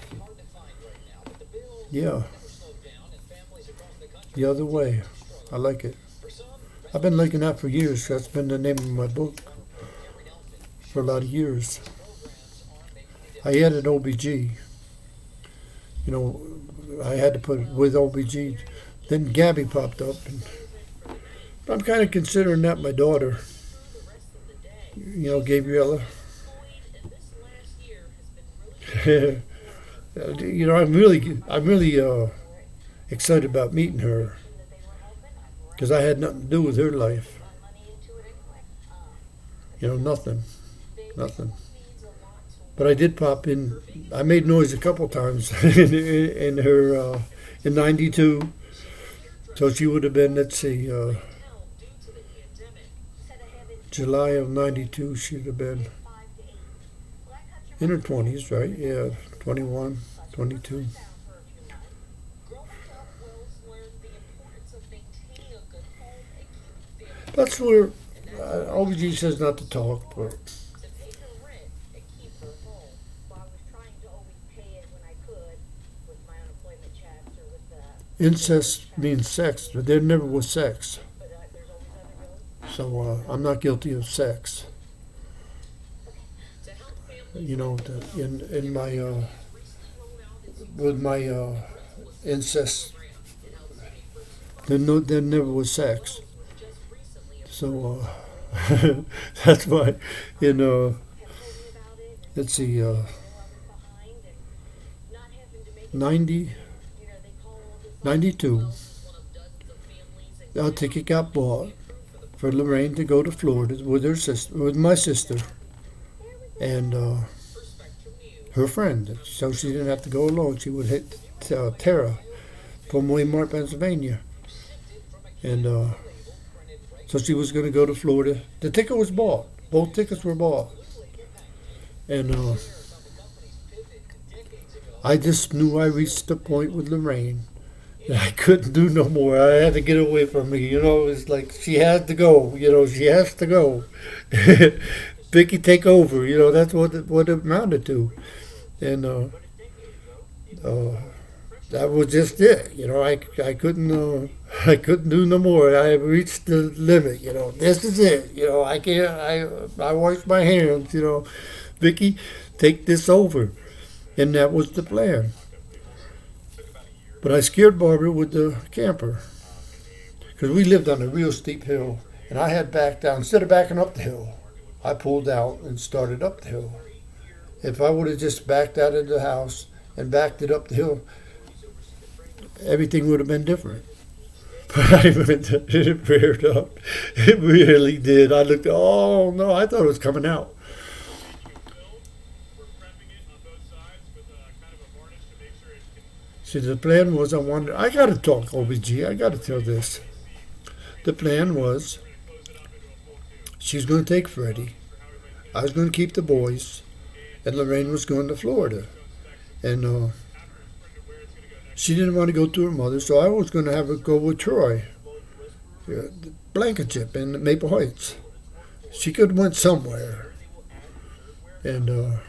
Yeah. The other way. I like it. I've been liking that for years. That's been the name of my book for a lot of years. I added OBG. You know, I had to put it with OBG. Then GABBIE popped up. And I'm kind of considering that my daughter. You know, Gabriella. You know, I'm really excited about meeting her, because I had nothing to do with her life. You know, nothing. But I did pop in. I made noise a couple times in her in '92. So she would have been, let's see, July of '92. She'd have been in her 20s, right? Yeah, 21, 22. That's where OBG says not to talk, but to pay her rent and keep her home. Well, I was trying to always pay it when I could with my unemployment checks or with the. incest means sex, but there never was sex. But there's always other bills. So I'm not guilty of sex. To help families You know, in my with my incest, there never was sex. just recently So that's why in let's see, Behind and not having to make 90, they call all this 92, one of dozens of families and our ticket got bought for Lorraine to go to Florida with her sister, with my sister, and her friend. So she didn't have to go alone. She would hit Tara from Waymart, Pennsylvania, and so she was going to go to Florida. The ticket was bought. Both tickets were bought, and I just knew I reached the point with Lorraine that I couldn't do no more. I had to get away from me. You know, it's like she had to go. You know, she has to go. Vicky, take over. You know, that's what it amounted to, and that was just it. You know, I couldn't I couldn't do no more. I reached the limit. You know, this is it. You know, I can't. I wash my hands. You know, Vicky, take this over, and that was the plan. But I scared Barbara with the camper because we lived on a real steep hill, and I had backed down. Instead of backing up the hill, I pulled out and started up the hill. If I would have just backed out of the house and backed it up the hill, everything would have been different. But I went to, it reared up. It really did. I looked, oh no, I thought it was coming out. See, the plan was I got to talk OBG. I got to tell this. The plan was she's going to take Freddie. I was going to keep the boys. And Lorraine was going to Florida. And she didn't want to go to her mother, so I was going to have her go with Troy. Blankenship in Maple Heights. She could have went somewhere. And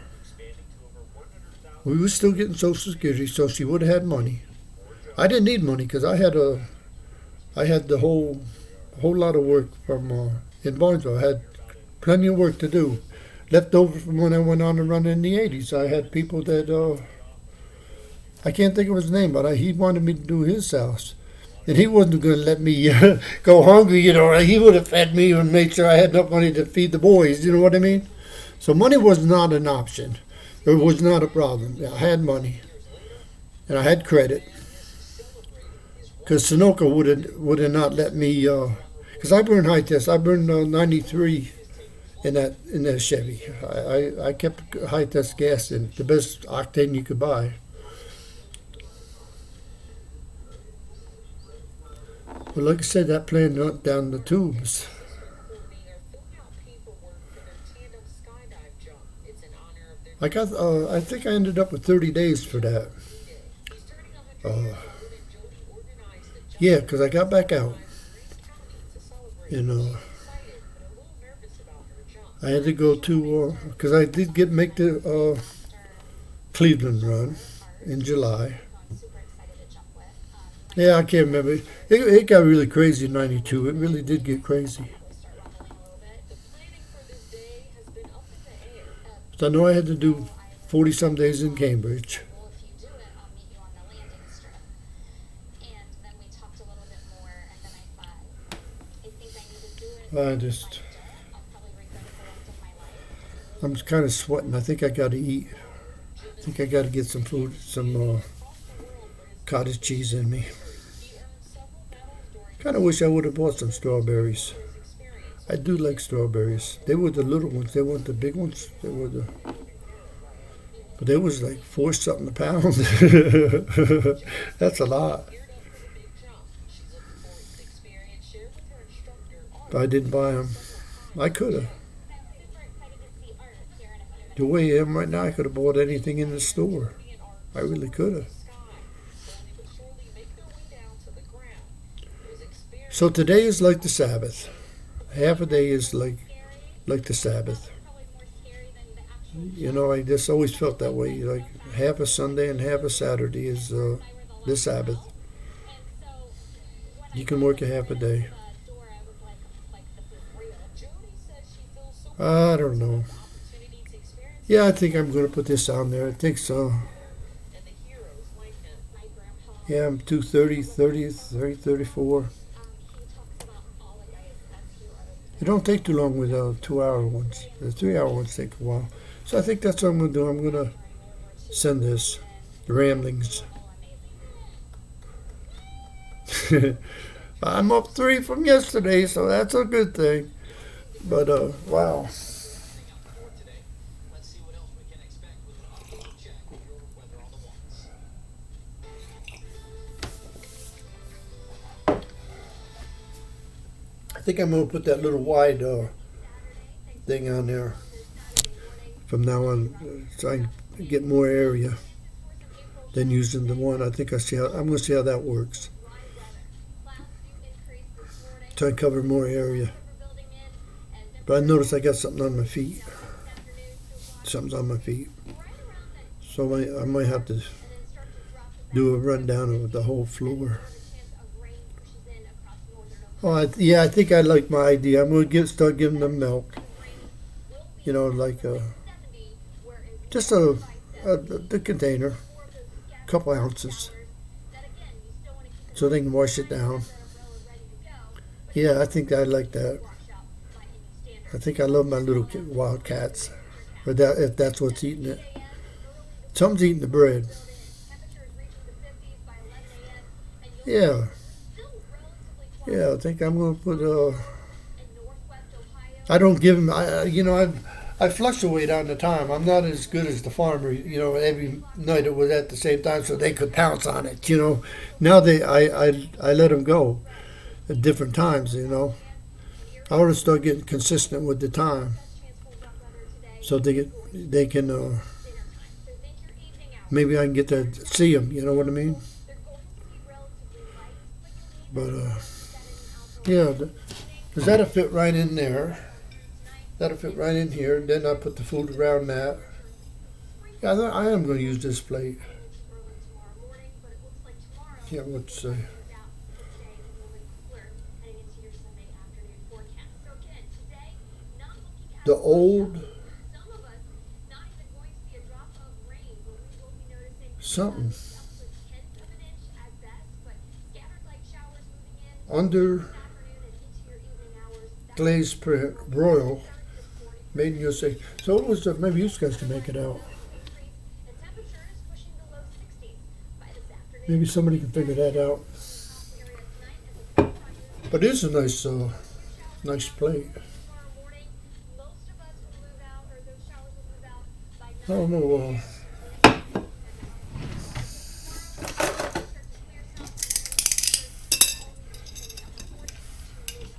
we were still getting Social Security, so she would have had money. I didn't need money because I had the whole lot of work from in Barnesville. I had plenty of work to do, left over from when I went on to run in the '80s. I had people that I can't think of his name, but he wanted me to do his house, and he wasn't going to let me go hungry. You know, he would have fed me and made sure I had enough money to feed the boys. You know what I mean? So money was not an option. It was not a problem. I had money, and I had credit. Because Sunoco would have not let me. Because I burned high test. I burned 93 in that Chevy. I kept high test gas in, the best octane you could buy. But like I said, that plane went down the tubes. I think I ended up with 30 days for that. Yeah, because I got back out. And I had to go to, because I did make the Cleveland run in July. Yeah, I can't remember. It got really crazy in '92. It really did get crazy. So I know I had to do 40-some days in Cambridge. Well, if you do it, I'll meet you on the landing strip. And then we talked a little bit more, and then I thought, I think I need to do it. I just, I'll probably regret it the rest of my life. I'm kind of sweating. I think I got to eat. I think I got to get some food, some cottage cheese in me. Kind of wish I would have bought some strawberries. I do like strawberries. They were the little ones. They weren't the big ones. They were the... But they was like $4 something a pound. That's a lot. But I didn't buy them. I could have. The way I am right now, I could have bought anything in the store. I really could have. So today is like the Sabbath. half a day is like the Sabbath. Probably more scary than the actual You know, I just always felt that way. Like half a Sunday and half a Saturday is the Sabbath. And so when You can work a half a day. the door, I was like this is real. Jody says she feels so I don't know. opportunity to experience Yeah, I think I'm gonna put this on there. I think so. and the heroes like him. My grandpa, Yeah, I'm 2:30, 30, 30, 34. he talks about all like I attest to are It don't take too long with 2-hour ones. The 3-hour ones take a while. So I think that's what I'm gonna do. I'm gonna send this, the ramblings. I'm up 3 from yesterday, so that's a good thing. But wow. For today, let's see what else we can expect with an up-to-date check of your weather on the ones. I think I'm gonna put that little wide thing on there from now on, so I can get more area than using the one. I think I'm gonna see how that works. Try and cover more area. But I noticed I got something on my feet. Something's on my feet. So I might have to do a rundown of the whole floor. Oh, I think I like my idea. I'm gonna start giving them milk. You know, like just the container, couple ounces, so they can wash it down. Yeah, I think I like that. I think I love my little wild cats, or that if that's what's eating it. Something's eating the bread. Yeah. Yeah, I think I'm gonna put I don't give them. I fluctuate on the time. I'm not as good as the farmer. You know, every night it was at the same time, so they could pounce on it. You know, now I let them go at different times. You know, I ought to start getting consistent with the time, so they can maybe I can get to see them. You know what I mean? But yeah, does that'll fit right in there? That'll fit right in here. Then I put the food around that. Yeah, I am going to use this plate. Yeah, what's say? The old something under glazed broil made in USA. So it was maybe you guys can make it out. Maybe somebody can figure that out. But it is a nice plate. I don't know.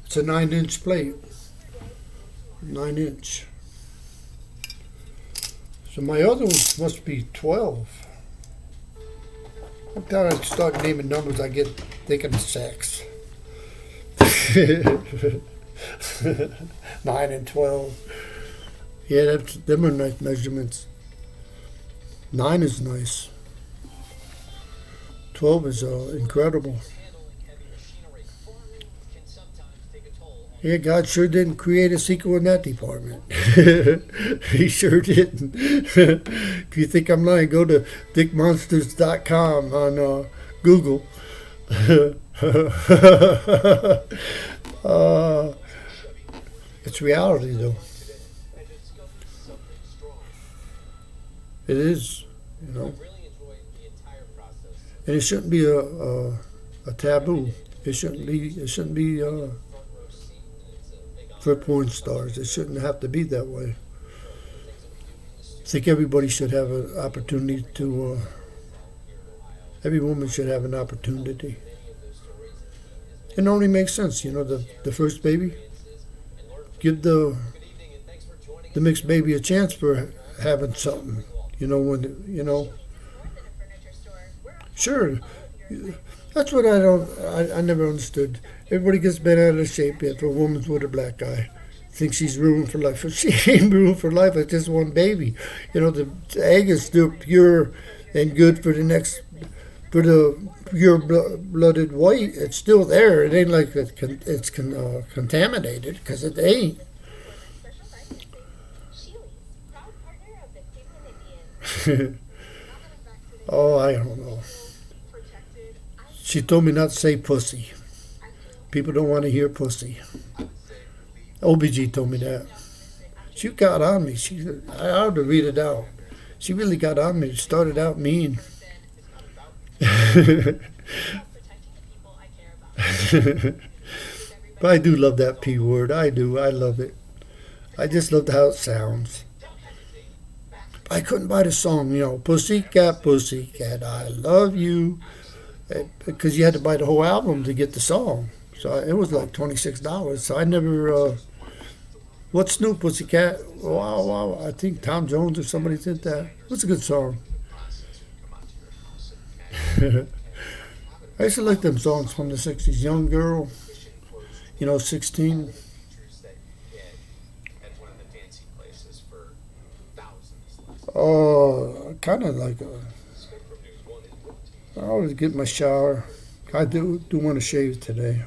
It's a 9-inch plate. 9-inch. So my other one must be 12. Every time I start naming numbers, I get thinking of sex. 9 and 12. Yeah, them are nice measurements. 9 is nice. 12 is incredible. Yeah, God sure didn't create a sequel in that department. He sure didn't. If you think I'm lying, go to dickmonsters.com on Google. It's reality, though. It is, you know. And it shouldn't be a taboo. It shouldn't be for porn stars. It shouldn't have to be that way. I think everybody should have an opportunity to. Every woman should have an opportunity. It only makes sense, you know. The first baby, give the mixed baby a chance for having something. You know when you know. Sure, That's what I never understood. Everybody gets bent out of shape if a woman's with a black eye. Thinks she's ruined for life. She ain't ruined for life. It's just one baby. You know, the egg is still pure and good for the pure-blooded white. It's still there. It ain't like it's contaminated, because it ain't. Special licensing. Sheely's, proud partner of the Cleveland Indians. Oh, I don't know. She told me not to say pussy. People don't want to hear pussy. OBG told me that. She got on me. I ought to read it out. She really got on me. Started out mean. But I do love that P word. I do. I love it. I just love how it sounds. I couldn't buy the song, Pussycat, Pussycat, I love you. Because you had to buy the whole album to get the song. So it was like $26. So I never... What's New Pussycat? Wow. I think Tom Jones or somebody did that. It's a good song. I used to like them songs from the 60s. Young Girl, 16. Oh, kind of like I always get my shower. I do want to shave today.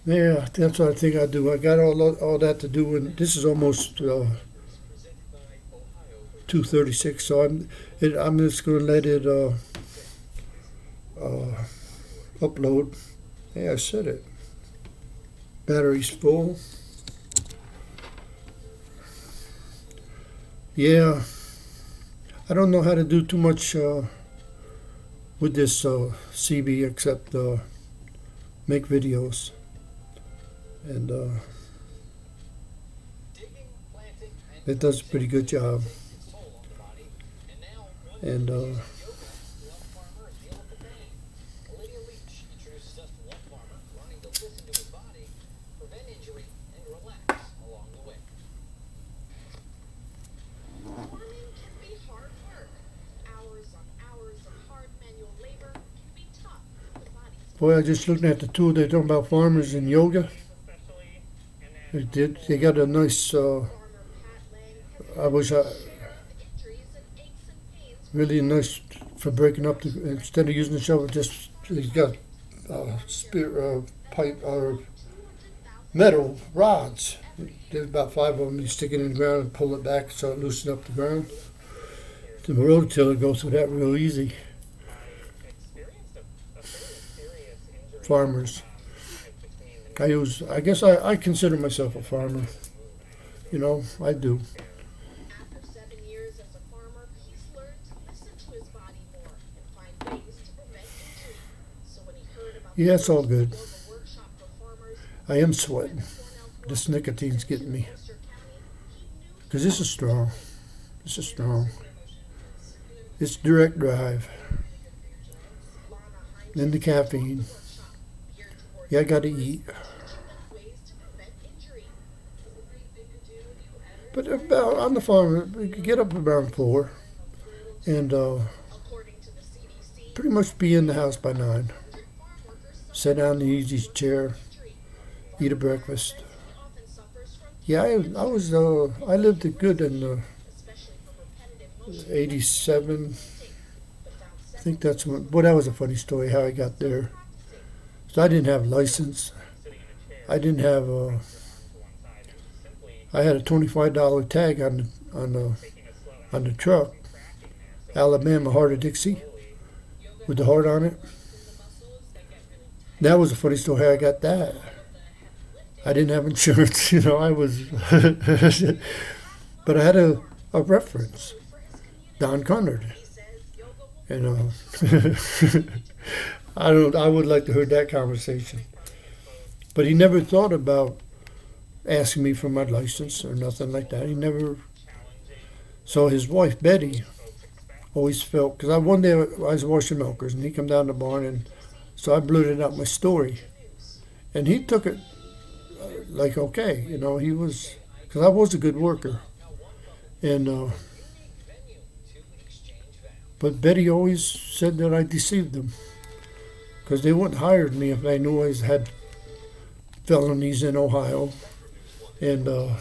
Yeah, that's what I think I do. I got all that to do, and this is almost 2:36. So I'm just gonna let it upload. Hey, I said it. Battery's full. Yeah, I don't know how to do too much with this CB except make videos, and it does a pretty good job. And boy, I just looking at the tool. They're talking about farmers and yoga. They got a nice. I wish really nice for breaking up instead of using the shovel. Just you got pipe or metal rods. There's about 5 of them. You stick it in the ground and pull it back so it loosens up the ground. The rototiller goes through that real easy. Farmers. I guess I consider myself a farmer. I do. After 7 years as a farmer, he's learned to listen to his body more and find ways to prevent injury. So when he heard about Yeah, it's all good. the workshop for farmers, I am sweating. This nicotine's getting me. Because this is strong. It's direct drive. Then the caffeine. Yeah, I got to eat. But on the farm, we could get up around 4 and pretty much be in the house by 9. Sit down in the easy chair, eat a breakfast. Yeah, I lived it good in 87. I think that's when. Boy, that was a funny story how I got there. So I didn't have a license. I didn't have I had a $25 tag on the truck. Alabama Heart of Dixie with the heart on it. That was a funny story how I got that. I didn't have insurance, I was but I had a reference. Don Conard. I would like to hear that conversation. But he never thought about asking me for my license or nothing like that. He never. So his wife, Betty, always felt, because one day I was washing milkers and he come down the barn, and so I blurted out my story. And he took it like, okay, he was, because I was a good worker. And But Betty always said that I deceived them because they wouldn't hire me if they knew I had felonies in Ohio and no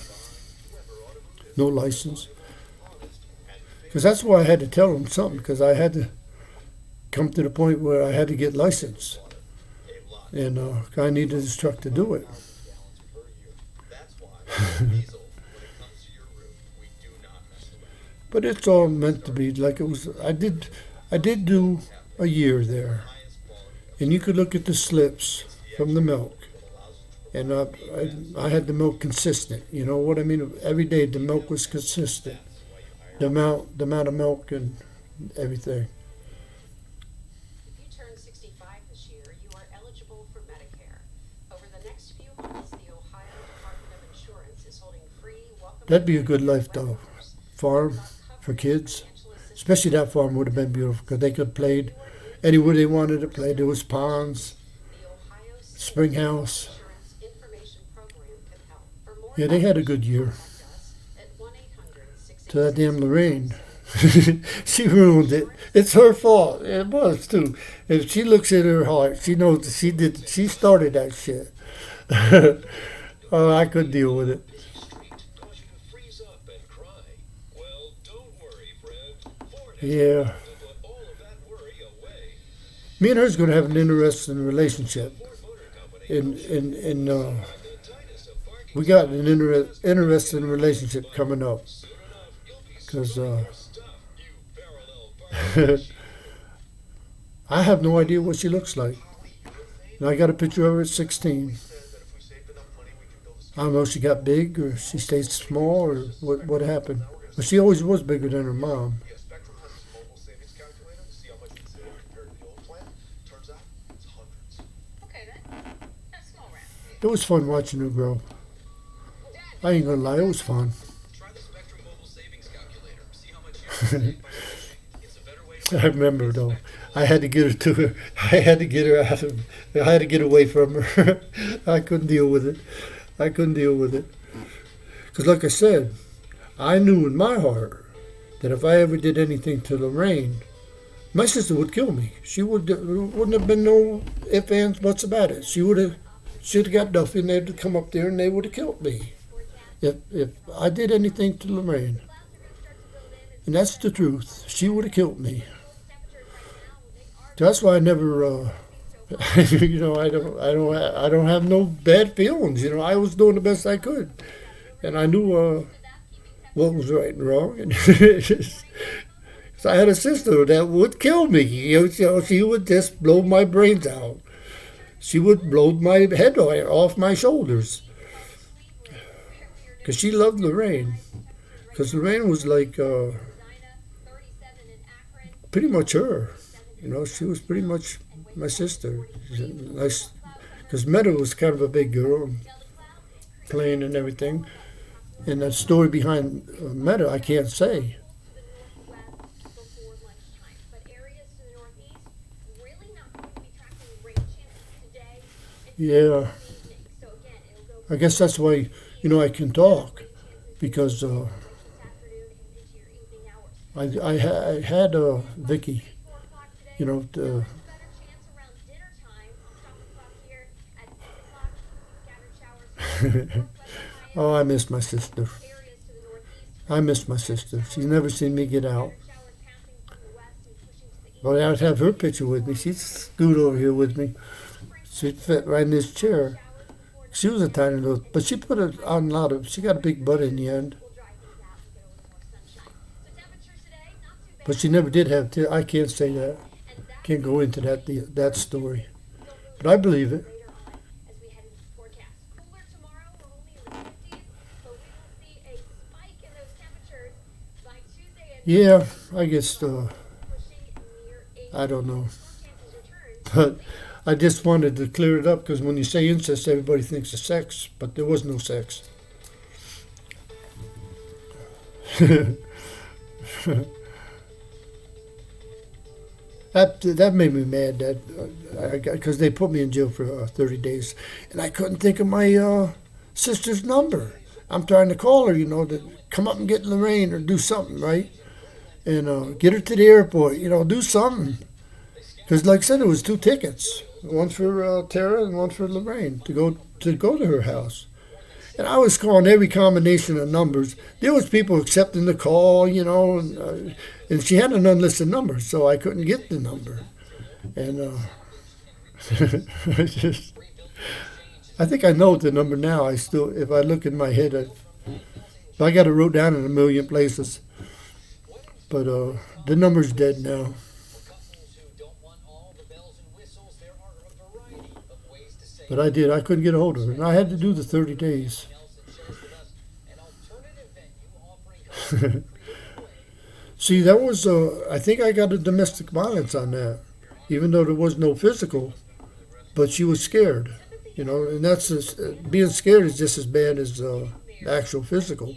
license. Because that's why I had to tell them something, because I had to come to the point where I had to get licensed. And I needed this truck to do it. But it's all meant to be like it was. I did do a year there, and you could look at the slips from the milk, and I had the milk consistent. You know what I mean? Every day the milk was consistent, the amount of milk and everything. If you turn 65 this year, you are eligible for Medicare. Over the next few months, the Ohio Department of Insurance is holding free welcome. That'd be a good life, though. Farm for kids, especially that farm would have been beautiful because they could have played anywhere they wanted to play. There was ponds, spring house. Yeah, they had a good year. To that damn Lorraine. She ruined it. It's her fault. It was too. If she looks at her heart, she knows that she did. She started that shit. Oh, I couldn't deal with it. Yeah. Me and her's going to have an interesting relationship. We got an interesting relationship coming up. Because I have no idea what she looks like. And I got a picture of her at 16. I don't know if she got big or she stayed small or what happened. But she always was bigger than her mom. It was fun watching her grow. I ain't gonna lie, it was fun. I remember though, I had to get her to her. I had to get her out of. I had to get away from her. I couldn't deal with it. Because like I said, I knew in my heart that if I ever did anything to Lorraine, my sister would kill me. She wouldn't have been no ifs, ands, buts about it. She'd have got Duffy and they'd come up there and they would have killed me. If I did anything to Lorraine, and that's the truth, she would have killed me. That's why I never, you know, I don't have no bad feelings. You know, I was doing the best I could, and I knew what was right and wrong. And so I had a sister that would kill me. You know, she would just blow my brains out. She would blow my head off my shoulders. Because she loved Lorraine. Because Lorraine was like pretty much her. You know, she was pretty much my sister. Nice. Because Meta was kind of a big girl, playing and everything. And the story behind Meta, I can't say. Yeah. I guess that's why, you know, I can talk. Because I had Vicky, you know, oh, I miss my sister. She's never seen me get out. Well, I'd have her picture with me. She'd scoot over here with me. She'd fit right in this chair. She was a tiny little, but she put it on a lot of, she got a big butt in the end. But she never did have, I can't say that. Can't go into that story. But I believe it. Yeah, I guess, I don't know. But I just wanted to clear it up because when you say incest, everybody thinks of sex, but there was no sex. That made me mad because they put me in jail for 30 days, and I couldn't think of my sister's number. I'm trying to call her, you know, to come up and get Lorraine or do something, right? and get her to the airport. Do something. Because, like I said, it was 2 tickets, one for Tara and one for Lorraine to go to her house. And I was calling every combination of numbers. There was people accepting the call, and she had an unlisted number, so I couldn't get the number. And I think I know the number now. If I look in my head, I got it wrote down in a million places. But the number's dead now. But I couldn't get a hold of her. And I had to do the 30 days. See, that was, I think I got a domestic violence on that. Even though there was no physical. But she was scared. And that's being scared is just as bad as the actual physical.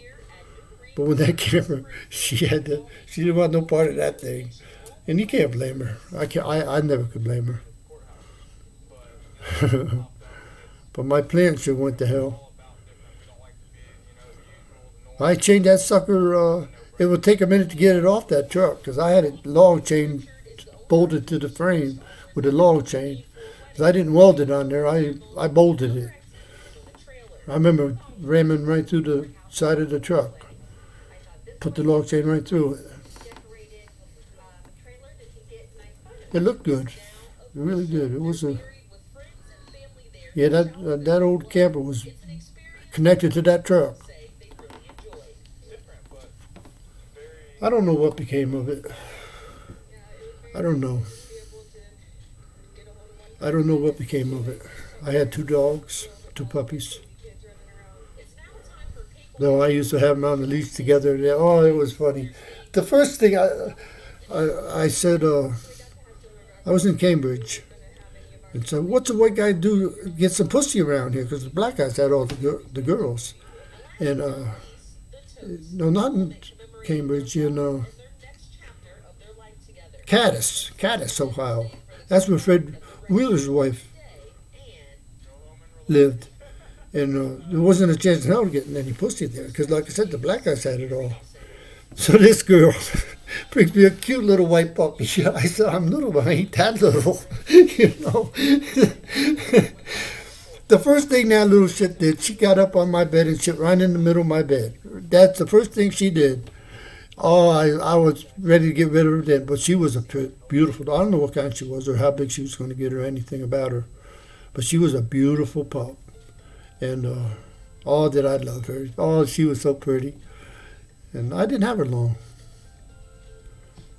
But when that camera, she didn't want no part of that thing. And you can't blame her. I never could blame her. But my plan sure went to hell. I chained that sucker. It would take a minute to get it off that truck because I had a log chain bolted to the frame with a log chain. Because I didn't weld it on there. I bolted it. I remember ramming right through the side of the truck. Put the log chain right through it. It looked good. It really did. It was that old camper was connected to that truck. I don't know what became of it. I don't know what became of it. I had 2 dogs, 2 puppies. Though I used to have them on the leash together. Oh, it was funny. The first thing I said, I was in Cambridge. And so, what's a white guy do? Get some pussy around here, because the black guys had all the girls. And no, not in Cambridge, in Caddis, Ohio. That's where Fred Wheeler's wife lived. And there wasn't a chance in hell of getting any pussy there, because, like I said, the black guys had it all. So this girl brings me a cute little white puppy. I said, I'm little, but I ain't that little. The first thing that little shit did, she got up on my bed and shit right in the middle of my bed. That's the first thing she did. Oh, I was ready to get rid of her then, but she was a beautiful. I don't know what kind she was or how big she was going to get or anything about her. But she was a beautiful pup. And oh, did I love her. Oh, she was so pretty. And I didn't have her long.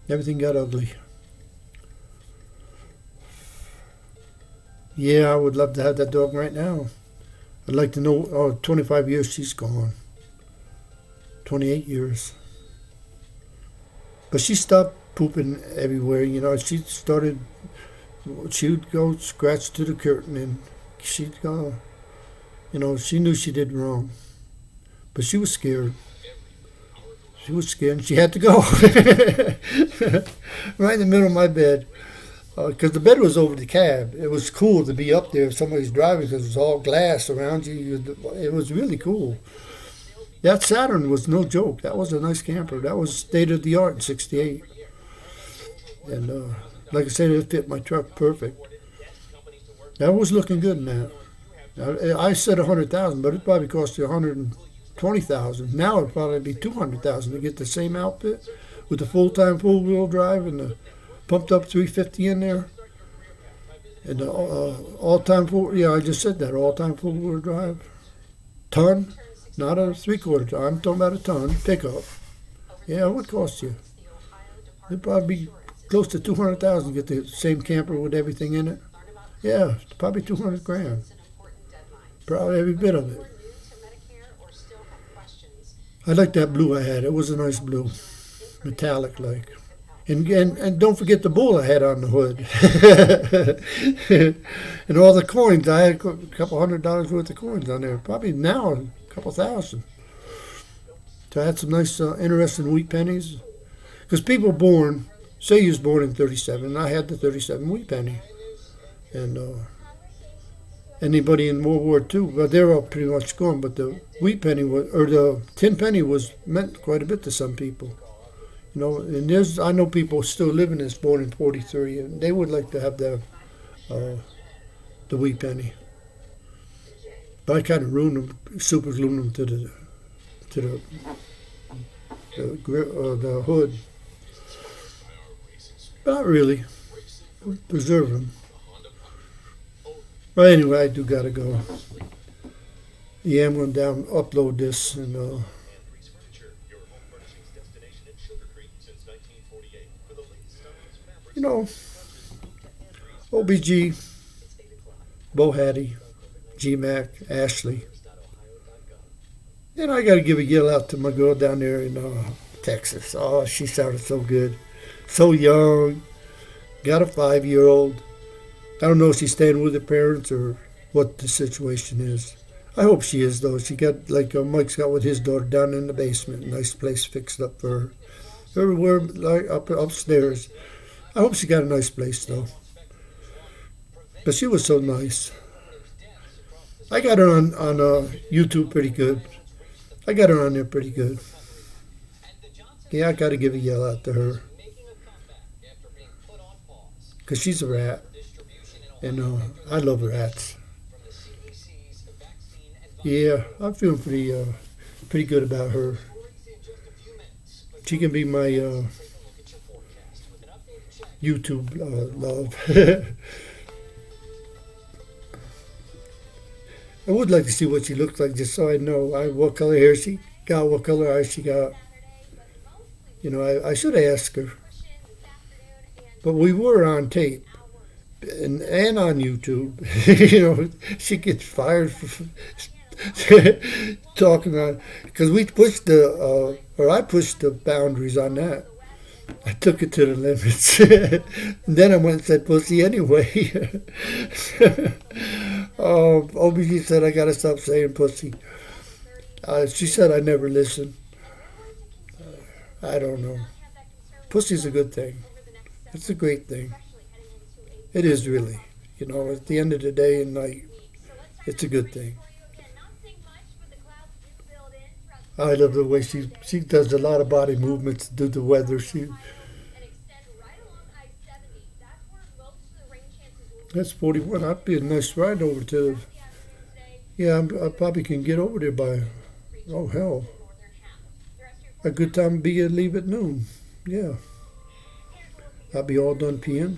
Everything got ugly. Yeah, I would love to have that dog right now. I'd like to know, 25 years she's gone. 28 years. But she stopped pooping everywhere, She would go scratch to the curtain and she'd go, she knew she did wrong. But she was scared. She was scared and she had to go. Right in the middle of my bed. Because the bed was over the cab. It was cool to be up there if somebody's driving because it was all glass around you. It was really cool. That Saturn was no joke. That was a nice camper. That was state of the art in '68. And like I said, it fit my truck perfect. That was looking good in that. I said $100,000, but it probably cost you $120,000. Now it'd probably be $200,000 to get the same outfit with the full-time four-wheel drive and the pumped-up 350 in there. And the all-time I just said that, all-time four-wheel drive. Ton, not a three-quarter ton. I'm talking about a ton pickup. Yeah, it would cost you. It'd probably be close to $200,000 to get the same camper with everything in it. Yeah, probably $200,000. Probably every bit of it. I like that blue I had. It was a nice blue, metallic like. And don't forget the bull I had on the hood. And all the coins. I had a couple $100 worth of coins on there. Probably now a couple thousand. So I had some nice, interesting wheat pennies. Because people born, say you was born in 37, and I had the 37 wheat penny. And anybody in World War II, but they were all pretty much gone. But the wheat penny was, or the tin penny was meant quite a bit to some people. You know, and I know people still living that's born in '43, and they would like to have uh, the wheat penny. But I kind of ruined them, super glued them to the hood. But not really. Preserve them. But anyway, I do gotta go. Yeah, I'm going to upload this and Andrews Furniture, your home furnishings destination in Sugar Creek since 1948. For the latest styles, fabrics, you know, couches, OBG, It's 8 o'clock. Bo Hattie, GMAC, Ashley. News.ohio.gov. And I got to give a yell out to my girl down there in Texas. Oh, she sounded so good. So young. Got a 5-year-old. I don't know if she's staying with her parents or what the situation is. I hope she is, though. She got, like Mike's got with his daughter, down in the basement. Nice place fixed up for her. Everywhere, like upstairs. I hope she got a nice place, though. But she was so nice. I got her on YouTube pretty good. I got her on there pretty good. Yeah, I got to give a yell out to her. Because she's a rat. And I love rats. Yeah, I'm feeling pretty good about her. She can be my YouTube love. I would like to see what she looks like, just so I know what color hair she got, what color eyes she got. You know, I should have asked her. But we were on tape and on YouTube. You know, she gets fired for talking on, because we pushed I pushed the boundaries on that. I took it to the limits. And then I went and said pussy anyway. OBG said I got to stop saying pussy. She said I never listen. I don't know. Pussy's a good thing. It's a great thing. It is really. You know, at the end of the day and night, it's a good thing. I love the way she does a lot of body movements due to weather. That's 41. That'd be a nice ride over to. Yeah, I probably can get over there by. Oh hell, a good time to be leave at noon. Yeah, I'll be all done peeing.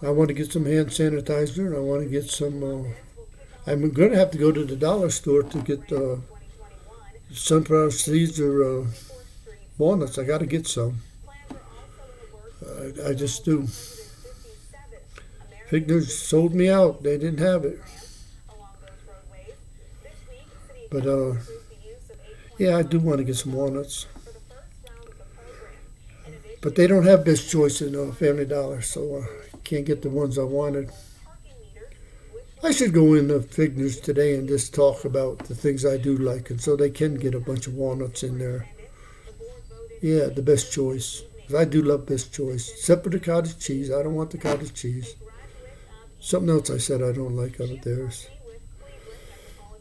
I want to get some hand sanitizer. And I want to get some. I'm going to have to go to the dollar store to get sunflower seeds or walnuts. I got to get some. I just do. Figner's sold me out. They didn't have it. But yeah, I do want to get some walnuts. But they don't have Best Choice in Family Dollar, so I can't get the ones I wanted. I should go in the Figner's today and just talk about the things I do like, and so they can get a bunch of walnuts in there. Yeah, the Best Choice. I do love Best Choice, except for the cottage cheese. I don't want the cottage cheese. Something else I said I don't like out of theirs.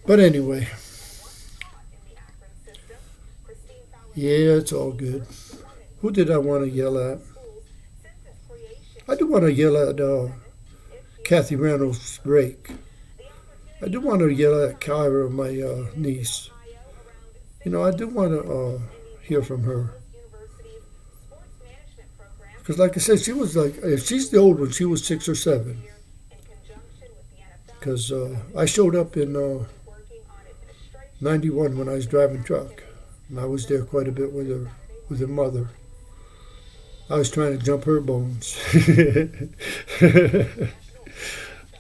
But anyway. Yeah, it's all good. Who did I want to yell at? I do want to yell at Kathy Reynolds' break. I do want to yell at Kyra, my niece. You know, I do want to hear from her. Because like I said, she was like, if she's the old one, she was 6 or 7. Because I showed up in 91 when I was driving truck. And I was there quite a bit with her mother. I was trying to jump her bones.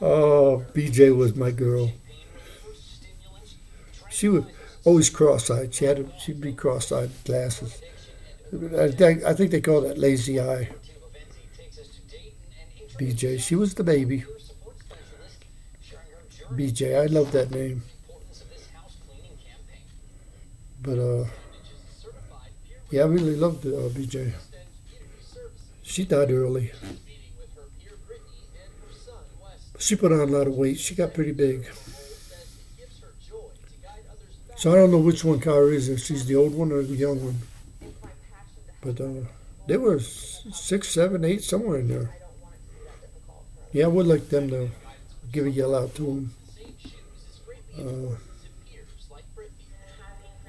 Oh, BJ was my girl. She was always cross-eyed. She'd be cross-eyed glasses. I think they call that lazy eye. BJ, she was the baby. BJ, I love that name. But yeah, I really loved BJ. She died early. She put on a lot of weight. She got pretty big. So I don't know which one Kyra is, if she's the old one or the young one. But they were 6, 7, 8, somewhere in there. Yeah, I would like them to give a yell out to them.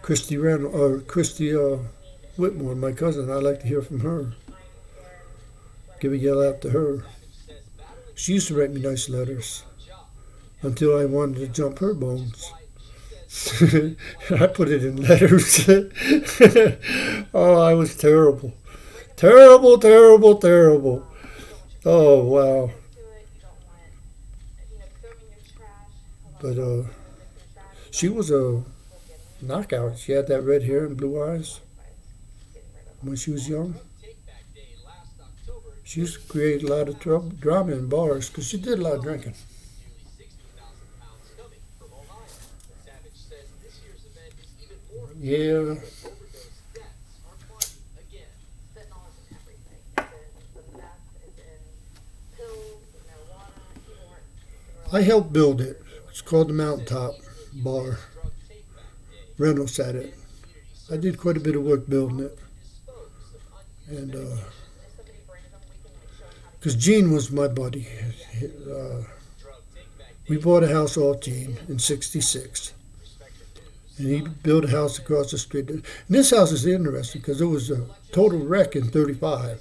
Christy Randall or Christy Whitmore, my cousin. I'd like to hear from her. Give a yell out to her. She used to write me nice letters until I wanted to jump her bones. I put it in letters. Oh, I was terrible. Terrible, terrible, terrible. Oh, wow. But she was a knockout. She had that red hair and blue eyes when she was young. She used to create a lot of drama in bars because she did a lot of drinking. Yeah. I helped build it. It's called the Mountaintop Bar. Reynolds had it. I did quite a bit of work building it. And because Gene was my buddy. We bought a house off Gene in '66. And he built a house across the street. And this house is interesting because it was a total wreck in '35.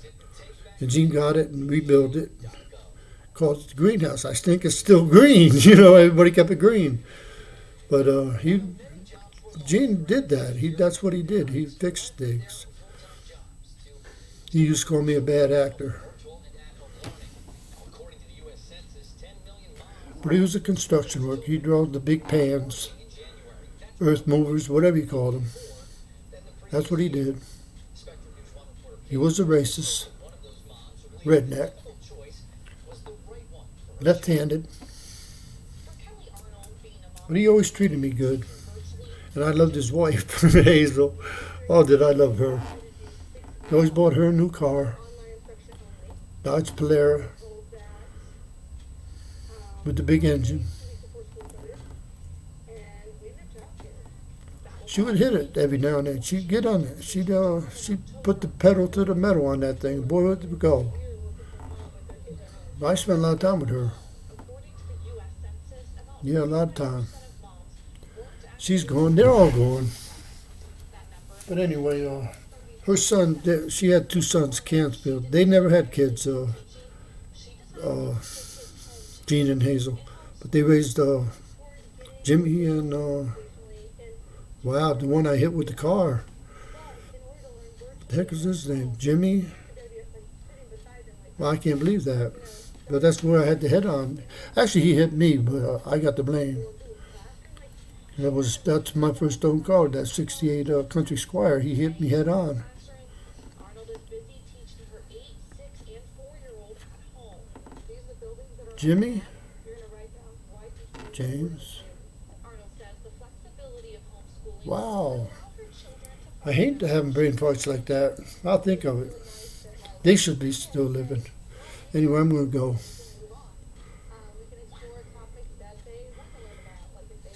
And Gene got it and rebuilt it. Called it the greenhouse. I think it's still green. You know, everybody kept it green. But Gene did that. That's what he did. He fixed things. He used to call me a bad actor. But he was a construction worker. He drove the big pans, earth movers, whatever you call them. That's what he did. He was a racist, redneck, left-handed. But he always treated me good. And I loved his wife, Hazel. Oh, did I love her. He always bought her a new car. Dodge Polara. With the big engine. She would hit it every now and then. She'd get on it. She'd put the pedal to the metal on that thing. Boy, it would go. I spent a lot of time with her. Yeah, a lot of time. She's gone. They're all gone. But anyway, her son, she had 2 sons, Cansfield. They never had kids, Gene and Hazel. But they raised Jimmy and, wow, the one I hit with the car. What the heck is his name? Jimmy? Well, I can't believe that. But that's where I had the head on. Actually, he hit me, but I got the blame. That's my first own car, that '68 Country Squire. He hit me head on. Jimmy? James? Wow. I hate to have brain farts like that. I'll think of it. They should be still living. Anyway, I'm going to go.